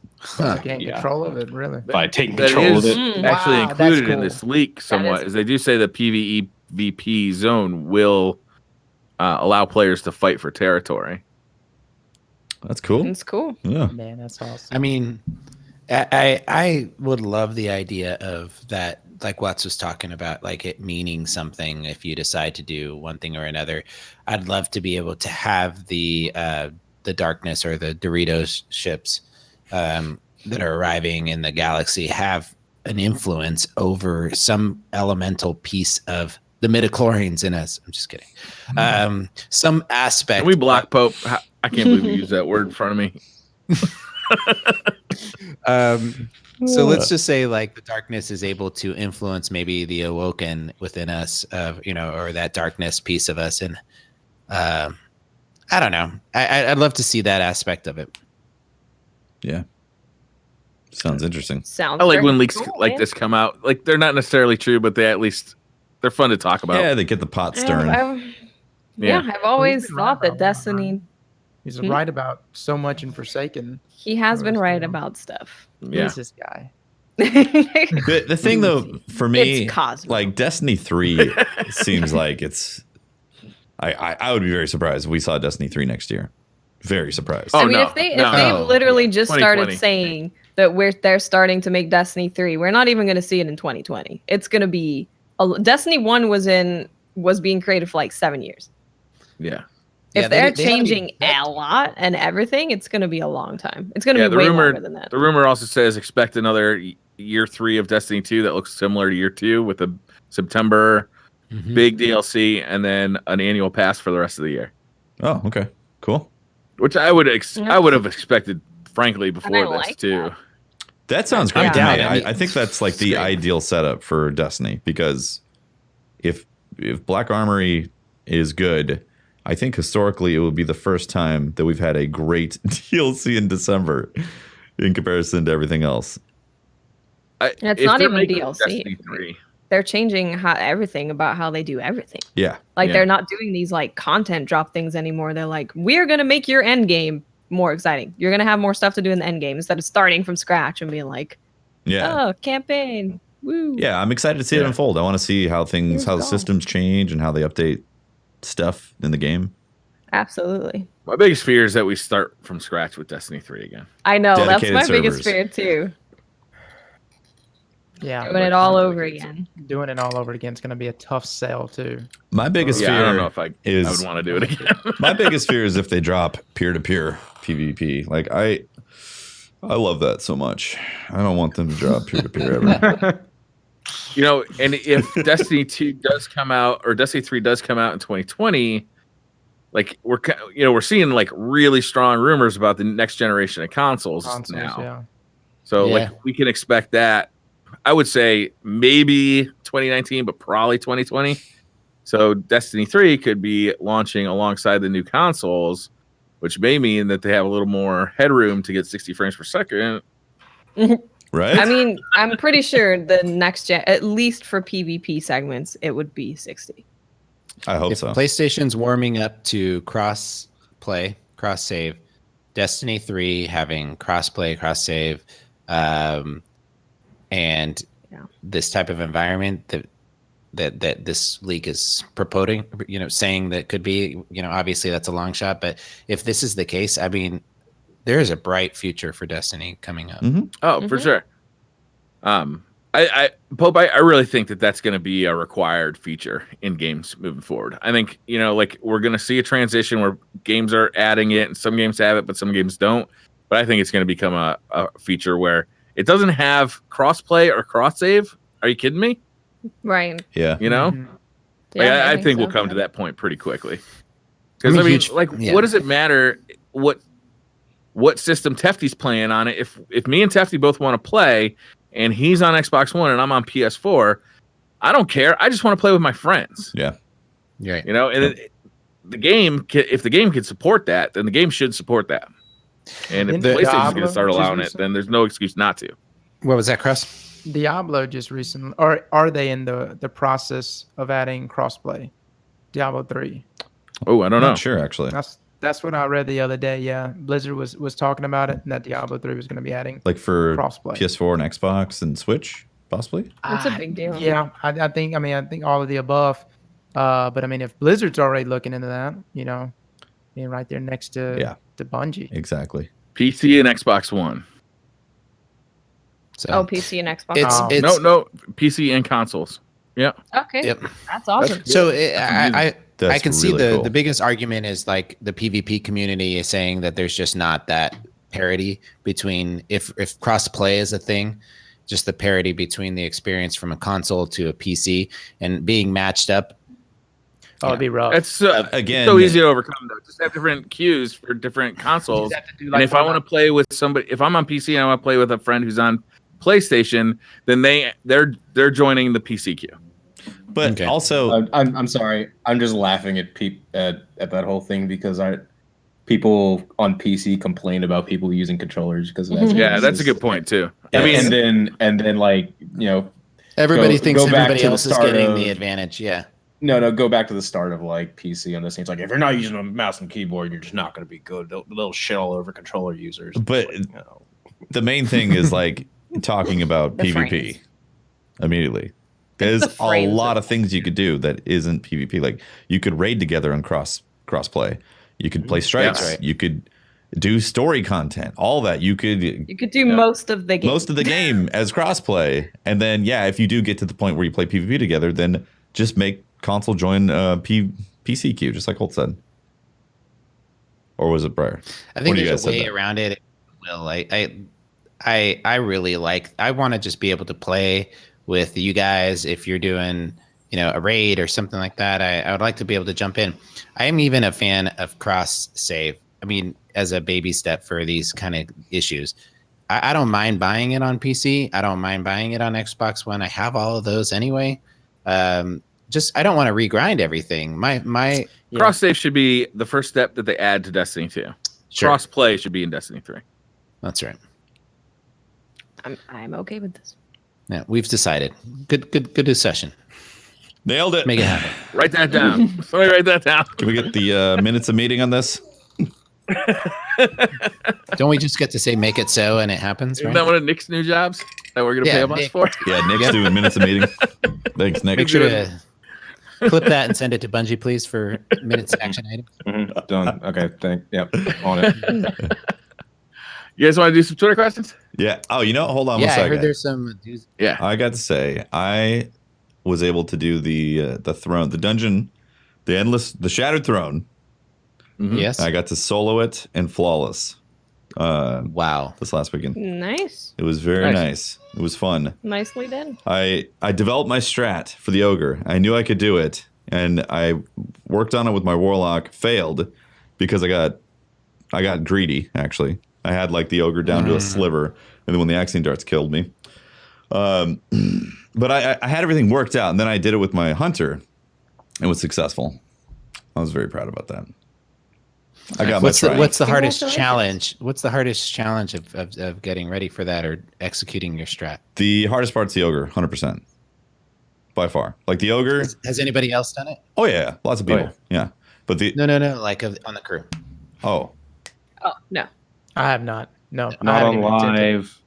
[SPEAKER 6] gain control of it, really.
[SPEAKER 1] By taking control of it.
[SPEAKER 2] Actually included in this leak somewhat, is they do say the PvE VP zone will allow players to fight for territory.
[SPEAKER 3] That's cool.
[SPEAKER 5] It's cool.
[SPEAKER 3] Yeah.
[SPEAKER 6] Man, that's awesome.
[SPEAKER 4] I mean, I would love the idea of that, like Watts was talking about, like it meaning something if you decide to do one thing or another. I'd love to be able to have the darkness or the Doritos ships that are arriving in the galaxy have an influence over some elemental piece of the midichlorians in us. I'm just kidding. Some aspect.
[SPEAKER 2] Can we block Pope? I can't believe you used that word in front of me.
[SPEAKER 4] So let's just say like the darkness is able to influence maybe the awoken within us, or that darkness piece of us. And I don't know. I'd love to see that aspect of it.
[SPEAKER 3] Yeah. Sounds interesting.
[SPEAKER 5] Sounds.
[SPEAKER 2] I like
[SPEAKER 5] very
[SPEAKER 2] when leaks
[SPEAKER 5] cool,
[SPEAKER 2] like
[SPEAKER 5] man.
[SPEAKER 2] this come out. Like they're not necessarily true, but they're fun to talk about.
[SPEAKER 3] Yeah, they get the pot stirring.
[SPEAKER 5] I've always
[SPEAKER 6] been
[SPEAKER 5] thought
[SPEAKER 6] right
[SPEAKER 5] that
[SPEAKER 6] about
[SPEAKER 5] Destiny.
[SPEAKER 6] He's right about so much in Forsaken.
[SPEAKER 5] He has been
[SPEAKER 6] Where's
[SPEAKER 5] right
[SPEAKER 6] the-
[SPEAKER 5] about stuff.
[SPEAKER 6] Who
[SPEAKER 2] Yeah.
[SPEAKER 6] is this guy?
[SPEAKER 3] The thing though, for me,
[SPEAKER 5] It's Cosmo.
[SPEAKER 3] like Destiny 3 seems like it's I would be very surprised if we saw Destiny 3 next year. Very surprised.
[SPEAKER 2] Oh,
[SPEAKER 5] I mean,
[SPEAKER 2] no.
[SPEAKER 5] if they've
[SPEAKER 2] No.
[SPEAKER 5] literally just started
[SPEAKER 2] 2020.
[SPEAKER 5] saying that they're starting to make Destiny 3, we're not even going to see it in 2020. It's going to be Destiny 1 was being created for like 7 years.
[SPEAKER 2] Yeah.
[SPEAKER 5] If they're changing a lot and everything, it's going to be a long time. It's going to
[SPEAKER 2] Yeah,
[SPEAKER 5] be way longer than that.
[SPEAKER 2] The rumor also says expect another year 3 of Destiny 2 that looks similar to year 2 with a September big DLC and then an annual pass for the rest of the year.
[SPEAKER 3] Oh, okay. Cool.
[SPEAKER 2] Which I would have expected, frankly, before this
[SPEAKER 5] like
[SPEAKER 2] too.
[SPEAKER 3] That sounds great
[SPEAKER 5] Yeah.
[SPEAKER 3] to me.
[SPEAKER 4] Yeah, I mean,
[SPEAKER 3] I think that's like the
[SPEAKER 4] great.
[SPEAKER 3] ideal setup for Destiny because if Black Armory is good, I think historically it would be the first time that we've had a great DLC in December in comparison to everything else.
[SPEAKER 5] It's
[SPEAKER 2] If
[SPEAKER 5] not
[SPEAKER 2] they're
[SPEAKER 5] even
[SPEAKER 2] making
[SPEAKER 5] DLC.
[SPEAKER 2] Destiny 3,
[SPEAKER 5] They're changing everything about how they do everything.
[SPEAKER 3] Yeah.
[SPEAKER 5] Like
[SPEAKER 2] Yeah.
[SPEAKER 5] they're not doing these like content drop things anymore. They're like, we're gonna make your end game more exciting. You're gonna have more stuff to do in the end game instead of starting from scratch and being like,
[SPEAKER 3] Yeah.
[SPEAKER 5] oh, campaign, woo.
[SPEAKER 3] Yeah, I'm excited to see it
[SPEAKER 2] Yeah.
[SPEAKER 3] unfold. I want to see how
[SPEAKER 5] Here's
[SPEAKER 3] the
[SPEAKER 5] God.
[SPEAKER 3] systems change and how they update stuff in the game.
[SPEAKER 5] Absolutely.
[SPEAKER 2] my biggest fear is that we start from scratch with Destiny 3 again.
[SPEAKER 5] I know
[SPEAKER 3] Dedicated
[SPEAKER 5] that's my biggest
[SPEAKER 3] servers.
[SPEAKER 5] fear too.
[SPEAKER 6] Yeah.
[SPEAKER 5] Doing it all over again.
[SPEAKER 6] Doing it all over again is going to be a tough sell too.
[SPEAKER 3] My biggest
[SPEAKER 2] Yeah,
[SPEAKER 3] fear
[SPEAKER 2] I don't know if I
[SPEAKER 3] is
[SPEAKER 2] would want to do it again.
[SPEAKER 3] my biggest fear is if they drop peer-to-peer PvP. Like I love that so much. I don't want them to drop peer-to-peer ever.
[SPEAKER 2] And if Destiny 2 does come out or Destiny 3 does come out in 2020, like we're seeing like really strong rumors about the next generation of consoles now.
[SPEAKER 6] Yeah.
[SPEAKER 2] So
[SPEAKER 4] Yeah.
[SPEAKER 2] like we can expect that. I would say maybe 2019, but probably 2020. So Destiny 3 could be launching alongside the new consoles, which may mean that they have a little more headroom to get 60 frames per second.
[SPEAKER 3] Right?
[SPEAKER 5] I mean, I'm pretty sure the next gen, at least for PvP segments, it would be 60.
[SPEAKER 3] I hope
[SPEAKER 4] If
[SPEAKER 3] so.
[SPEAKER 4] PlayStation's warming up to cross play, cross save, Destiny 3 having cross play, cross save, and this type of environment that this league is purporting, saying that could be, obviously that's a long shot, but if this is the case, I mean, there is a bright future for Destiny coming up.
[SPEAKER 3] Mhm.
[SPEAKER 2] Oh, for sure. Pope, I really think that that's going to be a required feature in games moving forward. I think, like we're going to see a transition where games are adding it and some games have it, but some games don't. But I think it's going to become a feature where it doesn't have cross-play or cross-save. Are you kidding me?
[SPEAKER 5] Right.
[SPEAKER 3] Yeah.
[SPEAKER 6] Mhm.
[SPEAKER 5] Yeah,
[SPEAKER 2] I think we'll
[SPEAKER 5] so.
[SPEAKER 2] come to that point pretty quickly. Because
[SPEAKER 4] I'm a
[SPEAKER 2] I mean,
[SPEAKER 4] huge- yeah.
[SPEAKER 2] what does it matter what system Tefty's playing on it? If me and Tefty both want to play, and he's on Xbox One and I'm on PS4, I don't care. I just want to play with my friends.
[SPEAKER 3] Yeah.
[SPEAKER 4] Right.
[SPEAKER 2] And the game, if the game can support that, then the game should support that. And if
[SPEAKER 6] Didn't
[SPEAKER 2] PlayStation's going
[SPEAKER 6] Diablo
[SPEAKER 2] to start
[SPEAKER 6] just
[SPEAKER 2] allowing it,
[SPEAKER 6] recently-
[SPEAKER 2] then there's no excuse not to.
[SPEAKER 4] What was that, Cross?
[SPEAKER 6] Diablo just recently, or are they in the process of adding crossplay? Diablo 3.
[SPEAKER 2] Oh, I don't
[SPEAKER 3] I'm
[SPEAKER 2] know.
[SPEAKER 3] not sure actually.
[SPEAKER 6] That's what I read the other day. Yeah, Blizzard was talking about it, and that Diablo 3 was going to be adding
[SPEAKER 3] Like for
[SPEAKER 6] crossplay.
[SPEAKER 3] PS4 and Xbox and Switch, possibly.
[SPEAKER 5] That's a big deal.
[SPEAKER 6] Yeah, I think all of the above. But I mean, if Blizzard's already looking into that, being right there next to Bungie.
[SPEAKER 3] Exactly.
[SPEAKER 2] PC and Xbox One.
[SPEAKER 5] So PC and Xbox One.
[SPEAKER 6] It's
[SPEAKER 2] no, PC and consoles. Yeah.
[SPEAKER 5] Okay.
[SPEAKER 4] Yep.
[SPEAKER 5] That's awesome.
[SPEAKER 4] So I can see
[SPEAKER 3] really cool.
[SPEAKER 4] the biggest argument is like the PvP community is saying that there's just not that parity between if cross-play is a thing, just the parity between the experience from a console to a PC and being matched up.
[SPEAKER 6] Oh, it'd be rough.
[SPEAKER 2] It's
[SPEAKER 3] again
[SPEAKER 2] so easy to overcome though. Just have different queues for different consoles. And if I want to play with somebody, if I'm on PC and I want to play with a friend who's on PlayStation, then they're joining the PC queue.
[SPEAKER 3] But also,
[SPEAKER 1] I'm sorry. I'm just laughing at at that whole thing because people on PC complain about people using controllers because of that.
[SPEAKER 2] Yeah, that's a good point too.
[SPEAKER 1] I mean, and then like
[SPEAKER 4] everybody thinks
[SPEAKER 1] go back
[SPEAKER 4] everybody
[SPEAKER 1] to the
[SPEAKER 4] else is
[SPEAKER 1] start
[SPEAKER 4] getting
[SPEAKER 1] of-
[SPEAKER 4] the advantage. Yeah.
[SPEAKER 1] No, go back to the start of like PC on this thing. It's like if you're not using a mouse and keyboard, you're just not going to be good. They'll shit all over controller users.
[SPEAKER 3] But
[SPEAKER 1] It's
[SPEAKER 3] the main thing is like talking about
[SPEAKER 5] The
[SPEAKER 3] PvP
[SPEAKER 5] frames.
[SPEAKER 3] immediately. There's
[SPEAKER 5] the
[SPEAKER 3] a
[SPEAKER 5] frames
[SPEAKER 3] lot
[SPEAKER 5] of
[SPEAKER 3] of things you could do that isn't PvP. Like you could raid together and cross play. You could play strikes.
[SPEAKER 4] That's right.
[SPEAKER 3] You could do story content. All that you could
[SPEAKER 5] do most of the game.
[SPEAKER 3] most of the game as crossplay. And then if you do get to the point where you play PvP together, then just make console join PC queue, just like Holt said. Or was it Briar?
[SPEAKER 4] I think
[SPEAKER 3] What do you
[SPEAKER 4] there's
[SPEAKER 3] guys
[SPEAKER 4] a
[SPEAKER 3] said
[SPEAKER 4] way
[SPEAKER 3] there?
[SPEAKER 4] around it. Will I really like. I want to just be able to play with you guys if you're doing a raid or something like that. I would like to be able to jump in. I am even a fan of cross save. I mean, as a baby step for these kind of issues. I don't mind buying it on PC. I don't mind buying it on Xbox One. I have all of those anyway. Just I don't want to regrind everything. My
[SPEAKER 2] Cross save should be the first step that they add to Destiny 2.
[SPEAKER 4] Sure.
[SPEAKER 2] Cross play should be in Destiny 3.
[SPEAKER 4] That's right.
[SPEAKER 5] I'm okay with this.
[SPEAKER 4] Yeah, we've decided. Good discussion.
[SPEAKER 3] Nailed it.
[SPEAKER 4] Make it happen.
[SPEAKER 2] Write that down. Somebody write that down.
[SPEAKER 3] Can we get the minutes of meeting on this?
[SPEAKER 4] Don't we just get to say make it so and it happens,
[SPEAKER 2] Isn't
[SPEAKER 4] right?
[SPEAKER 2] that one of Nick's new jobs that we're going to pay a bunch
[SPEAKER 4] Nick.
[SPEAKER 2] for?
[SPEAKER 3] Yeah, Nick's doing minutes of meeting. Thanks, Nick.
[SPEAKER 4] Make sure to clip that and send it to Bungie, please, for minutes action item.
[SPEAKER 1] done. Okay, yep, on it.
[SPEAKER 2] You guys want to do some Twitter questions?
[SPEAKER 3] Yeah. Oh, hold on one
[SPEAKER 4] Yeah, I
[SPEAKER 3] second.
[SPEAKER 4] heard there's some.
[SPEAKER 2] Yeah.
[SPEAKER 3] I got to say, I was able to do the throne, the dungeon, the Shattered Throne.
[SPEAKER 2] Mhm.
[SPEAKER 4] Yes.
[SPEAKER 3] I got to solo it and flawless.
[SPEAKER 4] Wow.
[SPEAKER 3] This last weekend,
[SPEAKER 5] Nice.
[SPEAKER 3] it was very
[SPEAKER 2] Nice.
[SPEAKER 3] nice. It was fun.
[SPEAKER 5] Nicely done.
[SPEAKER 3] I developed my strat for the ogre. I knew I could do it, and I worked on it with my warlock. Failed because I got greedy. Actually, I had like the ogre down to a sliver, and then when the Axiom darts killed me. But I had everything worked out, and then I did it with my hunter, and was successful. I was very proud about that. I got
[SPEAKER 4] What's
[SPEAKER 3] my
[SPEAKER 4] the
[SPEAKER 3] try.
[SPEAKER 4] What's the hardest
[SPEAKER 5] Congratulations.
[SPEAKER 4] challenge? What's the hardest challenge of getting ready for that or executing your strat?
[SPEAKER 3] The hardest part's the ogre, 100%. By far. Like the ogre.
[SPEAKER 4] Has anybody else done it?
[SPEAKER 3] Oh, yeah. Lots of people. Yeah. But
[SPEAKER 4] No. Like on the crew.
[SPEAKER 3] Oh.
[SPEAKER 5] Oh no.
[SPEAKER 6] I have not. No, I
[SPEAKER 1] Not
[SPEAKER 6] haven't
[SPEAKER 1] on
[SPEAKER 6] even attempted.
[SPEAKER 1] live.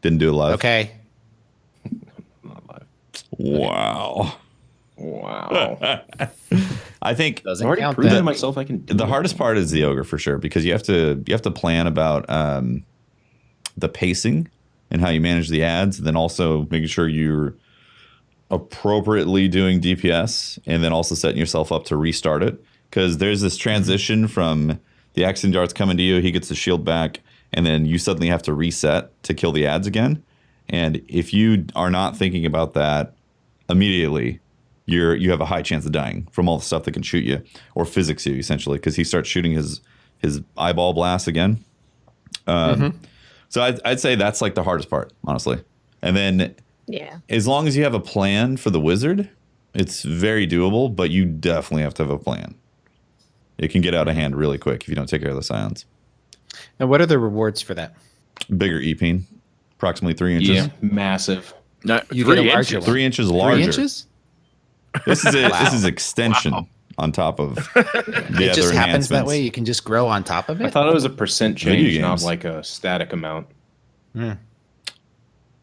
[SPEAKER 3] Didn't do it live.
[SPEAKER 4] Okay.
[SPEAKER 1] Not live.
[SPEAKER 3] Wow.
[SPEAKER 1] Wow.
[SPEAKER 3] I think
[SPEAKER 1] I've
[SPEAKER 4] Doesn't
[SPEAKER 1] already
[SPEAKER 4] count
[SPEAKER 1] proven
[SPEAKER 4] that.
[SPEAKER 1] to myself I can do
[SPEAKER 3] the
[SPEAKER 1] it.
[SPEAKER 3] hardest part is the ogre for sure, because you have to plan about the pacing and how you manage the ads, and then also making sure you're appropriately doing DPS, and then also setting yourself up to restart it, because there's this transition from the Axiom darts coming to you, he gets the shield back, and then you suddenly have to reset to kill the ads again. And if you are not thinking about that immediately, you have a high chance of dying from all the stuff that can shoot you or physics you, essentially, because he starts shooting his eyeball blast again. So I'd say that's like the hardest part, honestly. And then
[SPEAKER 5] Yeah.
[SPEAKER 3] as long as you have a plan for the wizard, it's very doable, but you definitely have to have a plan. It can get out of hand really quick if you don't take care of the scions.
[SPEAKER 4] And what are the rewards for that?
[SPEAKER 3] Bigger E-peen, approximately 3 inches.
[SPEAKER 1] Yeah, massive.
[SPEAKER 2] No,
[SPEAKER 4] You
[SPEAKER 2] 3
[SPEAKER 4] get a larger
[SPEAKER 2] inches.
[SPEAKER 4] one.
[SPEAKER 3] 3 inches larger.
[SPEAKER 4] 3 inches?
[SPEAKER 3] This is
[SPEAKER 4] Wow.
[SPEAKER 3] this is extension on top of the
[SPEAKER 4] It
[SPEAKER 3] other
[SPEAKER 4] just happens that
[SPEAKER 3] enhancements.
[SPEAKER 4] way. You can just grow on top of
[SPEAKER 1] I
[SPEAKER 4] it.
[SPEAKER 1] thought it was a percent
[SPEAKER 3] Video
[SPEAKER 1] change, not
[SPEAKER 3] games.
[SPEAKER 1] like a static amount.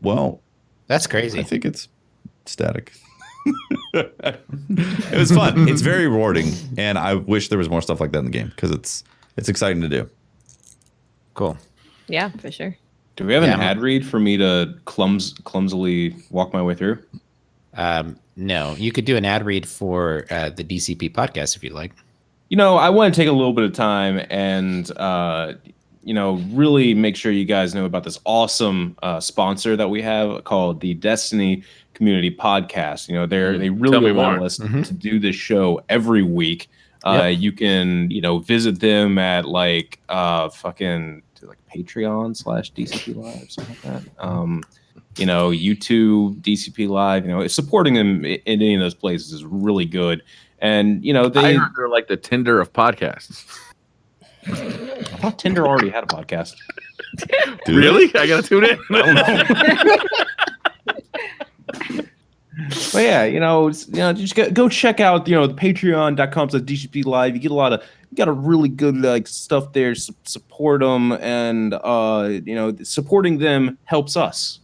[SPEAKER 3] Well,
[SPEAKER 4] That's
[SPEAKER 3] I
[SPEAKER 4] crazy.
[SPEAKER 3] think it's static. It was fun. It's very rewarding, and I wish there was more stuff like that in the game because it's exciting to do.
[SPEAKER 4] Cool.
[SPEAKER 5] Yeah, for sure.
[SPEAKER 1] Do we have an ad read for me to clumsily walk my way through?
[SPEAKER 4] No, you could do an ad read for the DCP podcast if you'd like.
[SPEAKER 1] I want to take a little bit of time and really make sure you guys know about this awesome sponsor that we have called the Destiny Community Podcast. They really want us to do this show every week. You can visit them at Patreon/DCP Live, something like that. YouTube, DCP Live, supporting them in any of those places is really good. And
[SPEAKER 2] I heard they're like the Tinder of podcasts.
[SPEAKER 1] I thought Tinder already had a podcast.
[SPEAKER 2] Really? I gotta tune in.
[SPEAKER 1] I don't know. But yeah, just go check out the patreon.com/DCP Live. You got a really good stuff there. Support them, and supporting them helps us.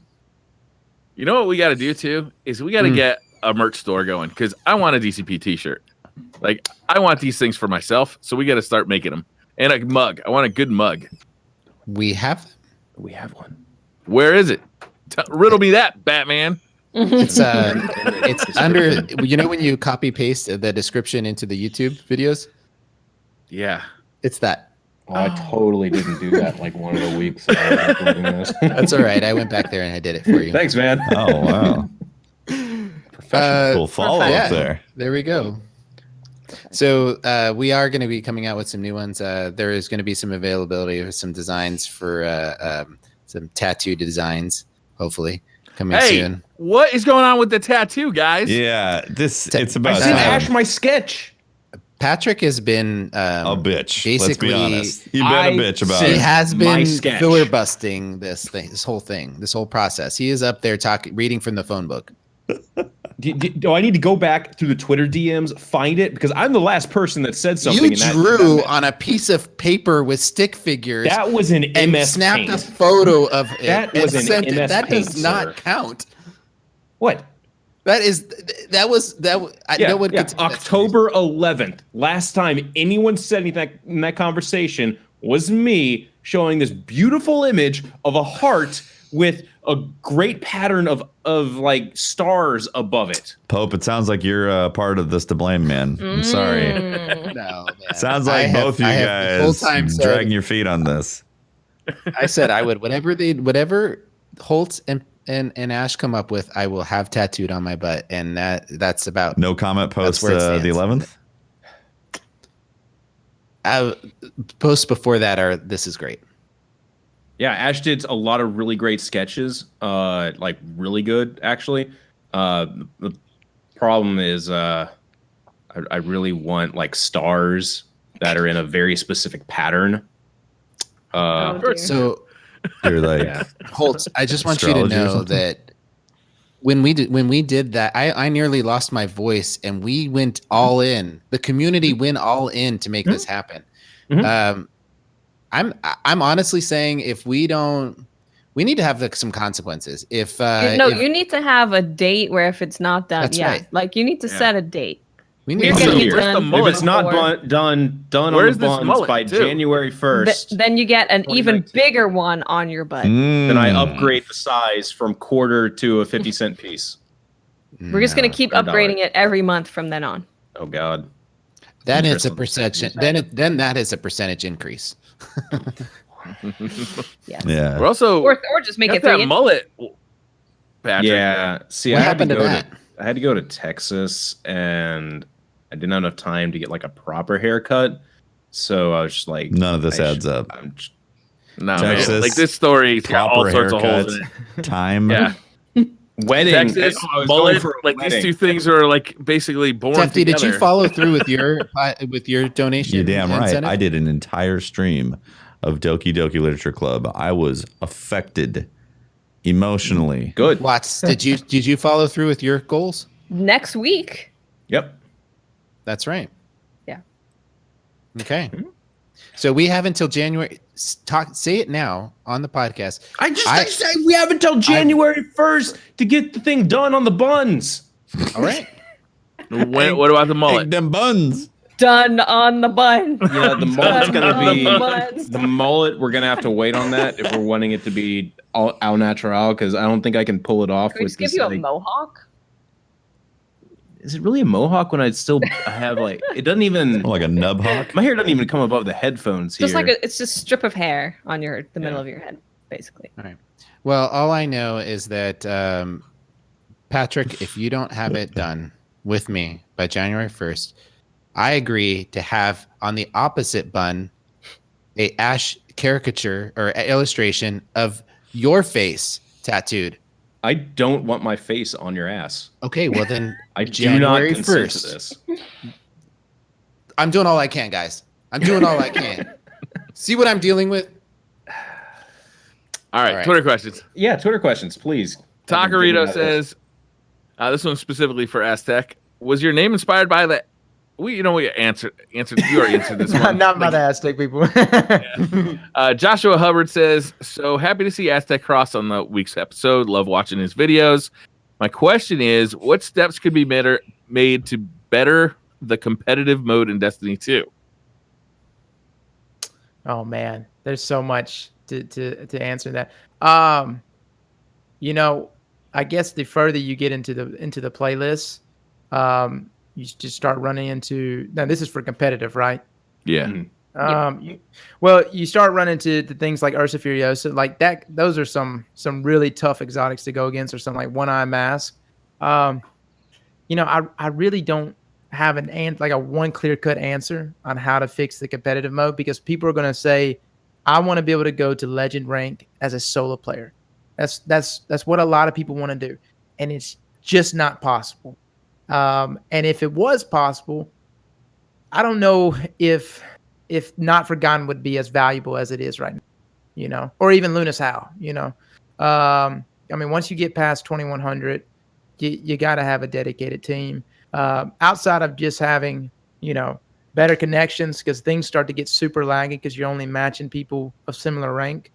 [SPEAKER 2] You know what we got to do too is we got to get a merch store going because I want a DCP T-shirt. I want these things for myself, so we got to start making them. And a mug. I want a good mug.
[SPEAKER 4] We have
[SPEAKER 1] one.
[SPEAKER 2] Where is it? Riddle me that, Batman.
[SPEAKER 4] It's under. When you copy paste the description into the YouTube videos.
[SPEAKER 2] Yeah,
[SPEAKER 4] it's that.
[SPEAKER 1] Oh, I totally didn't do that one of the weeks.
[SPEAKER 4] That's all right. I went back there and I did it for you.
[SPEAKER 1] Thanks, man.
[SPEAKER 3] Oh wow. Professional follow up there.
[SPEAKER 4] There we go. So we are going to be coming out with some new ones. There is going to be some availability of some designs for some tattoo designs, hopefully coming soon.
[SPEAKER 2] What is going on with the tattoo, guys?
[SPEAKER 3] Yeah, it's about.
[SPEAKER 1] I sent Ash my sketch.
[SPEAKER 4] Patrick has been
[SPEAKER 3] a bitch.
[SPEAKER 4] Basically,
[SPEAKER 3] let's be honest. You've been a bitch about it.
[SPEAKER 4] He has been filibustering this whole process. He is up there reading from the phone book.
[SPEAKER 1] Do I need to go back through the Twitter DMs, find it? Because I'm the last person that said something.
[SPEAKER 4] You drew on a piece of paper with stick figures.
[SPEAKER 1] That was an MS
[SPEAKER 4] snapped
[SPEAKER 1] Paint.
[SPEAKER 4] A photo of it.
[SPEAKER 1] That was an MS Paint.
[SPEAKER 4] That does not count.
[SPEAKER 1] What?
[SPEAKER 4] That was
[SPEAKER 1] October 11th. Last time anyone said anything in that conversation was me showing this beautiful image of a heart with a great pattern of stars above it.
[SPEAKER 3] Pope, it sounds like you're part of this to blame, man. I'm sorry.
[SPEAKER 4] No, man.
[SPEAKER 3] Sounds like both you guys dragging your feet on this.
[SPEAKER 4] I said I would whatever Holtz and Ash come up with, I will have tattooed on my butt, and that's about.
[SPEAKER 3] No comment post the 11th.
[SPEAKER 4] Posts before that are this is great.
[SPEAKER 1] Yeah, Ash did a lot of really great sketches, really good actually. The problem is I really want stars that are in a very specific pattern.
[SPEAKER 4] So
[SPEAKER 3] you're
[SPEAKER 4] Holtz, I just want you to know that when we did that, I nearly lost my voice, and we went all in. The community went all in to make this happen. I'm honestly saying if we don't, we need to have some consequences. If
[SPEAKER 5] you need to have a date where if it's not done,
[SPEAKER 4] right.
[SPEAKER 5] You need to set a date.
[SPEAKER 4] We need
[SPEAKER 1] if it's not done on the buns by January 1st,
[SPEAKER 5] then you get an even bigger one on your butt.
[SPEAKER 1] Then I upgrade the size from quarter to a 50-cent piece.
[SPEAKER 5] We're just gonna keep upgrading it every month from then on.
[SPEAKER 1] Oh God.
[SPEAKER 4] Then it's a percentage. Then that is a percentage increase.
[SPEAKER 5] Yes.
[SPEAKER 2] Yeah. We're also
[SPEAKER 5] or just make it
[SPEAKER 2] that mullet. Patrick.
[SPEAKER 1] Yeah. See,
[SPEAKER 4] what happened to that?
[SPEAKER 1] I had to go to Texas, and I didn't have enough time to get a proper haircut. So I was just like,
[SPEAKER 3] none of this adds up.
[SPEAKER 2] No, Texas, man. This story got all sorts of holes in it.
[SPEAKER 3] Time.
[SPEAKER 2] Yeah.
[SPEAKER 1] Wedding.
[SPEAKER 2] Texas, mullet, these two things are basically born
[SPEAKER 4] Tefty,
[SPEAKER 2] together.
[SPEAKER 4] did you follow through with your donation?
[SPEAKER 3] You're damn right.
[SPEAKER 4] Incentive?
[SPEAKER 3] I did an entire stream of Doki Doki Literature Club. I was affected emotionally.
[SPEAKER 1] Good.
[SPEAKER 4] Watts, did you follow through with your goals?
[SPEAKER 5] Next week.
[SPEAKER 1] Yep.
[SPEAKER 4] That's right.
[SPEAKER 5] Yeah.
[SPEAKER 4] Okay. So we have until January. Say it now on the podcast.
[SPEAKER 1] I say we have until January 1st to get the thing done on the buns.
[SPEAKER 4] All right.
[SPEAKER 2] What about the mullet?
[SPEAKER 3] Egg them buns.
[SPEAKER 5] Done on the bun.
[SPEAKER 1] Yeah, the mullet's
[SPEAKER 5] Done
[SPEAKER 1] gonna
[SPEAKER 5] on
[SPEAKER 1] be
[SPEAKER 5] the buns.
[SPEAKER 1] the mullet. We're gonna have to wait on that if we're wanting it to be au natural, because I don't think I can pull it off
[SPEAKER 5] Can we
[SPEAKER 1] with
[SPEAKER 5] just give
[SPEAKER 1] this.
[SPEAKER 5] you a mohawk?
[SPEAKER 1] Is it really a mohawk when I have like it doesn't even
[SPEAKER 3] Like a nub hawk.
[SPEAKER 1] my hair doesn't even come above the headphones here.
[SPEAKER 5] Just like it's just a strip of hair on the middle of your head, basically.
[SPEAKER 4] All right. Well, all I know is that Patrick, if you don't have it done with me by January 1st, I agree to have on the opposite bun a Ash caricature or illustration of your face tattooed.
[SPEAKER 1] I don't want my face on your ass.
[SPEAKER 4] Okay, well then
[SPEAKER 1] I
[SPEAKER 4] January
[SPEAKER 1] do not consent
[SPEAKER 4] 1st.
[SPEAKER 1] to this.
[SPEAKER 4] I'm doing all I can, guys. I'm doing all I can. See what I'm dealing with?
[SPEAKER 2] All right, Twitter questions.
[SPEAKER 1] Yeah, Twitter questions, please.
[SPEAKER 2] Takarito says, this one's specifically for Aztec. Was your name inspired by the... we answered. You already answered this one.
[SPEAKER 6] Not by the Aztec people.
[SPEAKER 2] Joshua Hubbard says, so happy to see Aztecross on the week's episode. Love watching his videos. My question is, what steps could be made to better the competitive mode in Destiny 2?
[SPEAKER 6] Oh man, there's so much to answer that. I guess the further you get into the playlist, you just start running into. Now this is for competitive, right?
[SPEAKER 2] Yeah.
[SPEAKER 6] You start running into things like Ursa Furiosa, like that. Those are some really tough exotics to go against, or something like One Eye Mask. I really don't have a one clear cut answer on how to fix the competitive mode, because people are going to say, I want to be able to go to legend rank as a solo player. That's what a lot of people want to do, and it's just not possible. And if it was possible, I don't know if Not Forgotten would be as valuable as it is right now, or even Luna's Howl, once you get past 2100, you got to have a dedicated team. Outside of just having, better connections, because things start to get super laggy because you're only matching people of similar rank.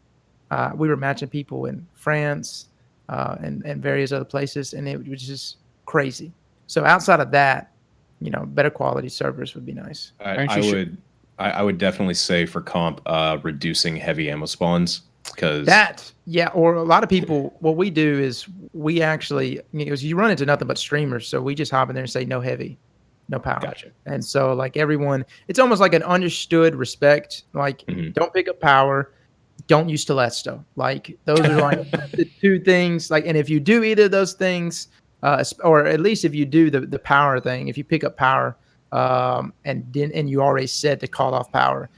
[SPEAKER 6] We were matching people in France and various other places, and it was just crazy. So outside of that, better quality servers would be nice.
[SPEAKER 1] I would definitely say for comp, reducing heavy ammo spawns, because
[SPEAKER 6] or a lot of people, what we do is we actually, you run into nothing but streamers, so we just hop in there and say no heavy, no power.
[SPEAKER 1] Gotcha.
[SPEAKER 6] And so like everyone, it's almost like an understood respect, like don't pick up power, don't use Telesto. Like those are like the two things. Like, and if you do either of those things, or at least if you do the power thing, if you pick up power, and you already said to call off power,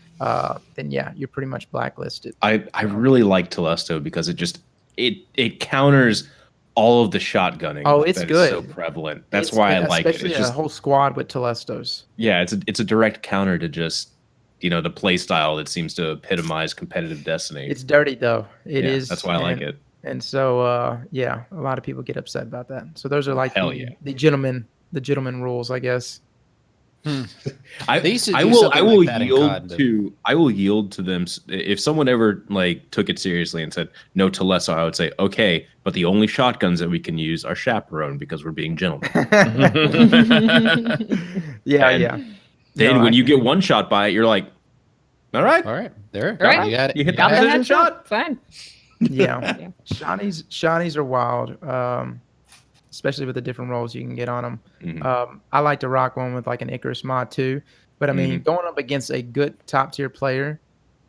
[SPEAKER 6] then yeah, you're pretty much blacklisted.
[SPEAKER 1] I really like Telesto because it counters all of the shotgunning.
[SPEAKER 6] Oh, it's good.
[SPEAKER 1] So prevalent. That's why I like it.
[SPEAKER 6] Especially a whole squad with Telestos.
[SPEAKER 1] Yeah, it's a direct counter to just the play style that seems to epitomize competitive Destiny.
[SPEAKER 6] It's dirty though. It is.
[SPEAKER 1] That's why I like it.
[SPEAKER 6] And so a lot of people get upset about that. So those are like the gentleman rules, I guess.
[SPEAKER 1] I will yield to them. If someone ever took it seriously and said no to Telesto, I would say okay, but the only shotguns that we can use are chaperone because we're being gentlemen. Then when you get one shot by it, you're like, all right,
[SPEAKER 4] there,
[SPEAKER 5] right.
[SPEAKER 4] You got it.
[SPEAKER 1] You hit the precision shot.
[SPEAKER 5] Fine.
[SPEAKER 6] Yeah. Shotties are wild. Especially with the different roles you can get on them. I like to rock one with like an Icarus mod too. But I mean, going up against a good top tier player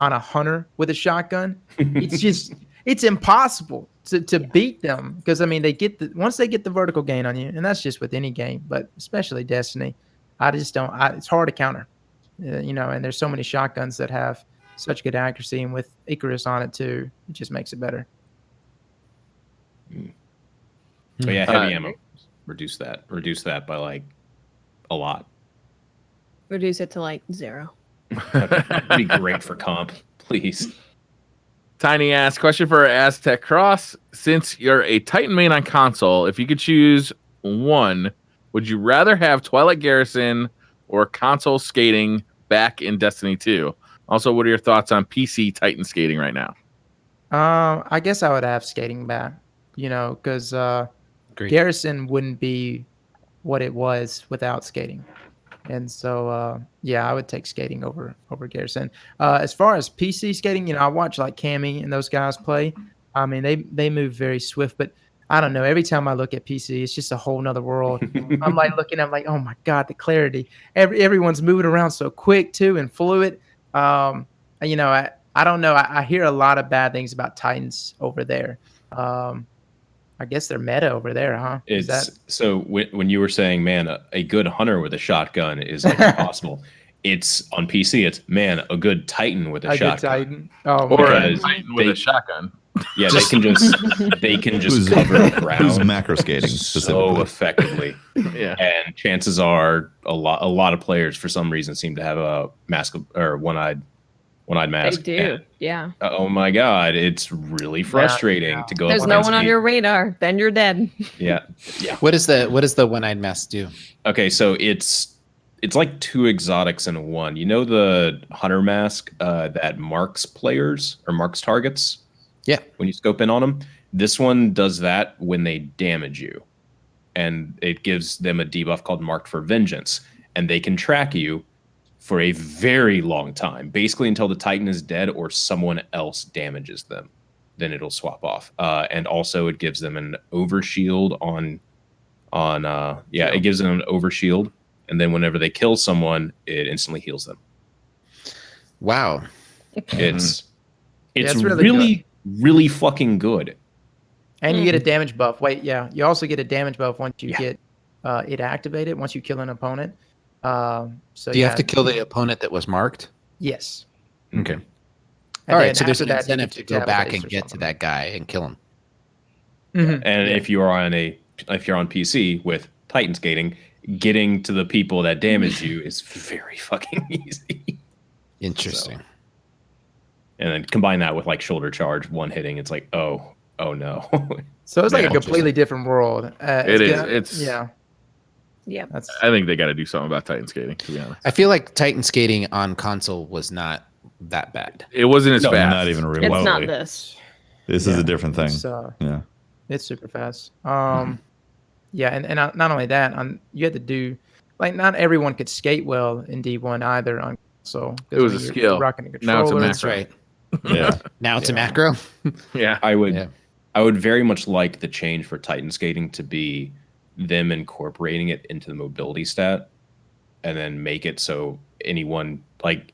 [SPEAKER 6] on a hunter with a shotgun, it's impossible to beat them, because I mean once they get the vertical gain on you, and that's just with any game, but especially Destiny, it's hard to counter. And there's so many shotguns that have such good accuracy, and with Icarus on it too, it just makes it better.
[SPEAKER 1] But yeah, heavy ammo. Reduce that by like a lot.
[SPEAKER 5] Reduce it to like 0.
[SPEAKER 1] That'd be great for comp, please.
[SPEAKER 2] Tiny ass question for Aztecross. Since you're a Titan main on console, if you could choose one, would you rather have Twilight Garrison or console skating back in Destiny 2? Also, what are your thoughts on PC Titan skating right now?
[SPEAKER 6] I guess I would have skating back, because Garrison wouldn't be what it was without skating. And so, yeah, I would take skating over Garrison. As far as PC skating, I watch like Cammy and those guys play. I mean, they move very swift, but I don't know. Every time I look at PC, it's just a whole nother world. I'm like looking, I'm like, oh my God, the clarity. Everyone's moving around so quick too and fluid. I don't know. I hear a lot of bad things about Titans over there. I guess they're meta over there, huh?
[SPEAKER 1] So when you were saying, man, a good hunter with a shotgun is like impossible. It's on PC. It's man, a good Titan with a shotgun. Good Titan.
[SPEAKER 2] Oh, or a Titan with a shotgun.
[SPEAKER 1] Yeah, they can just cover ground.
[SPEAKER 3] Who's macro skating
[SPEAKER 1] so effectively.
[SPEAKER 2] Yeah,
[SPEAKER 1] and chances are a lot of players for some reason seem to have a mask or one-eyed mask.
[SPEAKER 5] They do, yeah.
[SPEAKER 1] Oh my God, it's really frustrating to go.
[SPEAKER 5] There's no one on your radar, then you're dead.
[SPEAKER 1] Yeah.
[SPEAKER 4] What does the one-eyed mask do?
[SPEAKER 1] Okay, so it's like two exotics in one. You know the hunter mask that marks players or marks targets?
[SPEAKER 4] Yeah.
[SPEAKER 1] When you scope in on them, this one does that when they damage you, and it gives them a debuff called Marked for Vengeance, and they can track you for a very long time, basically until the Titan is dead or someone else damages them. Then it'll swap off. And also it gives them an overshield it gives them an overshield. And then whenever they kill someone, it instantly heals them.
[SPEAKER 4] Wow.
[SPEAKER 1] It's really fucking good.
[SPEAKER 6] And you get a damage buff. You also get a damage buff once you get it activated, once you kill an opponent. So
[SPEAKER 4] do you have to kill the opponent that was marked?
[SPEAKER 6] Yes.
[SPEAKER 4] Okay. All right. So there's an incentive to go back and get to that guy and kill him.
[SPEAKER 1] Mm-hmm. And if you're on PC with Titan skating, getting to the people that damage you is very fucking easy.
[SPEAKER 4] Interesting.
[SPEAKER 1] And then combine that with like shoulder charge, one hitting, it's like, oh no.
[SPEAKER 6] So it's like a completely different world.
[SPEAKER 5] Yeah.
[SPEAKER 2] I think they got to do something about Titan skating, to be honest.
[SPEAKER 4] I feel like Titan skating on console was not that bad.
[SPEAKER 2] It wasn't as fast.
[SPEAKER 3] Not even remotely.
[SPEAKER 5] It's not this.
[SPEAKER 3] This is a different thing.
[SPEAKER 6] It's super fast. And not only that, you had to do like not everyone could skate well in D1 either on console.
[SPEAKER 2] It was a skill. Now it's a macro.
[SPEAKER 4] That's right. Yeah. Now it's a macro.
[SPEAKER 2] Yeah.
[SPEAKER 1] I would very much like the change for Titan skating to be them incorporating it into the mobility stat, and then make it so anyone, like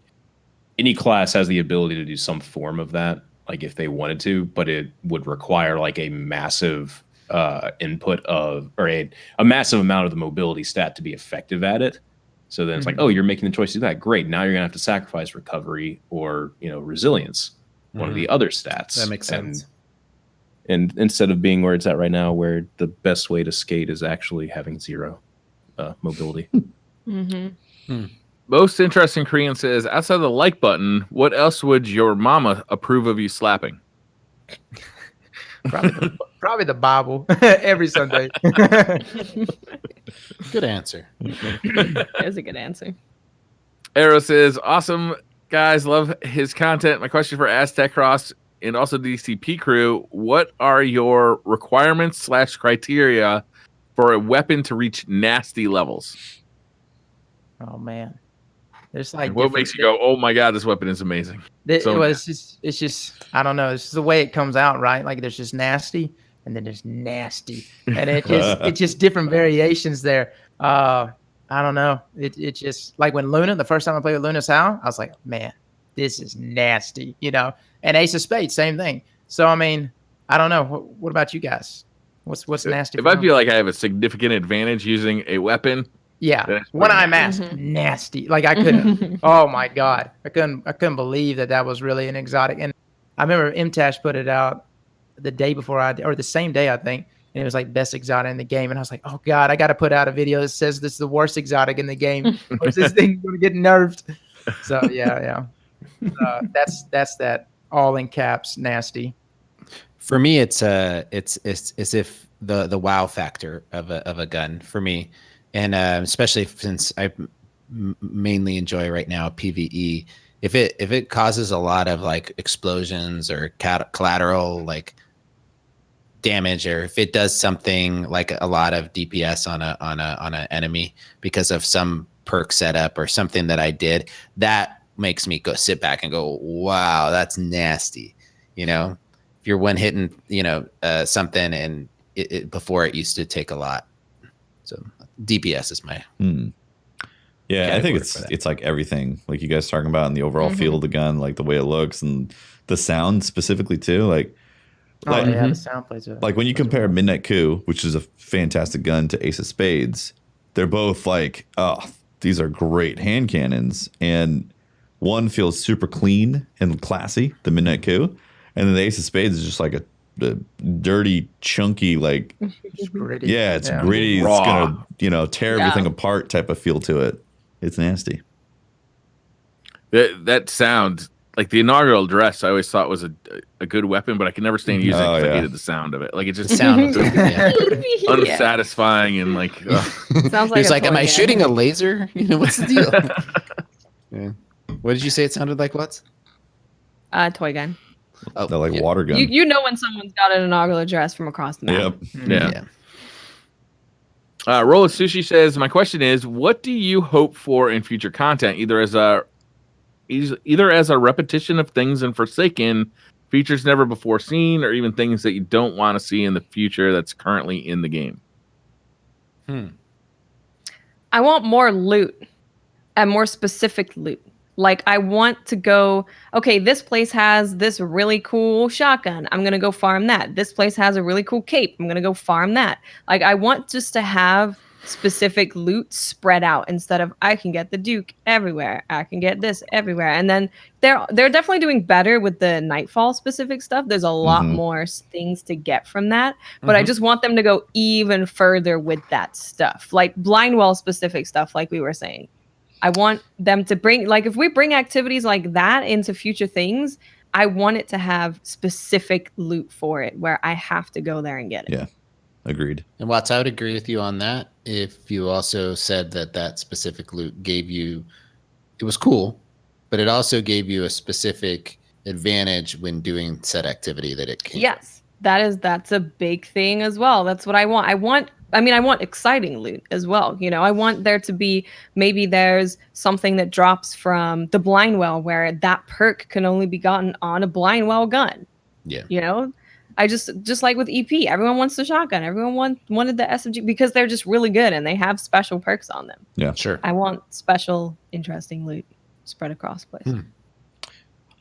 [SPEAKER 1] any class, has the ability to do some form of that, like if they wanted to, but it would require like a massive input of, or a massive amount of the mobility stat to be effective at it. So then it's like, oh, you're making the choice to do that. Great. Now you're gonna have to sacrifice recovery or resilience, one of the other stats.
[SPEAKER 4] That makes sense.
[SPEAKER 1] And instead of being where it's at right now, where the best way to skate is actually having zero mobility.
[SPEAKER 2] Most interesting Korean says, outside of the like button, what else would your mama approve of you slapping?
[SPEAKER 6] Probably the Bible every Sunday.
[SPEAKER 4] Good answer.
[SPEAKER 5] That's a good answer.
[SPEAKER 2] Arrow says, awesome guys, love his content. My question for Aztecross and also DCP crew, what are your requirements / criteria for a weapon to reach nasty levels?
[SPEAKER 6] Oh man, there's like
[SPEAKER 2] what makes you go, oh my God, this weapon is amazing?
[SPEAKER 6] It's just I don't know. It's just the way it comes out, right? Like there's just nasty, and then there's nasty, and it's just different variations there. I don't know. It just like when Luna, the first time I played with Luna's How, I was like, man, this is nasty, And Ace of Spades, same thing. So I mean, I don't know. What about you guys? What's nasty?
[SPEAKER 2] If I feel like I have a significant advantage using a weapon,
[SPEAKER 6] one eye mask, nasty. Like I couldn't. Oh my God, I couldn't believe that was really an exotic. And I remember MTash put it out the day before or the same day I think, and it was like best exotic in the game. And I was like, oh God, I got to put out a video that says this is the worst exotic in the game, or is this thing going to get nerfed? So yeah. That's that all in caps nasty.
[SPEAKER 4] For me, it's as if the wow factor of a gun for me, and especially since I mainly enjoy right now PvE. If it causes a lot of like explosions or collateral like damage, or if it does something like a lot of DPS on an enemy because of some perk setup or something that I did, that makes me go sit back and go, wow, that's nasty. You know, if you're one hitting, something, and before it used to take a lot. So DPS is my
[SPEAKER 3] Yeah, I think it's like everything, like you guys talking about, in the overall feel of the gun, like the way it looks and the sound specifically too. Like
[SPEAKER 6] the sound plays
[SPEAKER 3] like when you compare Midnight Coup, which is a fantastic gun, to Ace of Spades, they're both like, oh, these are great hand cannons, and one feels super clean and classy, the Midnight Coup, and then the Ace of Spades is just like a dirty, chunky, like
[SPEAKER 6] gritty.
[SPEAKER 3] Yeah, it's gritty.
[SPEAKER 2] Raw.
[SPEAKER 3] It's gonna, tear everything apart type of feel to it. It's nasty.
[SPEAKER 2] That sound, like the inaugural dress, I always thought was a good weapon, but I could never stand using it because I hated the sound of it. Like it just sounded unsatisfying and like.
[SPEAKER 5] Sounds like
[SPEAKER 4] he's like, "Am I
[SPEAKER 5] gun.
[SPEAKER 4] shooting a laser? What's the deal?" Yeah. What did you say it sounded like? What?
[SPEAKER 5] Toy gun.
[SPEAKER 3] Oh, the water gun.
[SPEAKER 5] You know when someone's got an inaugural dress from across the map.
[SPEAKER 3] Yep.
[SPEAKER 2] Yeah. Roll of Sushi says, my question is, what do you hope for in future content, either as a repetition of things in Forsaken, features never before seen, or even things that you don't want to see in the future that's currently in the game?
[SPEAKER 5] I want more loot and more specific loot. Like, I want to go, okay, this place has this really cool shotgun. I'm going to go farm that. This place has a really cool cape. I'm going to go farm that. Like, I want just to have specific loot spread out instead of I can get the Duke everywhere. I can get this everywhere. And then they're definitely doing better with the Nightfall specific stuff. There's a lot more things to get from that. But I just want them to go even further with that stuff. Like Blindwell specific stuff, like we were saying. I want them to bring, like, if we bring activities like that into future things, I want it to have specific loot for it where I have to go there and get it.
[SPEAKER 3] Yeah, agreed.
[SPEAKER 4] And Watts, I would agree with you on that. If you also said that specific loot gave you, it was cool, but it also gave you a specific advantage when doing said activity that it came.
[SPEAKER 5] Yes, that's a big thing as well. That's what I want. I want exciting loot as well. I want there to be, maybe there's something that drops from the Blindwell where that perk can only be gotten on a Blindwell gun.
[SPEAKER 4] Yeah.
[SPEAKER 5] I just like with EP, everyone wants the shotgun. Everyone wanted the SMG because they're just really good and they have special perks on them.
[SPEAKER 3] Yeah,
[SPEAKER 4] sure.
[SPEAKER 5] I want special, interesting loot spread across place.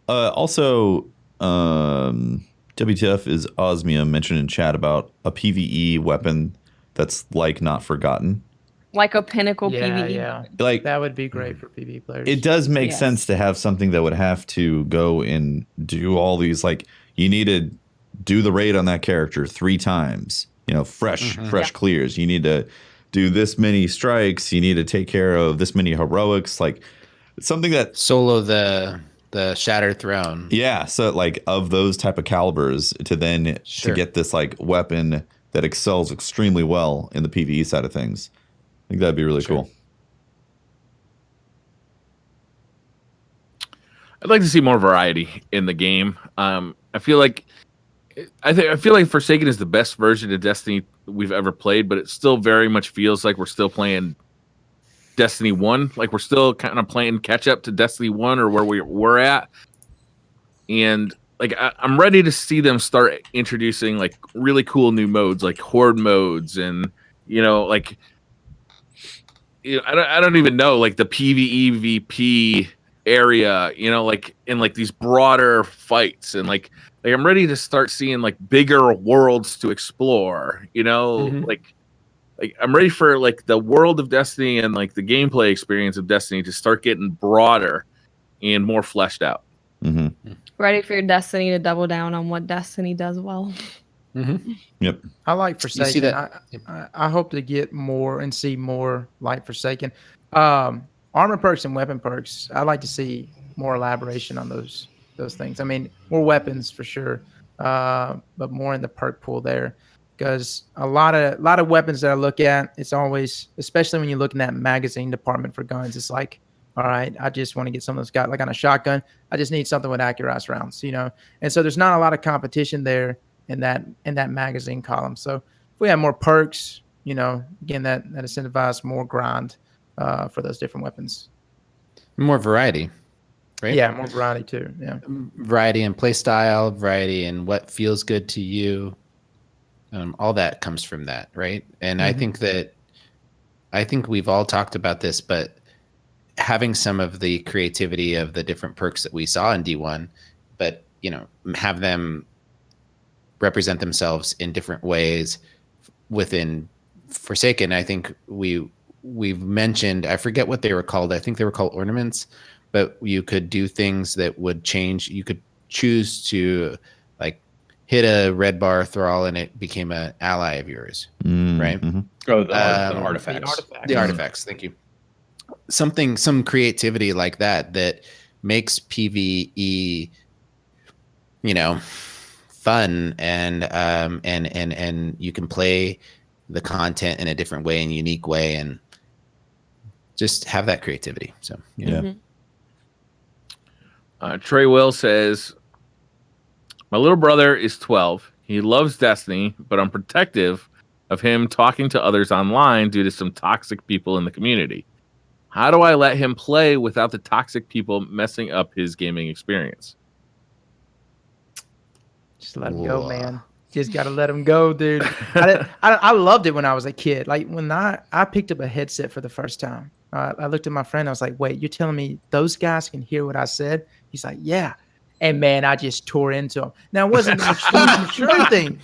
[SPEAKER 3] Also, WTF is Osmium mentioned in chat about a PvE weapon that's like Not Forgotten,
[SPEAKER 5] like a pinnacle PvE.
[SPEAKER 6] Yeah,
[SPEAKER 3] like
[SPEAKER 6] that would be great for PvE players.
[SPEAKER 3] It does make sense to have something that would have to go and do all these, like, you need to do the raid on that character 3 times, fresh clears. You need to do this many strikes. You need to take care of this many heroics. Like something that
[SPEAKER 4] solo the Shattered Throne.
[SPEAKER 3] Yeah, so like of those type of calibers to then to get this like weapon that excels extremely well in the PvE side of things. I think that'd be really cool.
[SPEAKER 2] I'd like to see more variety in the game. I feel like Forsaken is the best version of Destiny we've ever played, but it still very much feels like we're still playing Destiny 1. Like we're still kind of playing catch up to Destiny 1 or where we were at. And like I'm ready to see them start introducing like really cool new modes, like horde modes, and I don't even know, like the PvE VP area, like in like these broader fights, and like I'm ready to start seeing like bigger worlds to explore, like I'm ready for like the world of Destiny and like the gameplay experience of Destiny to start getting broader and more fleshed out.
[SPEAKER 5] Ready for your Destiny to double down on what Destiny does well.
[SPEAKER 3] Yep.
[SPEAKER 6] I like Forsaken.
[SPEAKER 4] You see that?
[SPEAKER 6] I hope to get more and see more like Forsaken. Armor perks and weapon perks. I'd like to see more elaboration on those things. I mean, more weapons for sure, but more in the perk pool there. Because a lot of weapons that I look at, it's always, especially when you look in that magazine department for guns, it's like, all right, I just want to get something that's got, like on a shotgun, I just need something with accurate rounds, And so there's not a lot of competition there. in that magazine column. So if we have more perks, again, that incentivize more grind for those different weapons.
[SPEAKER 4] More variety, right?
[SPEAKER 6] Yeah, more variety too. Yeah,
[SPEAKER 4] variety in play style, variety in what feels good to you. All that comes from that, right? And I think we've all talked about this, but having some of the creativity of the different perks that we saw in D1, but have them represent themselves in different ways within Forsaken. I think we've mentioned, I forget what they were called. I think they were called ornaments, but you could do things that would change. You could choose to like hit a red bar thrall and it became an ally of yours, right?
[SPEAKER 1] Mm-hmm. Oh, the artifacts.
[SPEAKER 4] The artifacts. Thank you. Some creativity like that makes PvE, fun and you can play the content in a different way, in a unique way, and just have that creativity. So
[SPEAKER 3] yeah.
[SPEAKER 2] Trey Will says, my little brother is 12. He loves Destiny, but I'm protective of him talking to others online due to some toxic people in the community. How do I let him play without the toxic people messing up his gaming experience?
[SPEAKER 6] Just let him go, man. Just gotta let him go, dude. I loved it when I was a kid. Like when I picked up a headset for the first time, I looked at my friend. I was like, "Wait, you're telling me those guys can hear what I said?" He's like, "Yeah." And man, I just tore into him. Now it wasn't the true thing,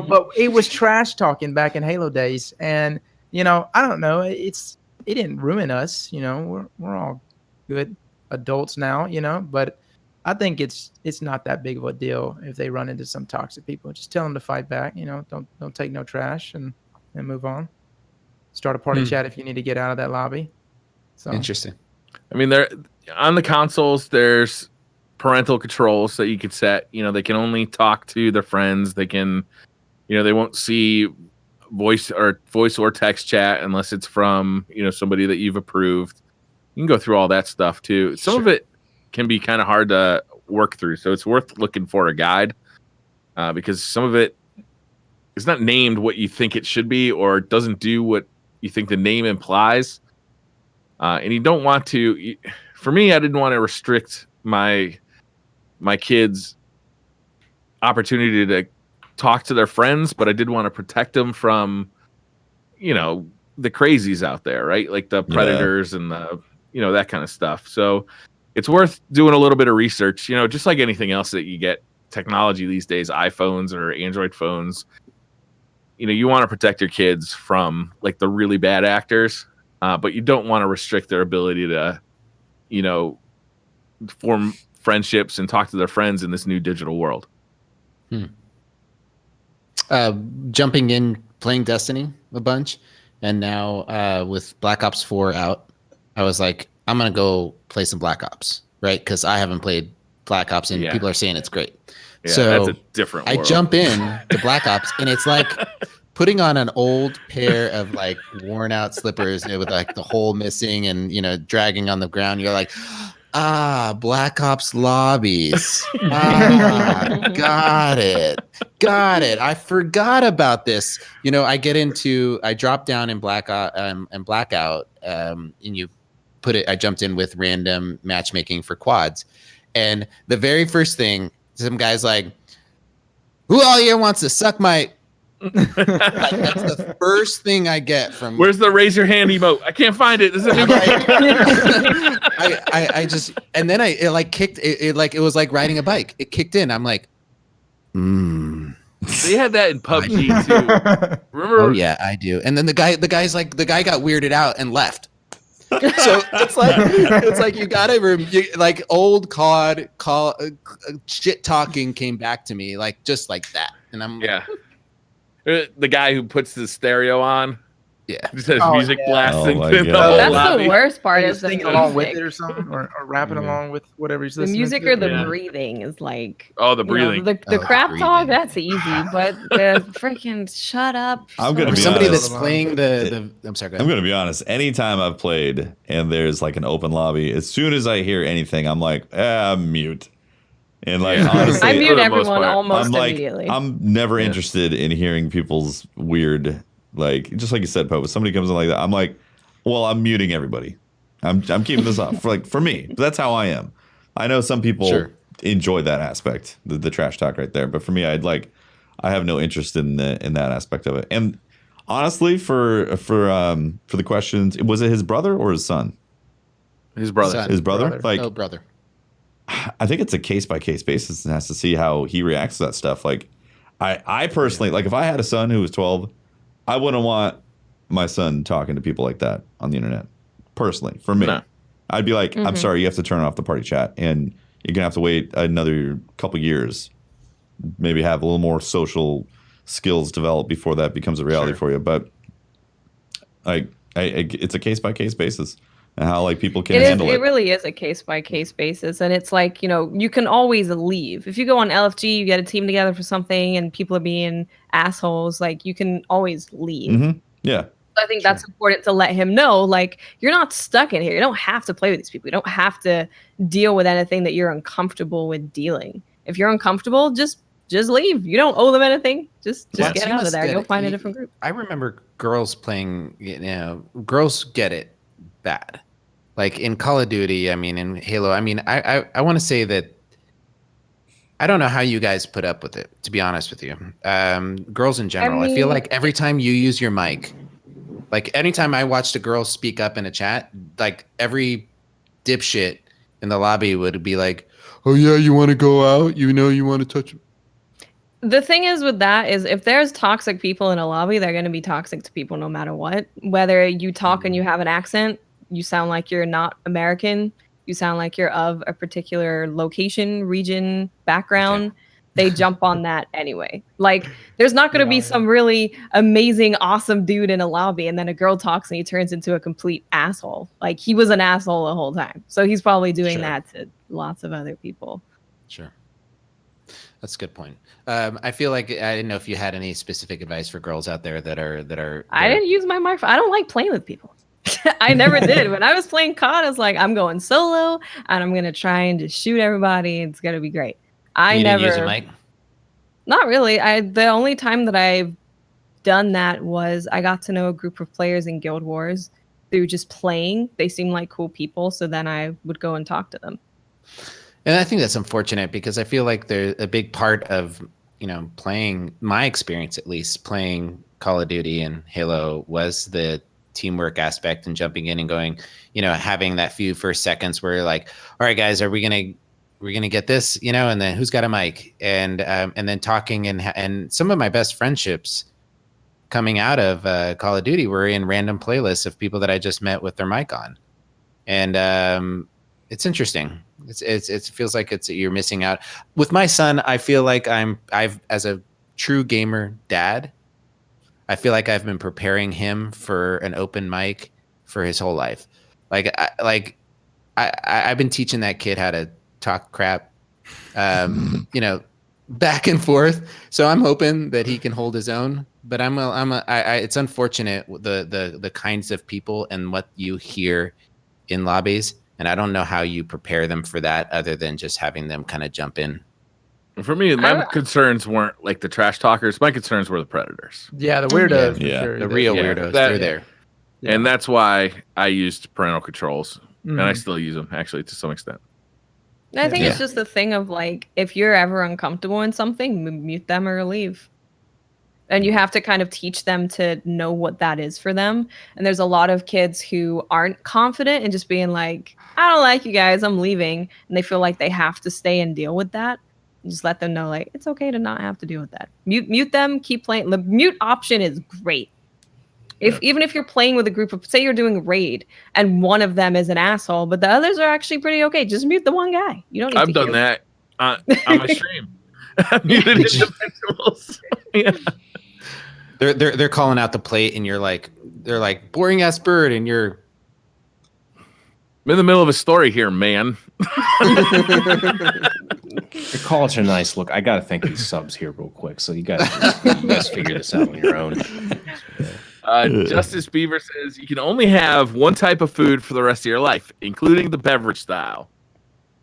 [SPEAKER 6] but it was trash talking back in Halo days. And I don't know. It didn't ruin us. We're all good adults now. But I think it's not that big of a deal if they run into some toxic people. Just tell them to fight back. Don't take no trash and move on. Start a party chat if you need to get out of that lobby. So
[SPEAKER 4] interesting.
[SPEAKER 2] I mean, there on the consoles, there's parental controls that you could set. They can only talk to their friends. They can, they won't see voice or text chat unless it's from somebody that you've approved. You can go through all that stuff too. Some of it can be kind of hard to work through, so it's worth looking for a guide because some of it is not named what you think it should be, or doesn't do what you think the name implies. And you don't want to. For me, I didn't want to restrict my kids' opportunity to talk to their friends, but I did want to protect them from, the crazies out there, right? Like the predators and the, that kind of stuff. So it's worth doing a little bit of research, just like anything else that you get technology these days, iPhones or Android phones. You want to protect your kids from like the really bad actors, but you don't want to restrict their ability to, form friendships and talk to their friends in this new digital world.
[SPEAKER 4] Jumping in, playing Destiny a bunch, and now with Black Ops 4 out, I was like, I'm gonna go play some Black Ops, right? Because I haven't played Black Ops, and people are saying it's great.
[SPEAKER 2] Yeah,
[SPEAKER 4] so
[SPEAKER 2] that's a different world.
[SPEAKER 4] I jump in to Black Ops, and it's like putting on an old pair of like worn out slippers with like the hole missing and dragging on the ground. You're like, Black Ops lobbies. Got it. I forgot about this. I drop down in Blackout, and I jumped in with random matchmaking for quads. And the very first thing, some guy's like, who all here wants to suck my... That's the first thing I get from...
[SPEAKER 2] Where's the raise your hand emote? I can't find it. This is a new
[SPEAKER 4] I just... And then it kicked... It was like riding a bike. It kicked in. I'm like,
[SPEAKER 2] They had that in PUBG too. Remember?
[SPEAKER 4] Oh yeah, I do. And then the guy got weirded out and left. So it's like you gotta old COD shit talking came back to me just like that, and I'm
[SPEAKER 2] the guy who puts the stereo on, just has music blasting.
[SPEAKER 5] That's the worst part is
[SPEAKER 6] singing along with it or something, or rapping along with whatever he's listening.
[SPEAKER 5] The music
[SPEAKER 6] to.
[SPEAKER 5] or the breathing is like
[SPEAKER 2] the breathing.
[SPEAKER 5] The crap talk, that's easy, but the freaking shut up.
[SPEAKER 3] I'm gonna be
[SPEAKER 4] somebody
[SPEAKER 3] honest.
[SPEAKER 4] that's playing the. I'm sorry. Go ahead.
[SPEAKER 3] I'm gonna be honest. Anytime I've played and there's like an open lobby, as soon as I hear anything, I'm like, mute. And like honestly,
[SPEAKER 5] I mute
[SPEAKER 2] for the most
[SPEAKER 5] everyone
[SPEAKER 2] part.
[SPEAKER 5] almost
[SPEAKER 3] I'm
[SPEAKER 5] immediately.
[SPEAKER 3] I'm never interested in hearing people's weird, like, just like you said, Pope. If somebody comes in like that, I'm like, well, I'm muting everybody. I'm keeping this off for me. But that's how I am. I know some people enjoy that aspect, the trash talk right there. But for me, I have no interest in that aspect of it. And honestly, for the questions, was it his brother or his son?
[SPEAKER 2] His brother.
[SPEAKER 3] His brother. Like,
[SPEAKER 4] brother.
[SPEAKER 3] I think it's a case by case basis and has to see how he reacts to that stuff. Like, I personally, like, if I had a son who was 12, I wouldn't want my son talking to people like that on the internet. Personally, for me, I'd be like, I'm sorry, you have to turn off the party chat, and you're gonna have to wait another couple years, maybe have a little more social skills developed before that becomes a reality for you. But like, it's a case by case basis. And how like people can handle it.
[SPEAKER 5] It really is a case by case basis, and it's like, you can always leave if you go on LFG. You get a team together for something, and people are being assholes. Like, you can always leave.
[SPEAKER 3] Yeah,
[SPEAKER 5] I think that's important to let him know. Like, you're not stuck in here. You don't have to play with these people. You don't have to deal with anything that you're uncomfortable with dealing. If you're uncomfortable, just leave. You don't owe them anything. Just get out of there. You'll find a different group.
[SPEAKER 4] I remember girls playing. Girls get it bad. Like in Call of Duty, I mean, in Halo, I mean, I want to say that I don't know how you guys put up with it, to be honest with you. Girls in general, I feel like every time you use your mic, like anytime I watched a girl speak up in a chat, like every dipshit in the lobby would be like, oh yeah, you want to go out? You want to touch.
[SPEAKER 5] The thing is with that is if there's toxic people in a lobby, they're going to be toxic to people no matter what. Whether you talk and you have an accent, you sound like you're not American, you sound like you're of a particular location, region, background, they jump on that anyway. Like, there's not going to be some really amazing, awesome dude in a lobby, and then a girl talks and he turns into a complete asshole. Like, he was an asshole the whole time. So he's probably doing that to lots of other people.
[SPEAKER 4] Sure. That's a good point. I feel like I didn't know if you had any specific advice for girls out there that are.
[SPEAKER 5] I didn't use my microphone. I don't like playing with people. I never did. When I was playing COD, I was like, I'm going solo and I'm gonna try and just shoot everybody. It's gonna be great.
[SPEAKER 4] You never didn't use a mic?
[SPEAKER 5] Not really. The only time that I've done that was I got to know a group of players in Guild Wars through just playing. They seemed like cool people, so then I would go and talk to them.
[SPEAKER 4] And I think that's unfortunate because I feel like they're a big part of, playing, my experience at least, playing Call of Duty and Halo was the teamwork aspect and jumping in and going, having that few first seconds where you're like, all right, guys, are we gonna get this, and then who's got a mic, and then talking and some of my best friendships coming out of Call of Duty were in random playlists of people that I just met with their mic on, and it's interesting. It feels like you're missing out. With my son, I feel like I've as a true gamer dad, I feel like I've been preparing him for an open mic for his whole life. I've been teaching that kid how to talk crap, back and forth. So I'm hoping that he can hold his own. But it's unfortunate the kinds of people and what you hear in lobbies, and I don't know how you prepare them for that other than just having them kind of jump in.
[SPEAKER 2] For me, my concerns weren't like the trash talkers. My concerns were the predators.
[SPEAKER 6] Yeah, the weirdos.
[SPEAKER 3] Yeah.
[SPEAKER 6] Sure.
[SPEAKER 4] The real weirdos. They're there.
[SPEAKER 2] Yeah. And that's why I used parental controls. And I still use them, actually, to some extent.
[SPEAKER 5] I think it's just the thing of, like, if you're ever uncomfortable in something, mute them or leave. And you have to kind of teach them to know what that is for them. And there's a lot of kids who aren't confident in just being like, I don't like you guys, I'm leaving. And they feel like they have to stay and deal with that. And just let them know, like, it's okay to not have to deal with that. Mute them, keep playing. The mute option is great. Even if you're playing with a group of, say you're doing raid and one of them is an asshole, but the others are actually pretty okay, just mute the one guy. You don't need
[SPEAKER 2] I've done that on my stream. I've muted individuals. Yeah.
[SPEAKER 4] They're calling out the plate, and they're like boring ass bird, and you're.
[SPEAKER 2] I'm in the middle of a story here, man.
[SPEAKER 1] Your calls are nice. Look, I gotta thank these subs here real quick. So you guys figure this out on your own.
[SPEAKER 2] Justice Beaver says you can only have one type of food for the rest of your life, including the beverage style.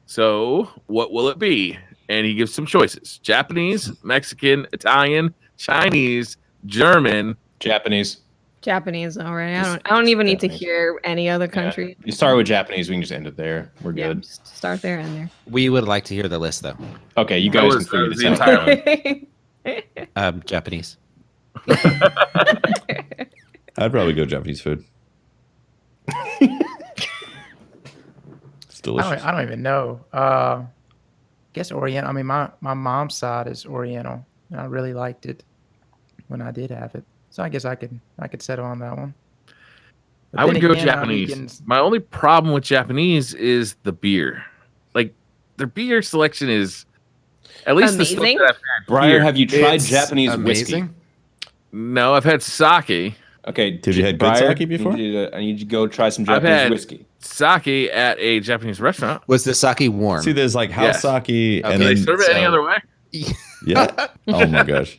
[SPEAKER 2] So what will it be? and he gives some choices: Japanese, Mexican, Italian, Chinese, German,
[SPEAKER 1] Japanese.
[SPEAKER 5] Japanese already. I don't even need to hear any other country.
[SPEAKER 1] You start with Japanese, we can just end it there. We're
[SPEAKER 5] Yeah,
[SPEAKER 1] good.
[SPEAKER 5] just start there and there.
[SPEAKER 4] We would like to hear the list, though.
[SPEAKER 1] Okay, you guys can figure
[SPEAKER 2] the
[SPEAKER 1] this out.
[SPEAKER 2] entire one.
[SPEAKER 4] Japanese.
[SPEAKER 3] I'd probably go Japanese food. It's delicious.
[SPEAKER 6] I don't even know. I guess Oriental. I mean, my mom's side is Oriental, and I really liked it when I did have it. So I guess I could settle on that one. But
[SPEAKER 2] I would
[SPEAKER 6] then
[SPEAKER 2] go
[SPEAKER 6] again,
[SPEAKER 2] Japanese. My only problem with Japanese is the beer. Like their beer selection is at least the stuff
[SPEAKER 5] amazing.
[SPEAKER 2] that I've had.
[SPEAKER 1] Briar,
[SPEAKER 2] here.
[SPEAKER 1] have you tried
[SPEAKER 4] It's
[SPEAKER 1] Japanese
[SPEAKER 4] amazing.
[SPEAKER 1] whiskey?
[SPEAKER 2] No, I've had sake.
[SPEAKER 1] Okay,
[SPEAKER 3] Have you had good
[SPEAKER 1] Briar,
[SPEAKER 3] sake before?
[SPEAKER 1] I need you to go try some
[SPEAKER 2] I've
[SPEAKER 1] Japanese
[SPEAKER 2] had
[SPEAKER 1] whiskey.
[SPEAKER 2] Sake at a Japanese restaurant.
[SPEAKER 4] Was the sake warm?
[SPEAKER 3] See, there's like house sake,
[SPEAKER 4] Okay.
[SPEAKER 3] and
[SPEAKER 2] Do they
[SPEAKER 3] then
[SPEAKER 2] serve it any other way?
[SPEAKER 3] yeah. Oh my gosh.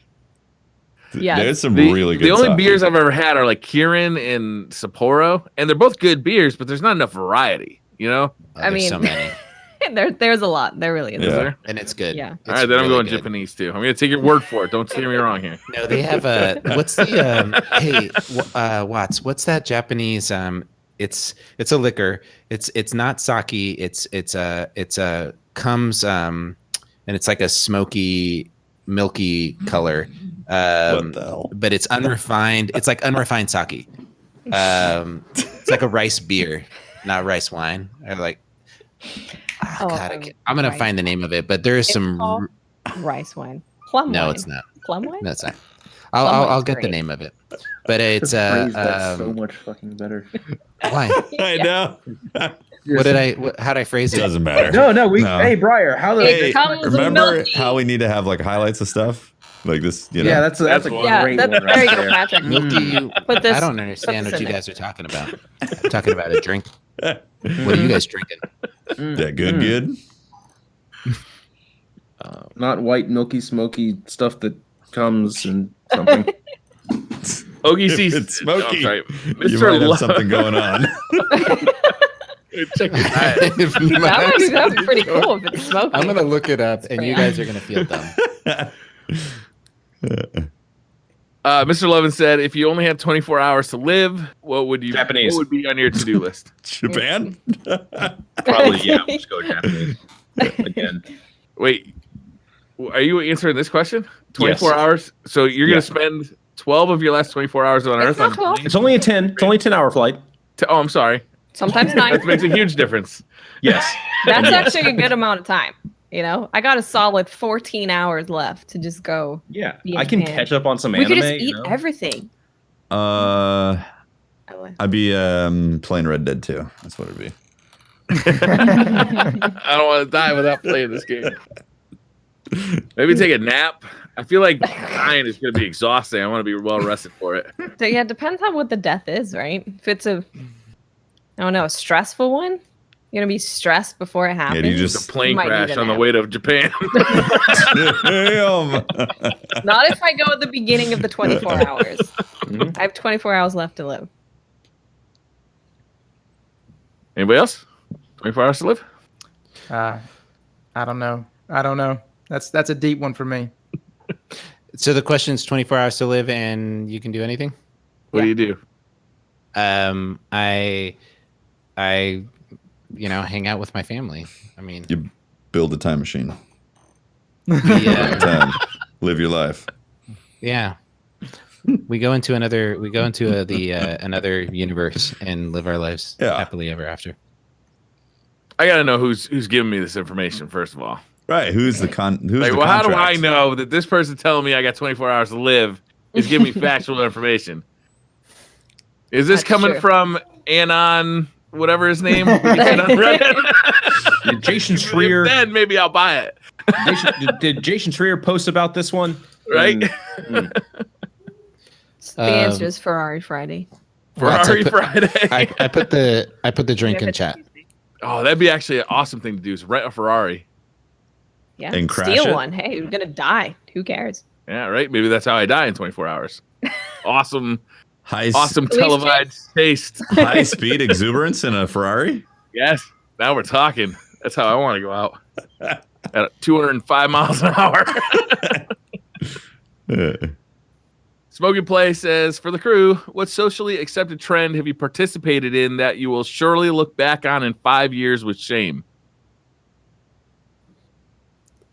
[SPEAKER 5] Yes.
[SPEAKER 3] There's some
[SPEAKER 2] The,
[SPEAKER 3] really good.
[SPEAKER 2] the only
[SPEAKER 3] sake.
[SPEAKER 2] beers I've ever had are like Kirin and Sapporo, and they're both good beers, but there's not enough variety. You know?
[SPEAKER 5] I mean,
[SPEAKER 4] so many,
[SPEAKER 5] there's a lot. There really is.
[SPEAKER 2] Is
[SPEAKER 3] Yeah.
[SPEAKER 2] there?
[SPEAKER 4] and it's good.
[SPEAKER 5] Yeah.
[SPEAKER 4] It's
[SPEAKER 2] All right, then I'm
[SPEAKER 4] really
[SPEAKER 2] going
[SPEAKER 4] good.
[SPEAKER 2] Japanese too. I'm going to take your word for it. Don't steer me wrong here.
[SPEAKER 4] No, they have a what's the hey Watts? What's that Japanese? It's a liquor. It's not sake. It's a comes and it's like a smoky, milky color.
[SPEAKER 3] What the hell?
[SPEAKER 4] But it's unrefined. It's like unrefined sake. It's like a rice beer, not rice wine. Or like, I'm gonna
[SPEAKER 5] rice.
[SPEAKER 4] find the name of it. But there is
[SPEAKER 5] It's
[SPEAKER 4] some.
[SPEAKER 5] called rice wine. Plum
[SPEAKER 4] No,
[SPEAKER 5] wine.
[SPEAKER 4] it's not.
[SPEAKER 5] Plum wine?
[SPEAKER 4] No, it's not.
[SPEAKER 5] Plum
[SPEAKER 4] I'll
[SPEAKER 5] wine's
[SPEAKER 4] get the
[SPEAKER 5] great.
[SPEAKER 4] name of it. But it's
[SPEAKER 1] so much fucking better.
[SPEAKER 4] why?
[SPEAKER 3] I know.
[SPEAKER 4] How'd I phrase it?
[SPEAKER 3] Doesn't matter.
[SPEAKER 6] No.
[SPEAKER 3] No.
[SPEAKER 6] Hey, Briar, how the?
[SPEAKER 3] Hey,
[SPEAKER 5] comes
[SPEAKER 3] remember
[SPEAKER 5] milky.
[SPEAKER 3] how we need to have like highlights of stuff like this? You know?
[SPEAKER 6] Yeah, that's a
[SPEAKER 2] That's
[SPEAKER 6] great
[SPEAKER 5] Yeah,
[SPEAKER 6] one.
[SPEAKER 5] there you
[SPEAKER 6] Right
[SPEAKER 5] go,
[SPEAKER 6] there.
[SPEAKER 5] Patrick.
[SPEAKER 4] Milky.
[SPEAKER 5] Put this.
[SPEAKER 4] I don't understand
[SPEAKER 5] this
[SPEAKER 4] what
[SPEAKER 5] in
[SPEAKER 4] you
[SPEAKER 5] there.
[SPEAKER 4] guys are talking about. I'm talking about a drink. What are you guys drinking?
[SPEAKER 3] Yeah, good.
[SPEAKER 1] Not white, milky, smoky stuff that comes and something.
[SPEAKER 2] OGC.
[SPEAKER 3] If it's smoky,
[SPEAKER 2] I'm sorry.
[SPEAKER 3] You
[SPEAKER 2] Mr.
[SPEAKER 3] might have
[SPEAKER 2] Love.
[SPEAKER 3] something going on.
[SPEAKER 2] Check your diet.
[SPEAKER 5] That would be pretty cool if it's smoky.
[SPEAKER 4] I'm gonna look it up, and you guys are gonna feel dumb.
[SPEAKER 2] Mr. Levin said, if you only had 24 hours to live, what would
[SPEAKER 1] Japanese.
[SPEAKER 2] What would be on your to-do list?
[SPEAKER 3] Japan?
[SPEAKER 1] Probably, yeah. Let's go Japanese again.
[SPEAKER 2] Wait, are you answering this question? 24
[SPEAKER 1] Yes.
[SPEAKER 2] hours? So you're
[SPEAKER 1] Yeah.
[SPEAKER 2] going to spend 12 of your last 24 hours on Earth
[SPEAKER 5] not
[SPEAKER 2] on
[SPEAKER 5] 12.
[SPEAKER 1] It's only a 10. It's only a 10-hour flight.
[SPEAKER 2] Oh, I'm sorry.
[SPEAKER 5] Sometimes 9.
[SPEAKER 2] That makes a huge difference.
[SPEAKER 1] Yes.
[SPEAKER 5] That's actually a good amount of time. You know, I got a solid 14 hours left to just go.
[SPEAKER 1] Yeah.
[SPEAKER 5] Be in
[SPEAKER 1] I can
[SPEAKER 5] Japan.
[SPEAKER 1] catch up on some
[SPEAKER 5] We
[SPEAKER 1] anime.
[SPEAKER 5] could just eat
[SPEAKER 1] you know?
[SPEAKER 5] everything.
[SPEAKER 3] I'd be playing Red Dead 2. That's what it'd be.
[SPEAKER 2] I don't want to die without playing this game. Maybe take a nap. I feel like dying is going to be exhausting. I want to be well rested for it.
[SPEAKER 5] So yeah, it depends on what the death is, right? If it's a stressful one, you're gonna be stressed before it happens.
[SPEAKER 3] do you
[SPEAKER 2] Just
[SPEAKER 3] just
[SPEAKER 2] a plane
[SPEAKER 5] Might need
[SPEAKER 2] crash
[SPEAKER 5] a
[SPEAKER 2] on the
[SPEAKER 5] nap.
[SPEAKER 2] way to Japan.
[SPEAKER 3] Damn.
[SPEAKER 5] Not if I go at the beginning of the 24 hours.
[SPEAKER 1] Mhm.
[SPEAKER 5] I have 24 hours left to live.
[SPEAKER 2] Anybody else? 24 hours to live?
[SPEAKER 6] I don't know. That's a deep one for me.
[SPEAKER 4] So the question is 24 hours to live, and you can do anything.
[SPEAKER 2] What do you do?
[SPEAKER 4] I hang out with my family. I mean,
[SPEAKER 3] You build a time machine.
[SPEAKER 4] yeah,
[SPEAKER 3] Time. Live your life.
[SPEAKER 4] yeah. We go into another another universe and live our lives happily ever after.
[SPEAKER 2] I got to know who's giving me this information, first of all.
[SPEAKER 3] Right. Who's the
[SPEAKER 2] How do I know that this person telling me I got 24 hours to live is giving me factual information? Is this
[SPEAKER 5] That's
[SPEAKER 2] coming
[SPEAKER 5] true.
[SPEAKER 2] from Anon, whatever his name? He said on Reddit?
[SPEAKER 1] Did Jason
[SPEAKER 2] If
[SPEAKER 1] Schreier
[SPEAKER 2] then maybe I'll buy it.
[SPEAKER 1] did Jason Schreier post about this one?
[SPEAKER 2] Right?
[SPEAKER 5] The answer is Ferrari Friday.
[SPEAKER 2] Ferrari
[SPEAKER 4] Lots of-
[SPEAKER 2] Friday.
[SPEAKER 4] I put the drink in chat.
[SPEAKER 2] Oh, that'd be actually an awesome thing to do is rent a Ferrari.
[SPEAKER 5] Yeah,
[SPEAKER 3] And crash
[SPEAKER 5] steal
[SPEAKER 3] it?
[SPEAKER 5] one. Hey, you're gonna die. Who cares?
[SPEAKER 2] Yeah, right? Maybe that's how I die in 24 hours. Awesome
[SPEAKER 3] High
[SPEAKER 2] televised taste.
[SPEAKER 3] speed exuberance in a Ferrari?
[SPEAKER 2] Yes. Now we're talking. That's how I want to go out at 205 miles an hour. Smoking Play says, for the crew, what socially accepted trend have you participated in that you will surely look back on in 5 years with shame?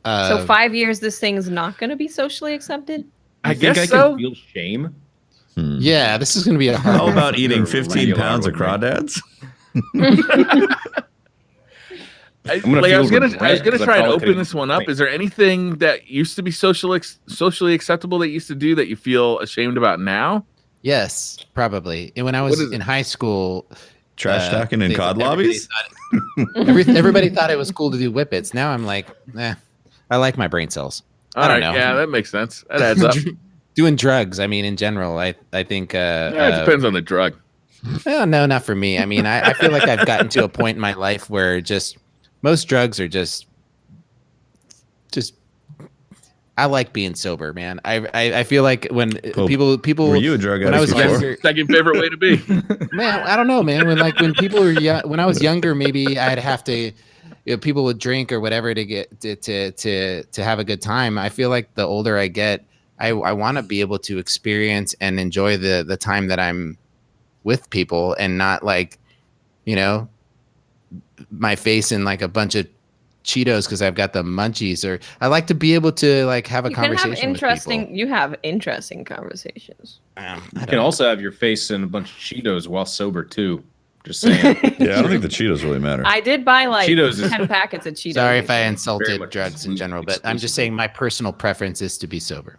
[SPEAKER 5] So 5 years, this thing's not going to be socially accepted?
[SPEAKER 2] I guess so.
[SPEAKER 1] Can feel shame.
[SPEAKER 4] Yeah, this is going to be a hard
[SPEAKER 3] How
[SPEAKER 4] one.
[SPEAKER 3] about eating 15 pounds of crawdads?
[SPEAKER 2] I was gonna try and open this one up. Is there anything that used to be socially acceptable that you used to do that you feel ashamed about now?
[SPEAKER 4] Yes, probably. And when I was in high school,
[SPEAKER 3] trash talking in COD lobbies.
[SPEAKER 4] Everybody thought it was cool to do whippets. Now I'm like, I like my brain cells. I don't know.
[SPEAKER 2] Yeah, that makes sense. That adds up.
[SPEAKER 4] Doing drugs. I mean, in general, I think.
[SPEAKER 2] It depends on the drug.
[SPEAKER 4] Well, no, not for me. I mean, I feel like I've gotten to a point in my life where just most drugs are just. I like being sober, man. I feel like when people
[SPEAKER 3] were you a drug addict?
[SPEAKER 4] When I was younger,
[SPEAKER 2] second favorite way to be.
[SPEAKER 4] Man, I don't know, man. When people were when I was younger, maybe I'd have to. People would drink or whatever to get to have a good time. I feel like the older I get, I want to be able to experience and enjoy the time that I'm with people and not like, my face in like a bunch of Cheetos because I've got the munchies. Or I like to be able to like have a conversation with people.
[SPEAKER 5] You have interesting conversations.
[SPEAKER 1] You can also have your face in a bunch of Cheetos while sober too. Just saying.
[SPEAKER 3] Yeah, I don't think the Cheetos really matter.
[SPEAKER 5] I did buy like
[SPEAKER 1] Cheetos
[SPEAKER 5] 10 packets of Cheetos.
[SPEAKER 4] Sorry if I insulted drugs in general, but I'm just saying my personal preference is to be sober.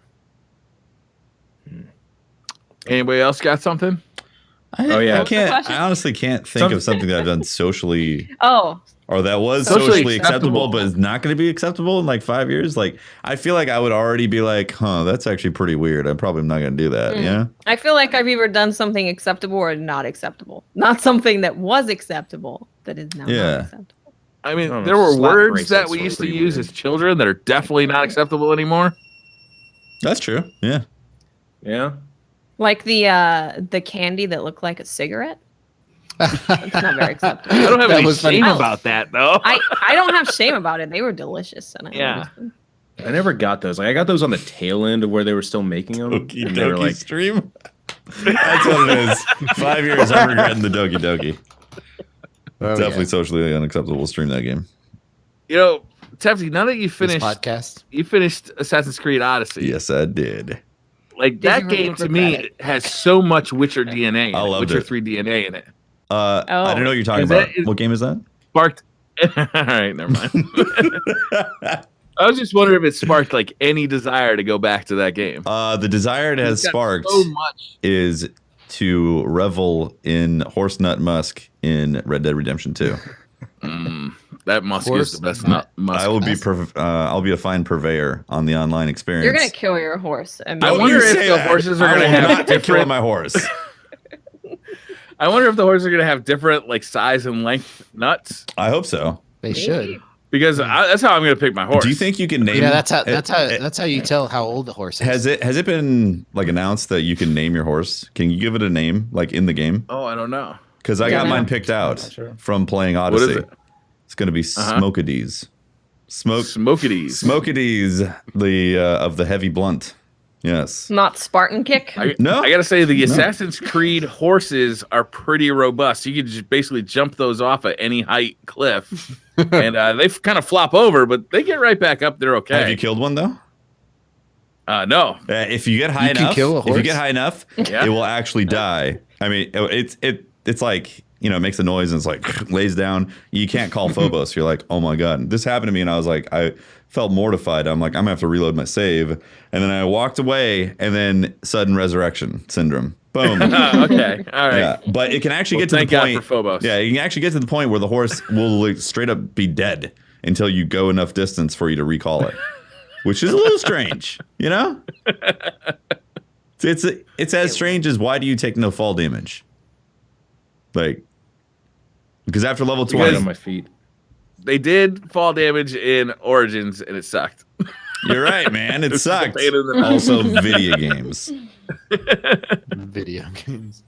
[SPEAKER 2] Anybody else got something?
[SPEAKER 3] I honestly can't think of something that I've done socially. Or that was socially acceptable, but is not going to be acceptable in like 5 years. Like, I feel like I would already be like, that's actually pretty weird. I'm probably not going to do that. Yeah.
[SPEAKER 5] I feel like I've either done something acceptable or not acceptable. Not something that was acceptable that is now not acceptable.
[SPEAKER 2] I mean, there were words that we used to use as children that are definitely not acceptable anymore.
[SPEAKER 3] That's true. Yeah.
[SPEAKER 1] Yeah.
[SPEAKER 5] Like the candy that looked like a cigarette. It's not very acceptable.
[SPEAKER 2] I don't have any shame about that, though.
[SPEAKER 5] I don't have shame about it. They were delicious. And
[SPEAKER 1] I never got those. Like I got those on the tail end of where they were still making them.
[SPEAKER 3] Doki Doki like, stream. That's what it is. 5 years, I'm regretting the Doki Doki. Definitely socially unacceptable. Stream that game.
[SPEAKER 2] Tefty, now that you finished Assassin's Creed Odyssey.
[SPEAKER 3] Yes, I did.
[SPEAKER 2] Like that game to me has so much Witcher DNA.
[SPEAKER 3] I love
[SPEAKER 2] Witcher 3 DNA in it.
[SPEAKER 3] I don't know what you're talking about. What game is that?
[SPEAKER 2] Sparked. All right, never mind. I was just wondering if it sparked like any desire to go back to that game.
[SPEAKER 3] The desire it has sparked
[SPEAKER 2] so much
[SPEAKER 3] is to revel in Horse Nut Musk in Red Dead Redemption 2.
[SPEAKER 2] That musk is the best nut.
[SPEAKER 3] I will be. I'll be a fine purveyor on the online experience.
[SPEAKER 5] You're gonna kill your horse.
[SPEAKER 2] I wonder if the horses are gonna have
[SPEAKER 3] different. My horse.
[SPEAKER 2] I wonder if the horses are gonna have different like size and length nuts.
[SPEAKER 3] I hope so.
[SPEAKER 4] They should.
[SPEAKER 2] Because that's how I'm gonna pick my horse.
[SPEAKER 3] Do you think you can name?
[SPEAKER 4] Yeah, that's how you tell how old the horse is.
[SPEAKER 3] Has it been like announced that you can name your horse? Can you give it a name like in the game?
[SPEAKER 2] Oh, I don't know.
[SPEAKER 3] Because I got mine picked out from playing Odyssey.
[SPEAKER 2] What is it?
[SPEAKER 3] It's going to be Smokadies.
[SPEAKER 2] Smokadies.
[SPEAKER 3] The of the heavy blunt. Yes.
[SPEAKER 5] Not Spartan Kick?
[SPEAKER 3] No.
[SPEAKER 2] I got to say, the Assassin's Creed horses are pretty robust. You can just basically jump those off at any height cliff. And they kind of flop over, but they get right back up. They're okay.
[SPEAKER 3] Have you killed one, though?
[SPEAKER 2] No.
[SPEAKER 3] If you get high enough,
[SPEAKER 4] if
[SPEAKER 3] you get high enough, it will actually die. I mean, it's like, it makes a noise and it's like lays down. You can't call Phobos. You're like, oh my God. This happened to me and I was like, I felt mortified. I'm like, I'm gonna have to reload my save. And then I walked away and then sudden resurrection syndrome. Boom.
[SPEAKER 2] Okay. All right.
[SPEAKER 3] Yeah. But it can actually get to the point.
[SPEAKER 2] Thank God for Phobos.
[SPEAKER 3] Yeah, you can actually get to the point where the horse will like, straight up be dead until you go enough distance for you to recall it. Which is a little strange, It's as strange as why do you take no fall damage? Like, because after level 20,
[SPEAKER 1] on my feet.
[SPEAKER 2] They did fall damage in Origins, and it sucked.
[SPEAKER 3] You're right, man. It sucked. Also, video games.
[SPEAKER 4] Video games.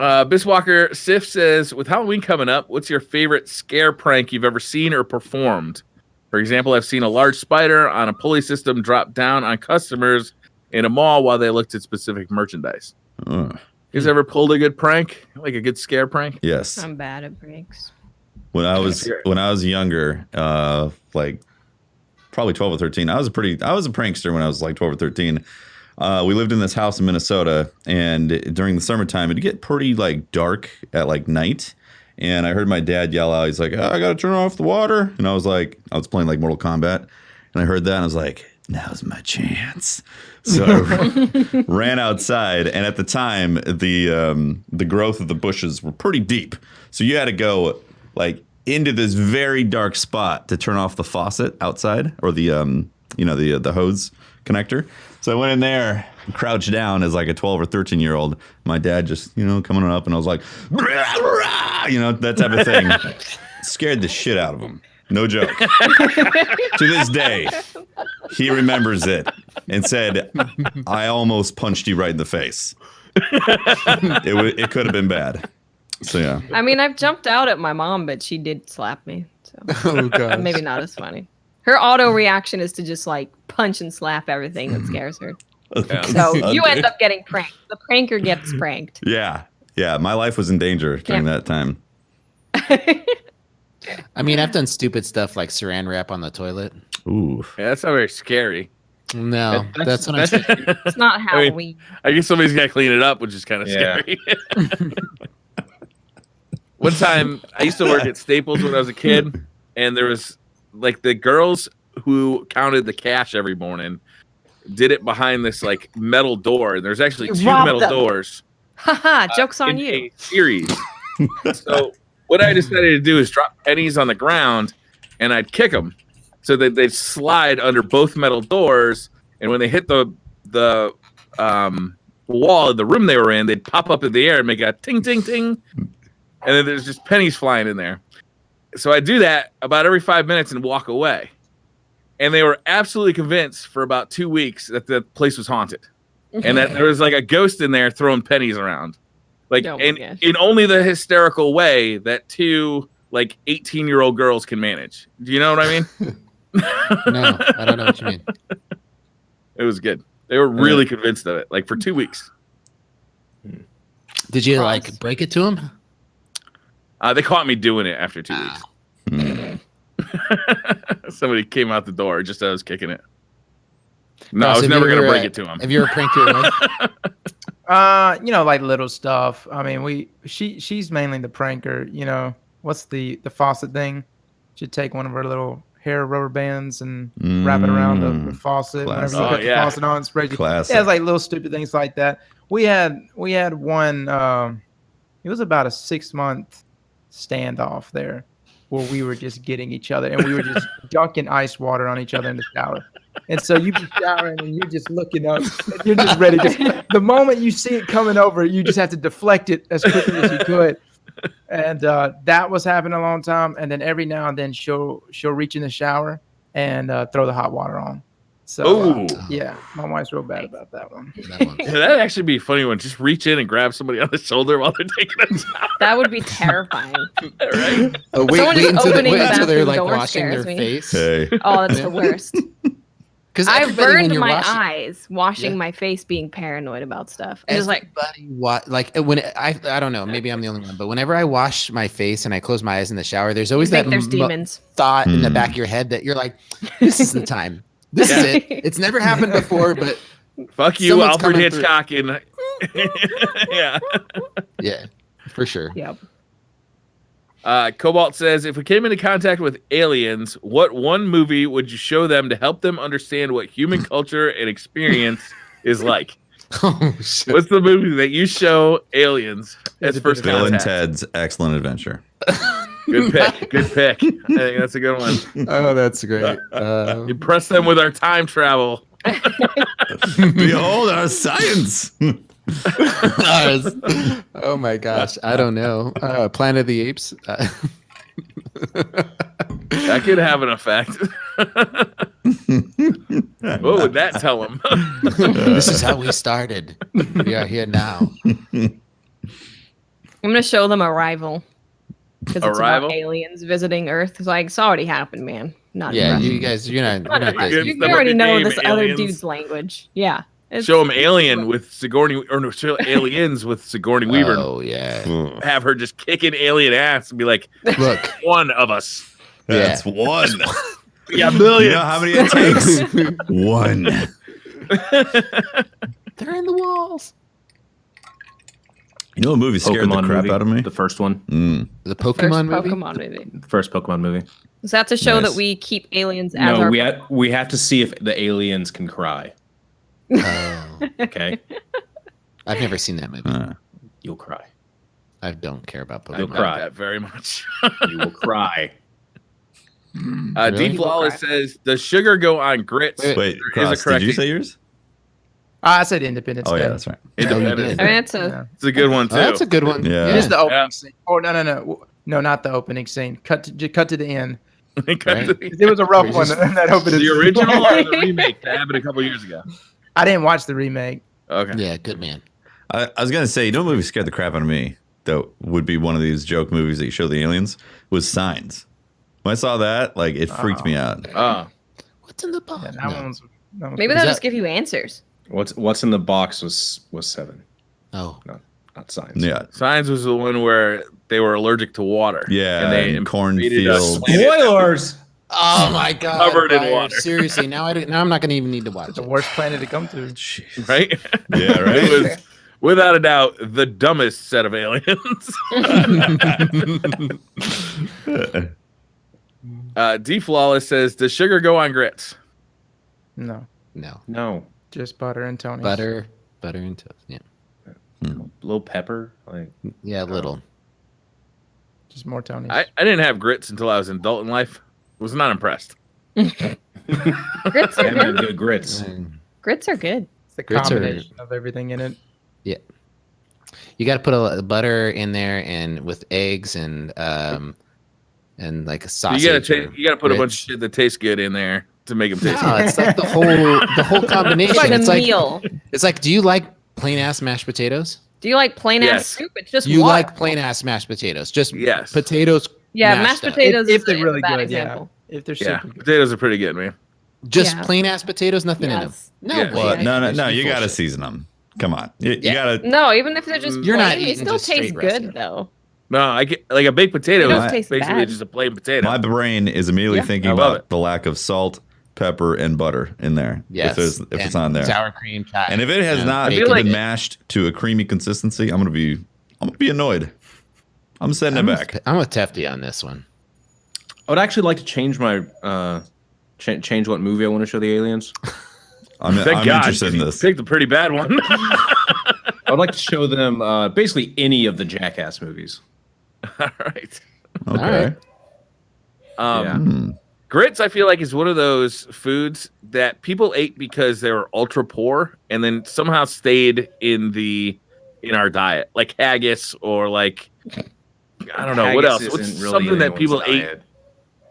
[SPEAKER 2] Biswalker Sif says, with Halloween coming up, what's your favorite scare prank you've ever seen or performed? For example, I've seen a large spider on a pulley system drop down on customers in a mall while they looked at specific merchandise. You guys ever pulled a good prank, like a good scare prank?
[SPEAKER 3] Yes.
[SPEAKER 5] I'm bad at pranks.
[SPEAKER 3] When I was younger, like probably 12 or 13, I was a prankster when I was like 12 or 13. We lived in this house in Minnesota, and during the summertime, it'd get pretty like dark at like night. And I heard my dad yell out, he's like, I got to turn off the water. And I was playing like Mortal Kombat. And I heard that and I was like, now's my chance. So I ran outside. And at the time, the growth of the bushes were pretty deep. So you had to go like into this very dark spot to turn off the faucet outside, or the hose connector. So I went in there, crouched down as like a 12 or 13-year-old. My dad just, coming up, and I was like, that type of thing. Scared the shit out of him. No joke. To this day, he remembers it and said, I almost punched you right in the face. It could have been bad. So, yeah.
[SPEAKER 5] I mean, I've jumped out at my mom, but she did slap me. So maybe not as funny. Her auto reaction is to just like punch and slap everything that scares her. Yeah. So you end up getting pranked. The pranker gets pranked.
[SPEAKER 3] Yeah. Yeah. My life was in danger during that time.
[SPEAKER 4] I mean, I've done stupid stuff like saran wrap on the toilet.
[SPEAKER 3] Ooh.
[SPEAKER 2] Yeah, that's not very scary.
[SPEAKER 4] No, that's what I'm saying.
[SPEAKER 5] It's not Halloween.
[SPEAKER 2] I guess somebody's got to clean it up, which is kind of scary. One time, I used to work at Staples when I was a kid, and there was like the girls who counted the cash every morning did it behind this like metal door. And there's actually two metal doors.
[SPEAKER 5] Haha, joke's on you.
[SPEAKER 2] A series. So what I decided to do is drop pennies on the ground, and I'd kick them so that they'd slide under both metal doors. And when they hit the wall of the room they were in, they'd pop up in the air and make a ting, ting, ting. And then there's just pennies flying in there. So I do that about every 5 minutes and walk away. And they were absolutely convinced for about 2 weeks that the place was haunted. And that there was like a ghost in there throwing pennies around. Like in only the hysterical way that two like 18-year-old girls can manage. Do you know what I mean?
[SPEAKER 4] No, I don't know what you mean.
[SPEAKER 2] It was good. They were really convinced of it, like for 2 weeks.
[SPEAKER 4] Did you like break it to them?
[SPEAKER 2] They caught me doing it after 2 weeks. Somebody came out the door just as I was kicking it. No, I was never going to break it to him.
[SPEAKER 4] Have you ever pranked your wife?
[SPEAKER 6] Like little stuff. I mean, she's mainly the pranker. What's the faucet thing? She'd take one of her little hair rubber bands and wrap it around the faucet.
[SPEAKER 3] Classic.
[SPEAKER 6] Whenever you put the faucet on, spray it.
[SPEAKER 3] Classic.
[SPEAKER 6] Yeah, it's like little stupid things like that. We had one. It was about a 6-month standoff there where we were just getting each other, and we were just dunking ice water on each other in the shower. And so you be showering and you're just looking up, and you're just ready. The moment you see it coming over, you just have to deflect it as quickly as you could. And that was happening a long time. And then every now and then she'll reach in the shower and throw the hot water on. So yeah, my wife's real bad about that one.
[SPEAKER 2] That'd actually be a funny one. Just reach in and grab somebody on the shoulder while they're taking a shower.
[SPEAKER 5] That would be terrifying.
[SPEAKER 2] Right?
[SPEAKER 4] Wait until they're like washing their face.
[SPEAKER 3] Hey.
[SPEAKER 5] Oh, that's the worst.
[SPEAKER 4] Because
[SPEAKER 5] I've burned my eyes washing my face, being paranoid about stuff. I'm just like,
[SPEAKER 4] I don't know, maybe I'm the only one, but whenever I wash my face and I close my eyes in the shower, there's always
[SPEAKER 5] there's demons.
[SPEAKER 4] Thought in the back of your head that you're like, this is the time. This is it. It's never happened before, but
[SPEAKER 2] fuck you, Alfred Hitchcock. And
[SPEAKER 4] yeah, for sure.
[SPEAKER 5] Yep.
[SPEAKER 2] Cobalt says, if we came into contact with aliens, what one movie would you show them to help them understand what human culture and experience is like?
[SPEAKER 4] Oh, shit.
[SPEAKER 2] What's the movie that you show aliens as first
[SPEAKER 3] Bill
[SPEAKER 2] contact?
[SPEAKER 3] and Ted's Excellent Adventure.
[SPEAKER 2] Good pick. Good pick. I think that's a good one.
[SPEAKER 4] Oh, that's great.
[SPEAKER 2] Impress them with our time travel.
[SPEAKER 3] Behold our science.
[SPEAKER 4] Oh my gosh, I don't know. Planet of the Apes.
[SPEAKER 2] That could have an effect. What would that tell them?
[SPEAKER 4] This is how we started. We are here now.
[SPEAKER 5] I'm gonna show them Arrival because it's
[SPEAKER 2] Arrival?
[SPEAKER 5] about aliens visiting Earth. It's like it's already happened, man. Not
[SPEAKER 4] Yeah,
[SPEAKER 5] impressed.
[SPEAKER 4] you guys, you're not.
[SPEAKER 5] You
[SPEAKER 2] the
[SPEAKER 5] already know
[SPEAKER 2] game,
[SPEAKER 5] this other
[SPEAKER 2] aliens.
[SPEAKER 5] dude's language. Yeah.
[SPEAKER 2] Show him Alien with Sigourney, or no, show Aliens with Sigourney Weaver.
[SPEAKER 4] Oh yeah.
[SPEAKER 3] Ugh.
[SPEAKER 2] Have her just kicking alien ass and be like,
[SPEAKER 4] Look,
[SPEAKER 2] one of us.
[SPEAKER 3] That's one.
[SPEAKER 2] We got
[SPEAKER 3] You
[SPEAKER 2] millions.
[SPEAKER 3] know how many it takes? One.
[SPEAKER 4] they're in the walls.
[SPEAKER 3] You know what movie scared the crap
[SPEAKER 1] movie,
[SPEAKER 3] out of me?
[SPEAKER 1] The first one.
[SPEAKER 4] The
[SPEAKER 5] First
[SPEAKER 4] Pokemon movie.
[SPEAKER 5] Pokemon movie.
[SPEAKER 1] The first Pokemon movie.
[SPEAKER 5] Is that to show
[SPEAKER 3] Nice.
[SPEAKER 5] that we keep aliens as
[SPEAKER 1] No,
[SPEAKER 5] our
[SPEAKER 1] we have to see if the aliens can cry.
[SPEAKER 4] Oh,
[SPEAKER 1] Okay,
[SPEAKER 4] I've never seen that movie.
[SPEAKER 1] you'll cry.
[SPEAKER 4] I don't care about
[SPEAKER 2] I
[SPEAKER 1] You'll
[SPEAKER 4] Pokemon.
[SPEAKER 2] doubt
[SPEAKER 1] cry.
[SPEAKER 2] that very much.
[SPEAKER 1] You will cry.
[SPEAKER 4] Really?
[SPEAKER 2] D Flawless says, does sugar go on grits?
[SPEAKER 4] Wait,
[SPEAKER 3] Wait,
[SPEAKER 2] There is a
[SPEAKER 3] Cross, did
[SPEAKER 2] correct
[SPEAKER 3] you say yours?
[SPEAKER 6] I said Independence
[SPEAKER 3] Oh,
[SPEAKER 6] Day.
[SPEAKER 3] yeah, that's right.
[SPEAKER 2] Independence.
[SPEAKER 4] did.
[SPEAKER 5] I mean, it's a
[SPEAKER 6] Yeah.
[SPEAKER 2] It's a good one too.
[SPEAKER 4] Oh, that's a good one.
[SPEAKER 3] Yeah.
[SPEAKER 6] It is the opening
[SPEAKER 2] Yeah.
[SPEAKER 6] scene. Oh no, not the opening scene. Cut to the end.
[SPEAKER 2] Cut
[SPEAKER 4] Right.
[SPEAKER 2] to the-
[SPEAKER 6] It was a rough
[SPEAKER 4] Or
[SPEAKER 6] one.
[SPEAKER 4] just-
[SPEAKER 6] That opening.
[SPEAKER 2] the
[SPEAKER 6] scene.
[SPEAKER 2] original or the remake that happened a couple years ago?
[SPEAKER 6] I didn't watch the remake.
[SPEAKER 2] Okay.
[SPEAKER 4] Yeah, good man.
[SPEAKER 3] I was going to say, you know what movie scared the crap out of me? That would be one of these joke movies that you show the aliens, was Signs. When I saw that, like, it freaked me out.
[SPEAKER 4] What's in the box?
[SPEAKER 6] Yeah, that
[SPEAKER 4] No.
[SPEAKER 6] one's.
[SPEAKER 5] maybe they'll
[SPEAKER 4] that-
[SPEAKER 5] just give you answers.
[SPEAKER 1] What's in the box was 7,
[SPEAKER 4] Oh,
[SPEAKER 1] not Signs.
[SPEAKER 3] Yeah.
[SPEAKER 2] Signs was the one where they were allergic to water.
[SPEAKER 3] Yeah,
[SPEAKER 2] and they
[SPEAKER 3] and
[SPEAKER 2] invaded a
[SPEAKER 3] cornfields.
[SPEAKER 2] planet
[SPEAKER 1] Spoilers.
[SPEAKER 4] oh my God!
[SPEAKER 2] Covered in
[SPEAKER 4] Brian,
[SPEAKER 2] water.
[SPEAKER 4] Seriously, now I'm not gonna even need to watch
[SPEAKER 6] It's the
[SPEAKER 4] it.
[SPEAKER 6] worst planet to come to.
[SPEAKER 3] Jeez.
[SPEAKER 2] Right?
[SPEAKER 3] Yeah, right?
[SPEAKER 2] It was, without a doubt, the dumbest set of aliens. D Flawless says, does sugar go on grits?
[SPEAKER 6] No,
[SPEAKER 4] No,
[SPEAKER 1] No,
[SPEAKER 6] just butter and Tony.
[SPEAKER 4] butter and toast. Yeah,
[SPEAKER 1] little pepper. Like
[SPEAKER 4] yeah, a little.
[SPEAKER 6] Just more Tonys.
[SPEAKER 2] I didn't have grits until I was an adult in life. Was not impressed.
[SPEAKER 5] Grits are
[SPEAKER 1] damn
[SPEAKER 5] good.
[SPEAKER 1] good grits.
[SPEAKER 5] Grits are good.
[SPEAKER 6] It's the
[SPEAKER 4] Grits are-
[SPEAKER 6] combination of everything in it.
[SPEAKER 4] You got to put a butter in there and with eggs and like a sausage.
[SPEAKER 2] You gotta put a bunch of
[SPEAKER 4] grits.
[SPEAKER 2] shit that tastes good in there to make them taste
[SPEAKER 4] No,
[SPEAKER 2] good.
[SPEAKER 4] it's like the whole combination.
[SPEAKER 5] It's like a
[SPEAKER 4] It's like
[SPEAKER 5] meal.
[SPEAKER 4] it's like. Do you like plain ass mashed potatoes?
[SPEAKER 5] Do you like plain
[SPEAKER 2] Yes.
[SPEAKER 5] ass soup? It's just
[SPEAKER 4] You
[SPEAKER 5] water.
[SPEAKER 4] like plain ass mashed potatoes? Just
[SPEAKER 2] Yes.
[SPEAKER 4] potatoes.
[SPEAKER 5] yeah,
[SPEAKER 4] mashed
[SPEAKER 5] mashed
[SPEAKER 4] up.
[SPEAKER 5] potatoes
[SPEAKER 6] If
[SPEAKER 5] is
[SPEAKER 6] they're
[SPEAKER 5] a
[SPEAKER 6] really
[SPEAKER 5] bad
[SPEAKER 6] good,
[SPEAKER 5] example.
[SPEAKER 6] yeah. If they're
[SPEAKER 2] Yeah,
[SPEAKER 6] super good.
[SPEAKER 2] potatoes are pretty good, man.
[SPEAKER 4] Just
[SPEAKER 5] Yeah.
[SPEAKER 4] plain ass potatoes, nothing in them.
[SPEAKER 5] Yes.
[SPEAKER 4] No
[SPEAKER 2] Yes.
[SPEAKER 4] way.
[SPEAKER 3] But no,
[SPEAKER 4] That's
[SPEAKER 3] you got to
[SPEAKER 4] bullshit.
[SPEAKER 3] season them. Come on. You
[SPEAKER 4] Yeah.
[SPEAKER 3] got to.
[SPEAKER 5] No, even if they're just
[SPEAKER 4] You're not
[SPEAKER 5] plain, they
[SPEAKER 4] eating
[SPEAKER 5] still
[SPEAKER 4] just
[SPEAKER 5] taste
[SPEAKER 4] straight
[SPEAKER 5] good
[SPEAKER 4] russet.
[SPEAKER 5] though.
[SPEAKER 2] No, I get like a baked potato
[SPEAKER 5] Potatoes
[SPEAKER 2] is
[SPEAKER 5] taste
[SPEAKER 2] basically
[SPEAKER 5] bad.
[SPEAKER 2] just a plain potato.
[SPEAKER 3] My brain is immediately
[SPEAKER 5] Yeah.
[SPEAKER 3] thinking
[SPEAKER 2] I love
[SPEAKER 3] about
[SPEAKER 2] it.
[SPEAKER 3] the lack of salt, pepper, and butter in there.
[SPEAKER 4] Yes.
[SPEAKER 3] If it's on there.
[SPEAKER 4] Sour cream, chive.
[SPEAKER 3] And if it has not
[SPEAKER 2] I feel
[SPEAKER 3] been
[SPEAKER 2] like-
[SPEAKER 3] mashed to a creamy consistency, I'm gonna be annoyed. I'm sending it back.
[SPEAKER 4] I'm with Tefty on this one.
[SPEAKER 1] I would actually like to change my change what movie I want to show the aliens.
[SPEAKER 3] I'm
[SPEAKER 2] Thank God,
[SPEAKER 3] interested in
[SPEAKER 2] you
[SPEAKER 3] this.
[SPEAKER 2] picked a pretty bad one.
[SPEAKER 1] I would like to show them basically any of the Jackass movies.
[SPEAKER 2] All right.
[SPEAKER 3] Okay.
[SPEAKER 4] right.
[SPEAKER 1] Yeah.
[SPEAKER 2] Grits, I feel like, is one of those foods that people ate because they were ultra poor and then somehow stayed in our diet, like haggis or like I don't know what else.
[SPEAKER 1] Haggis
[SPEAKER 2] What's
[SPEAKER 1] isn't really
[SPEAKER 2] something that
[SPEAKER 1] anyone's
[SPEAKER 2] people
[SPEAKER 1] diet.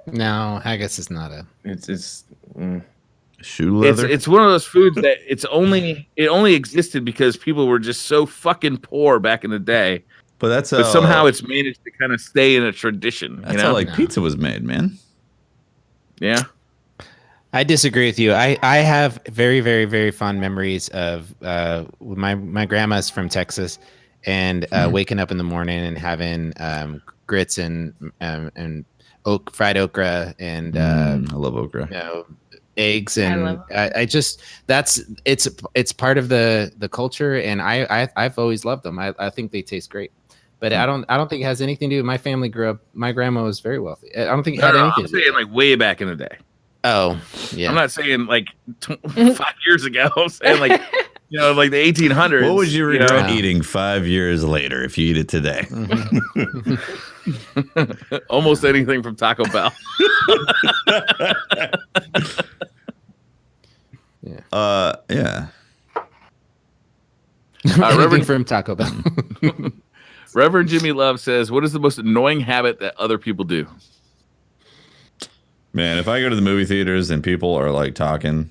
[SPEAKER 4] No, haggis is not a.
[SPEAKER 1] It's
[SPEAKER 3] Shoe
[SPEAKER 2] ate.
[SPEAKER 3] leather.
[SPEAKER 2] It's one of those foods that it only existed because people were just so fucking poor back in the day.
[SPEAKER 3] but that's
[SPEAKER 2] But
[SPEAKER 3] how,
[SPEAKER 2] somehow it's managed to kind of stay in a tradition.
[SPEAKER 3] that's
[SPEAKER 2] You
[SPEAKER 3] how
[SPEAKER 2] know?
[SPEAKER 3] like
[SPEAKER 4] No.
[SPEAKER 3] pizza was made, man.
[SPEAKER 2] Yeah.
[SPEAKER 4] I disagree with you. I have very, very, very fond memories of my grandma's from Texas, and waking up in the morning and having grits and fried okra and
[SPEAKER 3] I love okra.
[SPEAKER 4] eggs,
[SPEAKER 5] I
[SPEAKER 4] and
[SPEAKER 5] love
[SPEAKER 4] I just it's part of the culture, and I've always loved them. I think they taste great. But I don't think it has anything to do. My family grew up. My grandma was very wealthy. I don't think it had
[SPEAKER 2] No,
[SPEAKER 4] anything
[SPEAKER 2] I'm
[SPEAKER 4] to do.
[SPEAKER 2] saying like way back in the day.
[SPEAKER 4] Oh, yeah.
[SPEAKER 2] I'm not saying like 5 years ago. I'm saying like like the 1800s.
[SPEAKER 3] What would you regret
[SPEAKER 4] know?
[SPEAKER 3] eating 5 years later if you eat it today?
[SPEAKER 2] Almost anything from Taco Bell.
[SPEAKER 3] Yeah.
[SPEAKER 4] Anything
[SPEAKER 2] Reverend-
[SPEAKER 4] from Taco Bell.
[SPEAKER 2] Reverend Jimmy Love says, "What is the most annoying habit that other people do?"
[SPEAKER 3] Man, if I go to the movie theaters and people are like talking,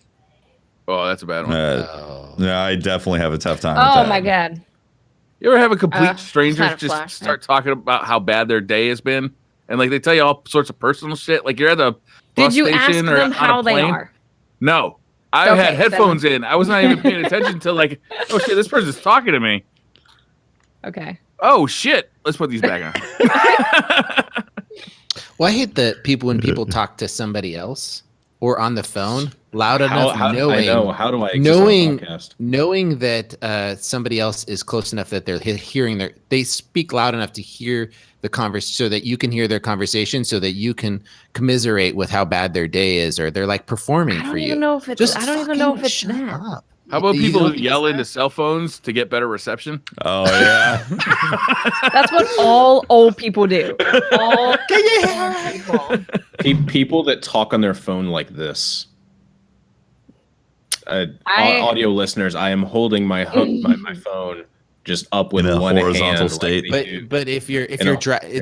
[SPEAKER 2] Oh, that's a bad one.
[SPEAKER 4] Oh.
[SPEAKER 3] yeah, I definitely have a tough time.
[SPEAKER 5] Oh
[SPEAKER 3] with that.
[SPEAKER 5] my god.
[SPEAKER 2] You ever have a complete stranger
[SPEAKER 5] kind of
[SPEAKER 2] just
[SPEAKER 5] flashback.
[SPEAKER 2] start talking about how bad their day has been, and like they tell you all sorts of personal shit? Like you're at the
[SPEAKER 5] Did
[SPEAKER 2] bus
[SPEAKER 5] you ask
[SPEAKER 2] station or
[SPEAKER 5] them
[SPEAKER 2] on a
[SPEAKER 5] how they
[SPEAKER 2] plane.
[SPEAKER 5] are?
[SPEAKER 2] No, I
[SPEAKER 5] Okay,
[SPEAKER 2] had headphones in. I was not even paying attention until like, oh shit, this person's talking to me.
[SPEAKER 5] Okay.
[SPEAKER 2] Oh shit, let's put these back on.
[SPEAKER 4] Well, I hate that when people talk to somebody else or on the phone loud enough, knowing
[SPEAKER 1] I know. How do I exist on a podcast?
[SPEAKER 4] knowing that somebody else is close enough that they're hearing they speak loud enough to hear the conversation, so that you can hear their conversation, so that you can commiserate with how bad their day is, or they're like performing for you.
[SPEAKER 5] I don't even know if it's that.
[SPEAKER 4] Up.
[SPEAKER 2] How about
[SPEAKER 4] You
[SPEAKER 2] people
[SPEAKER 4] don't
[SPEAKER 2] who
[SPEAKER 4] think
[SPEAKER 2] yell
[SPEAKER 4] it's
[SPEAKER 2] into cell phones to get better reception?
[SPEAKER 3] Oh yeah.
[SPEAKER 5] That's what all old people do. All people.
[SPEAKER 1] People that talk on their phone like this. Audio listeners, I am holding my phone just up with
[SPEAKER 3] In a
[SPEAKER 1] one
[SPEAKER 3] horizontal
[SPEAKER 1] hand,
[SPEAKER 3] state.
[SPEAKER 4] But if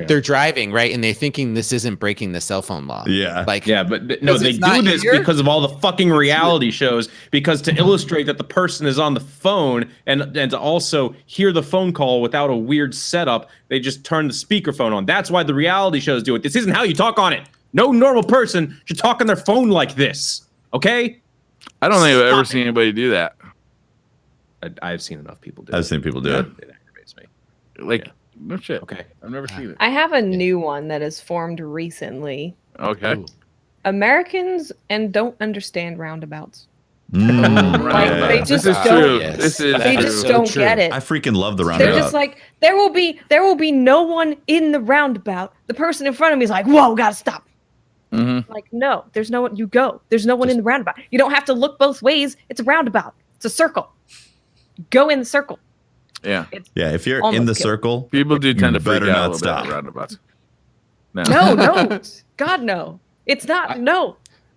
[SPEAKER 4] they're driving, right, and they're thinking this isn't breaking the cell phone law.
[SPEAKER 3] Yeah.
[SPEAKER 4] Like
[SPEAKER 1] Yeah, but no, they
[SPEAKER 4] it's not
[SPEAKER 1] do this
[SPEAKER 4] here?
[SPEAKER 1] because of all the fucking reality shows. Because to illustrate that the person is on the phone and to also hear the phone call without a weird setup, they just turn the speakerphone on. That's why the reality shows do it. This isn't how you talk on it. No normal person should talk on their phone like this. Okay?
[SPEAKER 2] I don't think I've ever seen anybody do that.
[SPEAKER 1] I've seen enough people do
[SPEAKER 3] I've
[SPEAKER 1] it.
[SPEAKER 3] seen people do it.
[SPEAKER 1] It aggravates me.
[SPEAKER 2] Like, no shit.
[SPEAKER 1] Okay.
[SPEAKER 2] I've never seen it.
[SPEAKER 5] I have a new one that has formed recently.
[SPEAKER 2] Okay.
[SPEAKER 4] Ooh.
[SPEAKER 5] Americans and don't understand roundabouts.
[SPEAKER 2] Right.
[SPEAKER 5] Like, they
[SPEAKER 2] This
[SPEAKER 5] just
[SPEAKER 2] is
[SPEAKER 5] don't-
[SPEAKER 2] true.
[SPEAKER 4] Yes.
[SPEAKER 2] This is
[SPEAKER 5] They
[SPEAKER 4] That's
[SPEAKER 5] just
[SPEAKER 4] so
[SPEAKER 5] don't
[SPEAKER 4] true.
[SPEAKER 5] get it.
[SPEAKER 3] I freaking love the
[SPEAKER 5] They're
[SPEAKER 3] roundabout.
[SPEAKER 5] just like, there will be no one in the roundabout. The person in front of me is like, whoa, gotta stop.
[SPEAKER 2] Mhm.
[SPEAKER 5] Like, no, there's no one. You go. There's no one in the roundabout. You don't have to look both ways. It's a roundabout. It's a circle. Go in the circle.
[SPEAKER 2] Yeah.
[SPEAKER 3] Yeah, if you're in
[SPEAKER 5] Almost
[SPEAKER 3] the
[SPEAKER 5] killed.
[SPEAKER 3] circle,
[SPEAKER 2] People do tend to freak
[SPEAKER 3] better
[SPEAKER 2] out
[SPEAKER 3] not
[SPEAKER 2] a little
[SPEAKER 3] stop.
[SPEAKER 2] bit at roundabouts. No.
[SPEAKER 5] No, don't. God, no. It's not. No.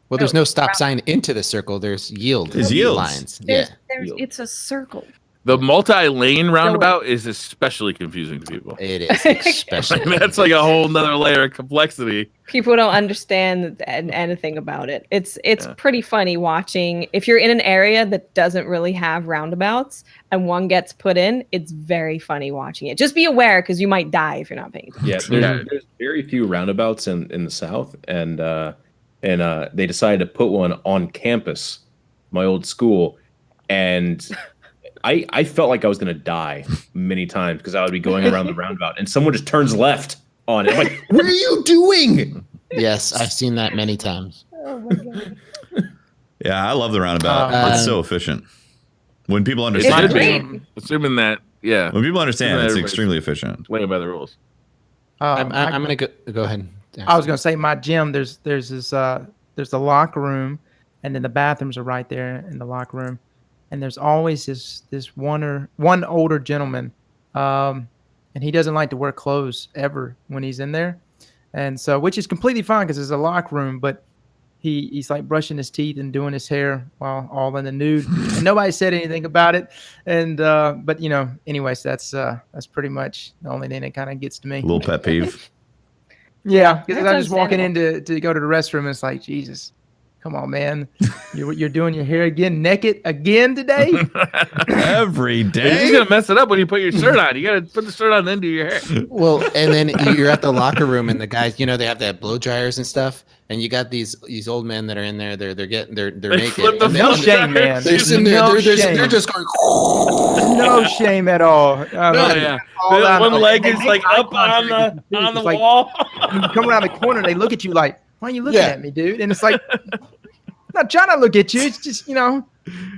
[SPEAKER 4] Well, there's no stop sign into the circle. There's yield
[SPEAKER 3] There's yields.
[SPEAKER 4] lines. Yeah.
[SPEAKER 5] It's a circle.
[SPEAKER 2] The multi-lane roundabout is especially confusing to people.
[SPEAKER 4] It is especially.
[SPEAKER 2] That's like a whole nother layer of complexity.
[SPEAKER 5] People don't understand anything about it. It's pretty funny watching. If you're in an area that doesn't really have roundabouts and one gets put in, it's very funny watching it. Just be aware because you might die if you're not paying attention.
[SPEAKER 1] Yeah, there's very few roundabouts in the South, and they decided to put one on campus, my old school, and I felt like I was gonna die many times because I would be going around the roundabout and someone just turns left on it. I'm like, what are you doing?
[SPEAKER 4] Yes, I've seen that many times.
[SPEAKER 5] Oh my god.
[SPEAKER 3] yeah, I love the roundabout. It's so efficient. When people
[SPEAKER 2] It
[SPEAKER 3] understand,
[SPEAKER 2] should
[SPEAKER 5] great.
[SPEAKER 2] be. Assuming that, yeah,
[SPEAKER 3] when people understand, it's
[SPEAKER 2] Everybody's-
[SPEAKER 3] extremely efficient.
[SPEAKER 2] playing by the rules.
[SPEAKER 4] I'm gonna go ahead.
[SPEAKER 6] I was gonna say my gym. There's the locker room, and then the bathrooms are right there in the locker room, and there's always this one older gentleman, and he doesn't like to wear clothes ever when he's in there, and so which is completely fine because it's a locker room, but he's like brushing his teeth and doing his hair while all in the nude, and nobody said anything about it, and but anyways, that's pretty much the only thing that kind of gets to me.
[SPEAKER 3] A little pet peeve.
[SPEAKER 6] Yeah, because
[SPEAKER 5] That's
[SPEAKER 6] I'm just walking in
[SPEAKER 5] understandable.
[SPEAKER 6] to go to the restroom, and it's like, Jesus, come on, man, you're doing your hair again, naked again today.
[SPEAKER 3] Every
[SPEAKER 2] You're just
[SPEAKER 3] day.
[SPEAKER 2] gonna mess it up when you put your shirt on. You gotta put the shirt on, then do your hair.
[SPEAKER 4] Well, and then you're at the locker room, and the guys, they have that blow dryers and stuff, and you got these old men that are in there. They're naked.
[SPEAKER 2] flip the
[SPEAKER 4] and
[SPEAKER 6] No
[SPEAKER 2] flip
[SPEAKER 6] shame, man.
[SPEAKER 4] they're sitting there.
[SPEAKER 6] No
[SPEAKER 4] They're
[SPEAKER 6] shame.
[SPEAKER 4] just going.
[SPEAKER 6] No shame at all.
[SPEAKER 2] Oh, yeah.
[SPEAKER 6] all out-
[SPEAKER 2] One leg
[SPEAKER 6] they
[SPEAKER 2] is
[SPEAKER 6] make
[SPEAKER 2] like
[SPEAKER 6] eye
[SPEAKER 2] up on
[SPEAKER 6] contact with
[SPEAKER 2] the
[SPEAKER 6] you.
[SPEAKER 2] on the
[SPEAKER 6] It's like,
[SPEAKER 2] wall.
[SPEAKER 6] you come around the corner, they look at you like, why are you looking
[SPEAKER 4] Yeah.
[SPEAKER 6] at me, dude? And it's like, I'm not trying to look at you. It's just,
[SPEAKER 4] Yeah.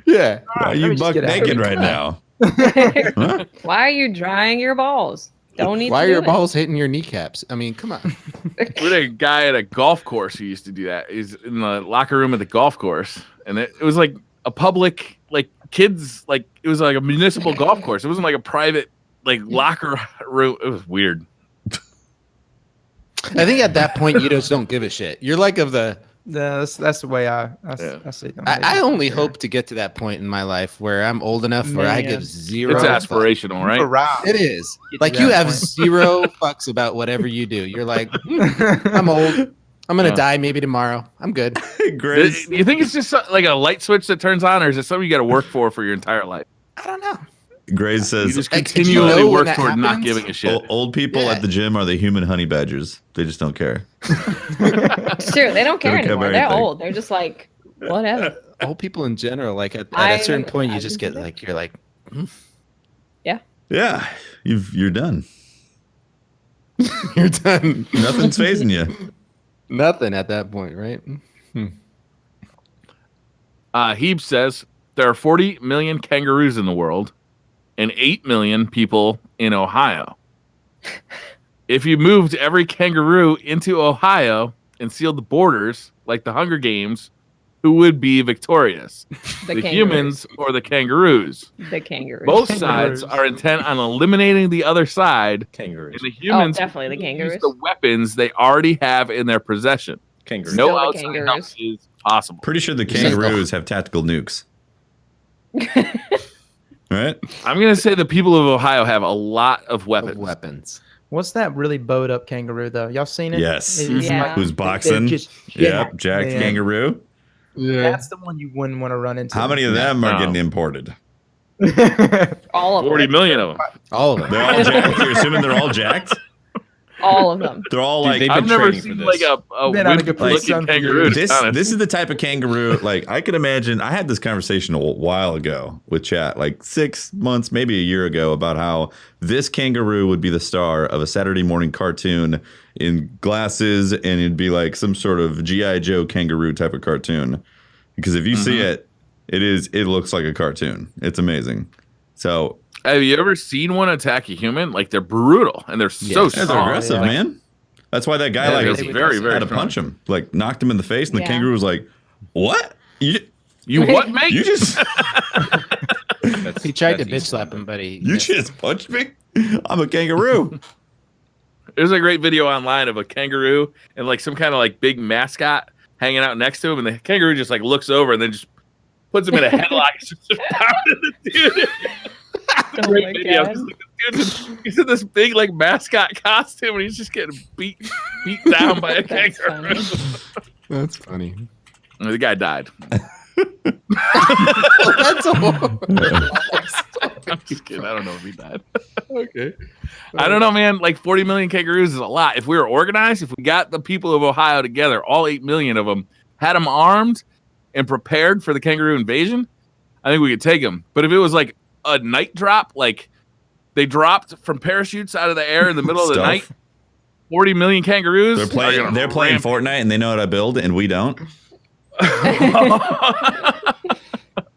[SPEAKER 3] Why are
[SPEAKER 6] let
[SPEAKER 3] you
[SPEAKER 6] me just
[SPEAKER 3] buck
[SPEAKER 6] get out of
[SPEAKER 3] naked
[SPEAKER 6] here.
[SPEAKER 3] right now? Huh?
[SPEAKER 5] Why are you drying your balls? Don't need
[SPEAKER 4] Why
[SPEAKER 5] to
[SPEAKER 4] are
[SPEAKER 5] do
[SPEAKER 4] your
[SPEAKER 5] it.
[SPEAKER 4] balls hitting your kneecaps? I mean, come on.
[SPEAKER 2] We had a guy at a golf course who used to do that. He's in the locker room at the golf course, and it was like a public, like kids, like it was like a municipal golf course. It wasn't like a private, like locker room. It was weird.
[SPEAKER 4] I think at that point you just don't give a shit. You're like of the.
[SPEAKER 6] that's the way I see them.
[SPEAKER 4] I only hope to get to that point in my life where I'm old enough where I
[SPEAKER 6] Man.
[SPEAKER 4] give zero.
[SPEAKER 2] It's
[SPEAKER 4] fuck.
[SPEAKER 2] aspirational, right?
[SPEAKER 6] Aroused.
[SPEAKER 4] It is.
[SPEAKER 6] Get
[SPEAKER 4] Like
[SPEAKER 6] to
[SPEAKER 4] you
[SPEAKER 6] that
[SPEAKER 4] have
[SPEAKER 6] point.
[SPEAKER 4] zero fucks about whatever you do. You're like, I'm old. I'm gonna die maybe tomorrow. I'm good.
[SPEAKER 3] Grace.
[SPEAKER 2] Do you think it's just like a light switch that turns on, or is it something you got to work for your entire life?
[SPEAKER 4] I don't know.
[SPEAKER 3] Grace
[SPEAKER 2] You
[SPEAKER 3] says
[SPEAKER 2] just
[SPEAKER 4] Like,
[SPEAKER 2] continually
[SPEAKER 4] you know when
[SPEAKER 2] work
[SPEAKER 4] that
[SPEAKER 2] toward not
[SPEAKER 4] happens?
[SPEAKER 2] giving a shit.
[SPEAKER 3] old people
[SPEAKER 4] Yeah.
[SPEAKER 3] at the gym are the human honey badgers. They just don't care.
[SPEAKER 5] It's true. They don't care
[SPEAKER 3] They don't care
[SPEAKER 5] anymore.
[SPEAKER 3] about
[SPEAKER 5] They're
[SPEAKER 3] anything.
[SPEAKER 5] old. They're just like, whatever.
[SPEAKER 4] Old people in general, like at a certain point, you
[SPEAKER 5] I
[SPEAKER 4] just
[SPEAKER 5] can
[SPEAKER 4] get
[SPEAKER 5] see
[SPEAKER 4] like, you're like,
[SPEAKER 3] Yeah, you're done.
[SPEAKER 4] you're done.
[SPEAKER 3] Nothing's phasing you.
[SPEAKER 4] Nothing at that point, right?
[SPEAKER 2] Heeb says there are 40 million kangaroos in the world and 8 million people in Ohio. If you moved every kangaroo into Ohio and sealed the borders like the Hunger Games, who would be victorious? The humans or the kangaroos?
[SPEAKER 5] The kangaroos.
[SPEAKER 2] Both sides are intent on eliminating the other side,
[SPEAKER 1] Kangaroos.
[SPEAKER 2] and the humans
[SPEAKER 5] definitely the
[SPEAKER 2] use
[SPEAKER 5] kangaroos.
[SPEAKER 2] the weapons they already have in their possession.
[SPEAKER 1] Kangaroos.
[SPEAKER 2] No
[SPEAKER 5] Still the
[SPEAKER 2] outside
[SPEAKER 5] kangaroos.
[SPEAKER 2] help is possible.
[SPEAKER 3] Pretty sure the kangaroos have tactical nukes. Right?
[SPEAKER 2] I'm going to say the people of Ohio have a lot of weapons.
[SPEAKER 4] Weapons.
[SPEAKER 6] What's that really bowed up kangaroo though? Y'all seen it?
[SPEAKER 3] Yes.
[SPEAKER 6] It's
[SPEAKER 5] Yeah.
[SPEAKER 6] like-
[SPEAKER 3] Who's boxing?
[SPEAKER 6] just
[SPEAKER 3] Yep, Jack
[SPEAKER 6] man.
[SPEAKER 3] Kangaroo.
[SPEAKER 4] Yeah.
[SPEAKER 6] That's the one you wouldn't want to run into.
[SPEAKER 3] How many of them are
[SPEAKER 2] No.
[SPEAKER 3] getting imported?
[SPEAKER 5] All of
[SPEAKER 2] 40
[SPEAKER 5] them.
[SPEAKER 2] million of them.
[SPEAKER 4] All of them.
[SPEAKER 3] They're all jacked. You're assuming they're all jacked?
[SPEAKER 5] All of them.
[SPEAKER 3] They're all
[SPEAKER 1] Dude,
[SPEAKER 3] like
[SPEAKER 1] they've
[SPEAKER 2] I've
[SPEAKER 1] been
[SPEAKER 2] never
[SPEAKER 1] training for
[SPEAKER 2] seen
[SPEAKER 1] this.
[SPEAKER 2] like a
[SPEAKER 6] Been on a good
[SPEAKER 2] looking
[SPEAKER 6] sun for
[SPEAKER 2] kangaroo.
[SPEAKER 6] years.
[SPEAKER 2] to be
[SPEAKER 3] this.
[SPEAKER 2] honest.
[SPEAKER 3] This is the type of kangaroo. Like I could imagine. I had this conversation a while ago with chat, like 6 months, maybe a year ago, about how this kangaroo would be the star of a Saturday morning cartoon in glasses, and it'd be like some sort of G.I. Joe kangaroo type of cartoon. Because if you see it, it looks like a cartoon. It's amazing. So
[SPEAKER 2] Have you ever seen one attack a human? Like they're brutal and they're so
[SPEAKER 3] yeah, they're
[SPEAKER 2] strong.
[SPEAKER 3] aggressive,
[SPEAKER 6] yeah.
[SPEAKER 3] man. That's why that guy
[SPEAKER 2] Yeah,
[SPEAKER 3] like
[SPEAKER 2] they're very, very
[SPEAKER 3] had to
[SPEAKER 2] strong.
[SPEAKER 3] punch him, like knocked him in the face, and the
[SPEAKER 5] Yeah.
[SPEAKER 3] kangaroo was like, "What?
[SPEAKER 2] You what, mate?
[SPEAKER 3] You just
[SPEAKER 4] He tried to
[SPEAKER 1] That's
[SPEAKER 4] bitch
[SPEAKER 1] easy.
[SPEAKER 4] slap him, but he
[SPEAKER 3] you
[SPEAKER 4] missed.
[SPEAKER 3] just punched me? I'm a kangaroo."
[SPEAKER 2] There's a great video online of a kangaroo and like some kind of like big mascot hanging out next to him, and the kangaroo just like looks over and then just puts him in a headlock. It's just pounding the dude.
[SPEAKER 5] Oh
[SPEAKER 2] Great
[SPEAKER 5] my
[SPEAKER 2] video.
[SPEAKER 5] God.
[SPEAKER 2] He's in this big like mascot costume, and he's just getting beat down by a
[SPEAKER 5] That's
[SPEAKER 2] kangaroo.
[SPEAKER 4] That's funny.
[SPEAKER 2] And the guy died.
[SPEAKER 4] That's a
[SPEAKER 2] I'm just kidding. I don't know if he died. Okay. I don't know, man. Like 40 million kangaroos is a lot. If we were organized, if we got the people of Ohio together, all 8 million of them, had them armed and prepared for the kangaroo invasion, I think we could take them. But if it was like a night drop, like they dropped from parachutes out of the air in the middle of the
[SPEAKER 3] Stuff.
[SPEAKER 2] night, 40 million kangaroos.
[SPEAKER 3] They're playing. They're playing Fortnite, and they know how to build, and we don't.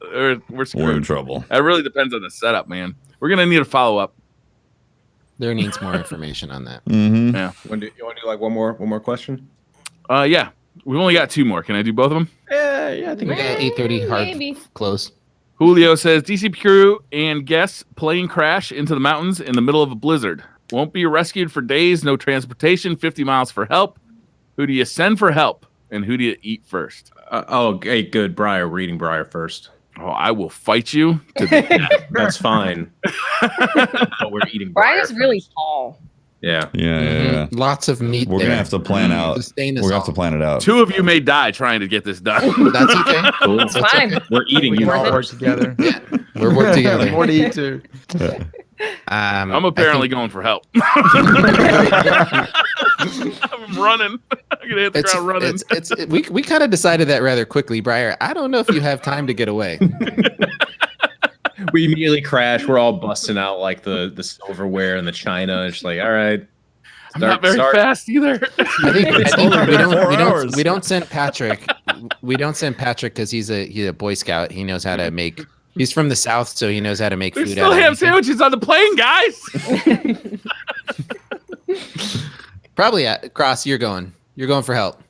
[SPEAKER 2] We're
[SPEAKER 3] We're in
[SPEAKER 2] screwed.
[SPEAKER 3] trouble.
[SPEAKER 2] That really depends on the setup, man. We're gonna need a follow up.
[SPEAKER 4] There needs more information on that.
[SPEAKER 3] Mm-hmm.
[SPEAKER 2] Yeah.
[SPEAKER 1] You want to do like one more question?
[SPEAKER 2] Yeah. We've only got 2 more. Can I do both of them?
[SPEAKER 1] Yeah, I think
[SPEAKER 4] We got 8:30 hard
[SPEAKER 5] Maybe.
[SPEAKER 4] close.
[SPEAKER 2] Julio says DCP crew and guests plane crash into the mountains in the middle of a blizzard. Won't be rescued for days. No transportation. 50 miles for help. Who do you send for help? And who do you eat first?
[SPEAKER 1] Hey, good. Briar, we're eating Briar first.
[SPEAKER 2] Oh, I will fight you to the death.
[SPEAKER 1] That's fine. But we're eating Briar.
[SPEAKER 5] Brian's really tall.
[SPEAKER 1] Yeah.
[SPEAKER 3] Yeah.
[SPEAKER 4] Lots of meat.
[SPEAKER 3] We're
[SPEAKER 4] there.
[SPEAKER 3] gonna have to plan out.
[SPEAKER 4] Sustain us
[SPEAKER 3] We're gonna have
[SPEAKER 4] all.
[SPEAKER 3] to plan it out.
[SPEAKER 2] 2 of you may die trying to get this done.
[SPEAKER 4] That's okay.
[SPEAKER 1] Cool.
[SPEAKER 5] It's fine.
[SPEAKER 1] We're eating
[SPEAKER 6] We
[SPEAKER 1] you
[SPEAKER 6] can all work
[SPEAKER 1] first.
[SPEAKER 6] together.
[SPEAKER 4] Yeah, we're working together.
[SPEAKER 6] More to eat too.
[SPEAKER 2] I'm apparently going for help. I'm running. I'm gonna hit the ground running.
[SPEAKER 4] We kind of decided that rather quickly, Briar. I don't know if you have time to get away.
[SPEAKER 1] We immediately crash. We're all busting out like the silverware and the china. It's like, all right.
[SPEAKER 2] I'm not very fast either.
[SPEAKER 4] I think
[SPEAKER 3] only been 4 hours.
[SPEAKER 4] we don't send Patrick. We don't send Patrick because he's a Boy Scout. He knows how to make. He's from the South, so he knows how to make
[SPEAKER 2] There's
[SPEAKER 4] food.
[SPEAKER 2] still
[SPEAKER 4] out of
[SPEAKER 2] ham
[SPEAKER 4] anything.
[SPEAKER 2] sandwiches on the plane, guys.
[SPEAKER 4] Probably Cross. You're going for help.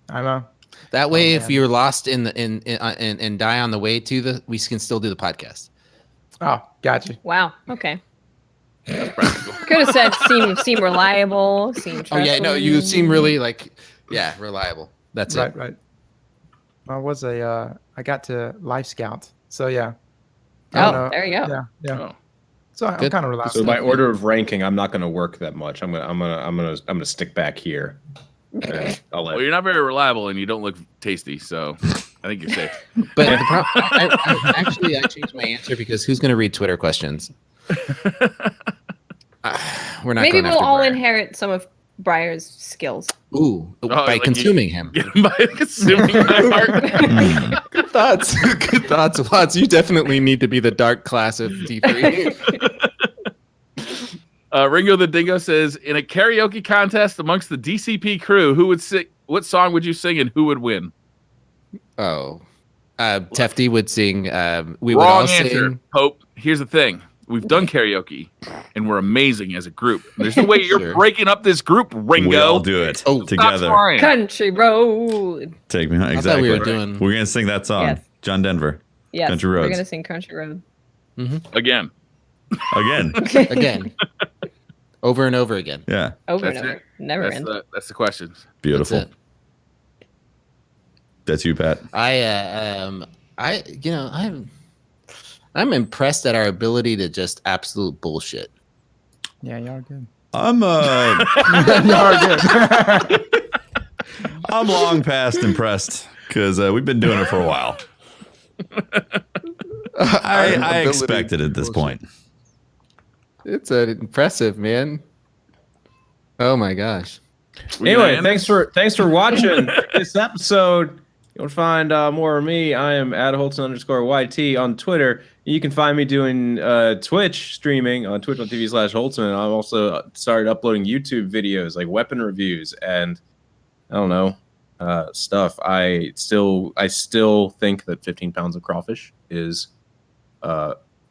[SPEAKER 6] I know.
[SPEAKER 4] That way, if
[SPEAKER 6] man.
[SPEAKER 4] you're lost in and die on the way to we can still do the podcast.
[SPEAKER 6] Oh, gotcha.
[SPEAKER 5] Wow. Okay. Could have said seem reliable. Seem
[SPEAKER 4] Oh yeah, no, you seem really reliable. That's
[SPEAKER 6] Right,
[SPEAKER 4] it.
[SPEAKER 6] right. I was I got to Life Scout. So yeah. I
[SPEAKER 5] Oh,
[SPEAKER 6] don't know.
[SPEAKER 5] there you go.
[SPEAKER 6] Yeah, yeah.
[SPEAKER 2] Oh.
[SPEAKER 6] So I'm
[SPEAKER 4] Good.
[SPEAKER 6] kind of relaxed.
[SPEAKER 1] So by order of ranking, I'm not going to work that much. I'm gonna stick back here. And I'll let.
[SPEAKER 2] Well, you're not very reliable and you don't look tasty, so I think you're safe.
[SPEAKER 4] But I changed my answer because who's going to read Twitter questions? We're not.
[SPEAKER 5] Maybe
[SPEAKER 4] going
[SPEAKER 5] we'll
[SPEAKER 4] after
[SPEAKER 5] all
[SPEAKER 4] Briar.
[SPEAKER 5] inherit some of Briar's skills.
[SPEAKER 4] Ooh, by
[SPEAKER 2] like
[SPEAKER 4] consuming him.
[SPEAKER 2] By consuming my heart.
[SPEAKER 4] Good thoughts. Good thoughts, Watts. You definitely need to be the dark class of D3.
[SPEAKER 2] Ringo the Dingo says, in a karaoke contest amongst the DCP crew, who would sing? What song would you sing, and who would win?
[SPEAKER 4] Oh, Tefty would sing. We
[SPEAKER 2] Wrong
[SPEAKER 4] would all
[SPEAKER 2] answer.
[SPEAKER 4] sing.
[SPEAKER 2] Hope. Here's the thing: we've done karaoke, and we're amazing as a group. There's no way you're
[SPEAKER 4] Sure.
[SPEAKER 2] breaking up this group, Ringo.
[SPEAKER 3] We all do it together.
[SPEAKER 5] Country road.
[SPEAKER 3] Take me home.
[SPEAKER 4] I thought
[SPEAKER 3] Exactly.
[SPEAKER 4] we were doing.
[SPEAKER 3] We're gonna sing that song.
[SPEAKER 5] Yes.
[SPEAKER 3] John Denver.
[SPEAKER 5] Yes,
[SPEAKER 3] Country
[SPEAKER 5] we're
[SPEAKER 3] Roads.
[SPEAKER 5] gonna sing Country Road.
[SPEAKER 2] Again.
[SPEAKER 3] Again.
[SPEAKER 4] Again. Over and over again.
[SPEAKER 3] Yeah.
[SPEAKER 5] Over
[SPEAKER 2] That's
[SPEAKER 5] and over.
[SPEAKER 2] it.
[SPEAKER 5] Never
[SPEAKER 2] That's
[SPEAKER 5] end.
[SPEAKER 2] that's the questions.
[SPEAKER 3] Beautiful.
[SPEAKER 4] That's it.
[SPEAKER 3] That's you, Pat.
[SPEAKER 4] I'm impressed at our ability to just absolute bullshit.
[SPEAKER 6] Yeah, y'all good.
[SPEAKER 3] I'm
[SPEAKER 6] Y'all good.
[SPEAKER 3] I'm long past impressed because we've been doing it for a while. I expected at this point.
[SPEAKER 4] It's impressive, man. Oh my gosh.
[SPEAKER 1] Anyway, thanks for watching this episode. You want to find more of me? I am @Holton_YT on Twitter. You can find me doing Twitch streaming on twitch.tv/Holton. I've also started uploading YouTube videos like weapon reviews and I don't know stuff. I still think that 15 pounds of crawfish is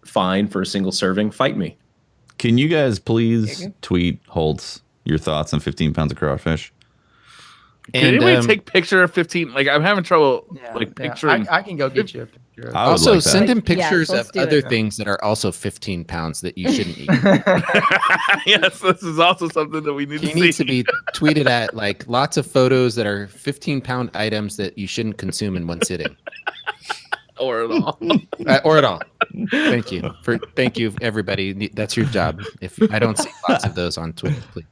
[SPEAKER 1] fine for a single serving. Fight me.
[SPEAKER 3] Can you guys please tweet Holtz your thoughts on 15 pounds of crawfish?
[SPEAKER 2] Can anybody take picture of 15? Like, I'm having trouble picturing.
[SPEAKER 6] I can go get you a picture.
[SPEAKER 4] Also,
[SPEAKER 3] like
[SPEAKER 4] send him pictures
[SPEAKER 5] let's
[SPEAKER 4] of
[SPEAKER 5] do
[SPEAKER 4] other
[SPEAKER 5] it.
[SPEAKER 4] things that are also 15 pounds that you shouldn't eat.
[SPEAKER 2] Yes, this is also something that we need
[SPEAKER 4] He
[SPEAKER 2] to
[SPEAKER 4] needs
[SPEAKER 2] see.
[SPEAKER 4] to be tweeted at, like, lots of photos that are 15-pound items that you shouldn't consume in one sitting.
[SPEAKER 2] Or at all.
[SPEAKER 4] Or at all. Thank you, everybody. That's your job. If I don't see lots of those on Twitter, please.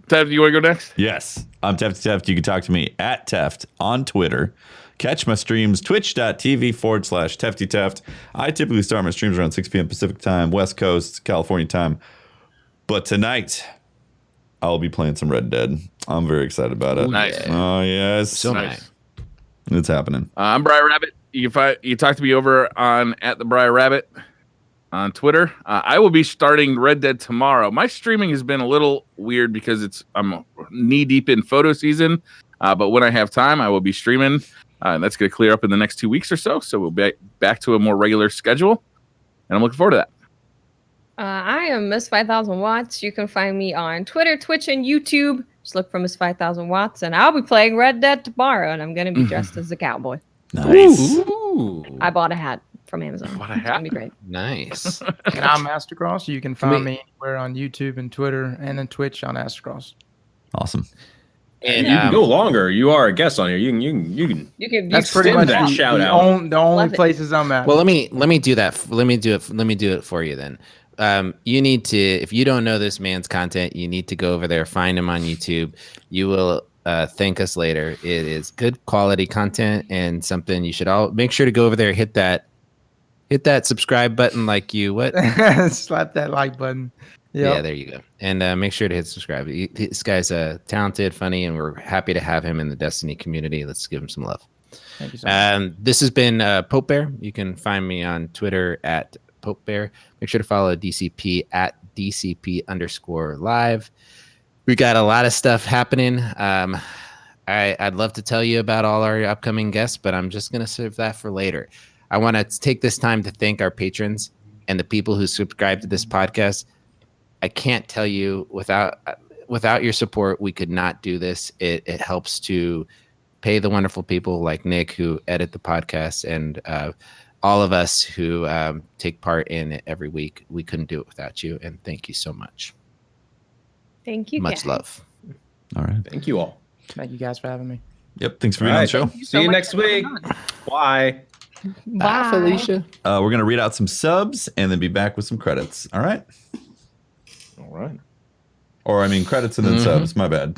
[SPEAKER 2] Ted, do you want to go next?
[SPEAKER 3] Yes. I'm Tefty Teft. You can talk to me at Teft on Twitter. Catch my streams, twitch.tv/Tefty Teft. I typically start my streams around 6 p.m. Pacific time, West Coast, California time. But tonight, I'll be playing some Red Dead. I'm very excited about it.
[SPEAKER 2] Ooh, nice.
[SPEAKER 3] Oh, yes.
[SPEAKER 4] So
[SPEAKER 2] Nice.
[SPEAKER 3] It's happening.
[SPEAKER 2] I'm Briar Rabbit. You talk to me over on @TheBriarRabbit on Twitter. I will be starting Red Dead tomorrow. My streaming has been a little weird because I'm knee deep in photo season. But when I have time, I will be streaming. And that's going to clear up in the next 2 weeks or so. So we'll be back to a more regular schedule. And I'm looking forward to that.
[SPEAKER 5] I am Miss 5000 Watts. You can find me on Twitter, Twitch, and YouTube. Just look for Miss 5000 Watts, and I'll be playing Red Dead tomorrow, and I'm going to be dressed as a cowboy.
[SPEAKER 3] Nice.
[SPEAKER 4] Ooh.
[SPEAKER 5] I bought a hat from Amazon.
[SPEAKER 2] Bought a
[SPEAKER 5] It's
[SPEAKER 2] hat?
[SPEAKER 5] gonna be great.
[SPEAKER 4] Nice.
[SPEAKER 6] And I'm Aztecross. You can find me anywhere on YouTube and Twitter and on Twitch on Aztecross.
[SPEAKER 3] Awesome.
[SPEAKER 4] And
[SPEAKER 1] you can go longer. You are a guest on here. You can.
[SPEAKER 6] That's pretty much
[SPEAKER 1] that
[SPEAKER 6] the,
[SPEAKER 1] shout
[SPEAKER 6] the,
[SPEAKER 1] out.
[SPEAKER 6] on, the only
[SPEAKER 5] Love it.
[SPEAKER 6] places I'm at.
[SPEAKER 4] Well, let me do that. Let me do it for you then. You need to, if you don't know this man's content, you need to go over there, find him on YouTube. You will thank us later. It is good quality content and something you should all make sure to go over there, hit that subscribe button like you
[SPEAKER 6] slap that like button.
[SPEAKER 4] Yeah, there you go. And make sure to hit subscribe. This guy's talented, funny, and we're happy to have him in the Destiny community. Let's give him some love.
[SPEAKER 6] Thank you so much.
[SPEAKER 4] This has been Pope Bear. You can find me on Twitter at Pope Bear. Make sure to follow DCP at DCP_live. We got a lot of stuff happening. I'd love to tell you about all our upcoming guests, but I'm just going to save that for later. I want to take this time to thank our patrons and the people who subscribe to this podcast. I can't tell you without your support, we could not do this. It helps to pay the wonderful people like Nick who edit the podcast and all of us who take part in it every week. We couldn't do it without you. And thank you so much.
[SPEAKER 5] Thank you.
[SPEAKER 4] Much
[SPEAKER 5] guys.
[SPEAKER 4] love.
[SPEAKER 3] All right.
[SPEAKER 1] Thank you all.
[SPEAKER 6] Thank you guys for having me.
[SPEAKER 3] Yep. Thanks for being on the show.
[SPEAKER 1] See you next week. Bye.
[SPEAKER 5] Bye,
[SPEAKER 4] Felicia.
[SPEAKER 3] We're going to read out some subs and then be back with some credits. All right.
[SPEAKER 1] All right.
[SPEAKER 3] Or, I mean, credits and then subs. My bad.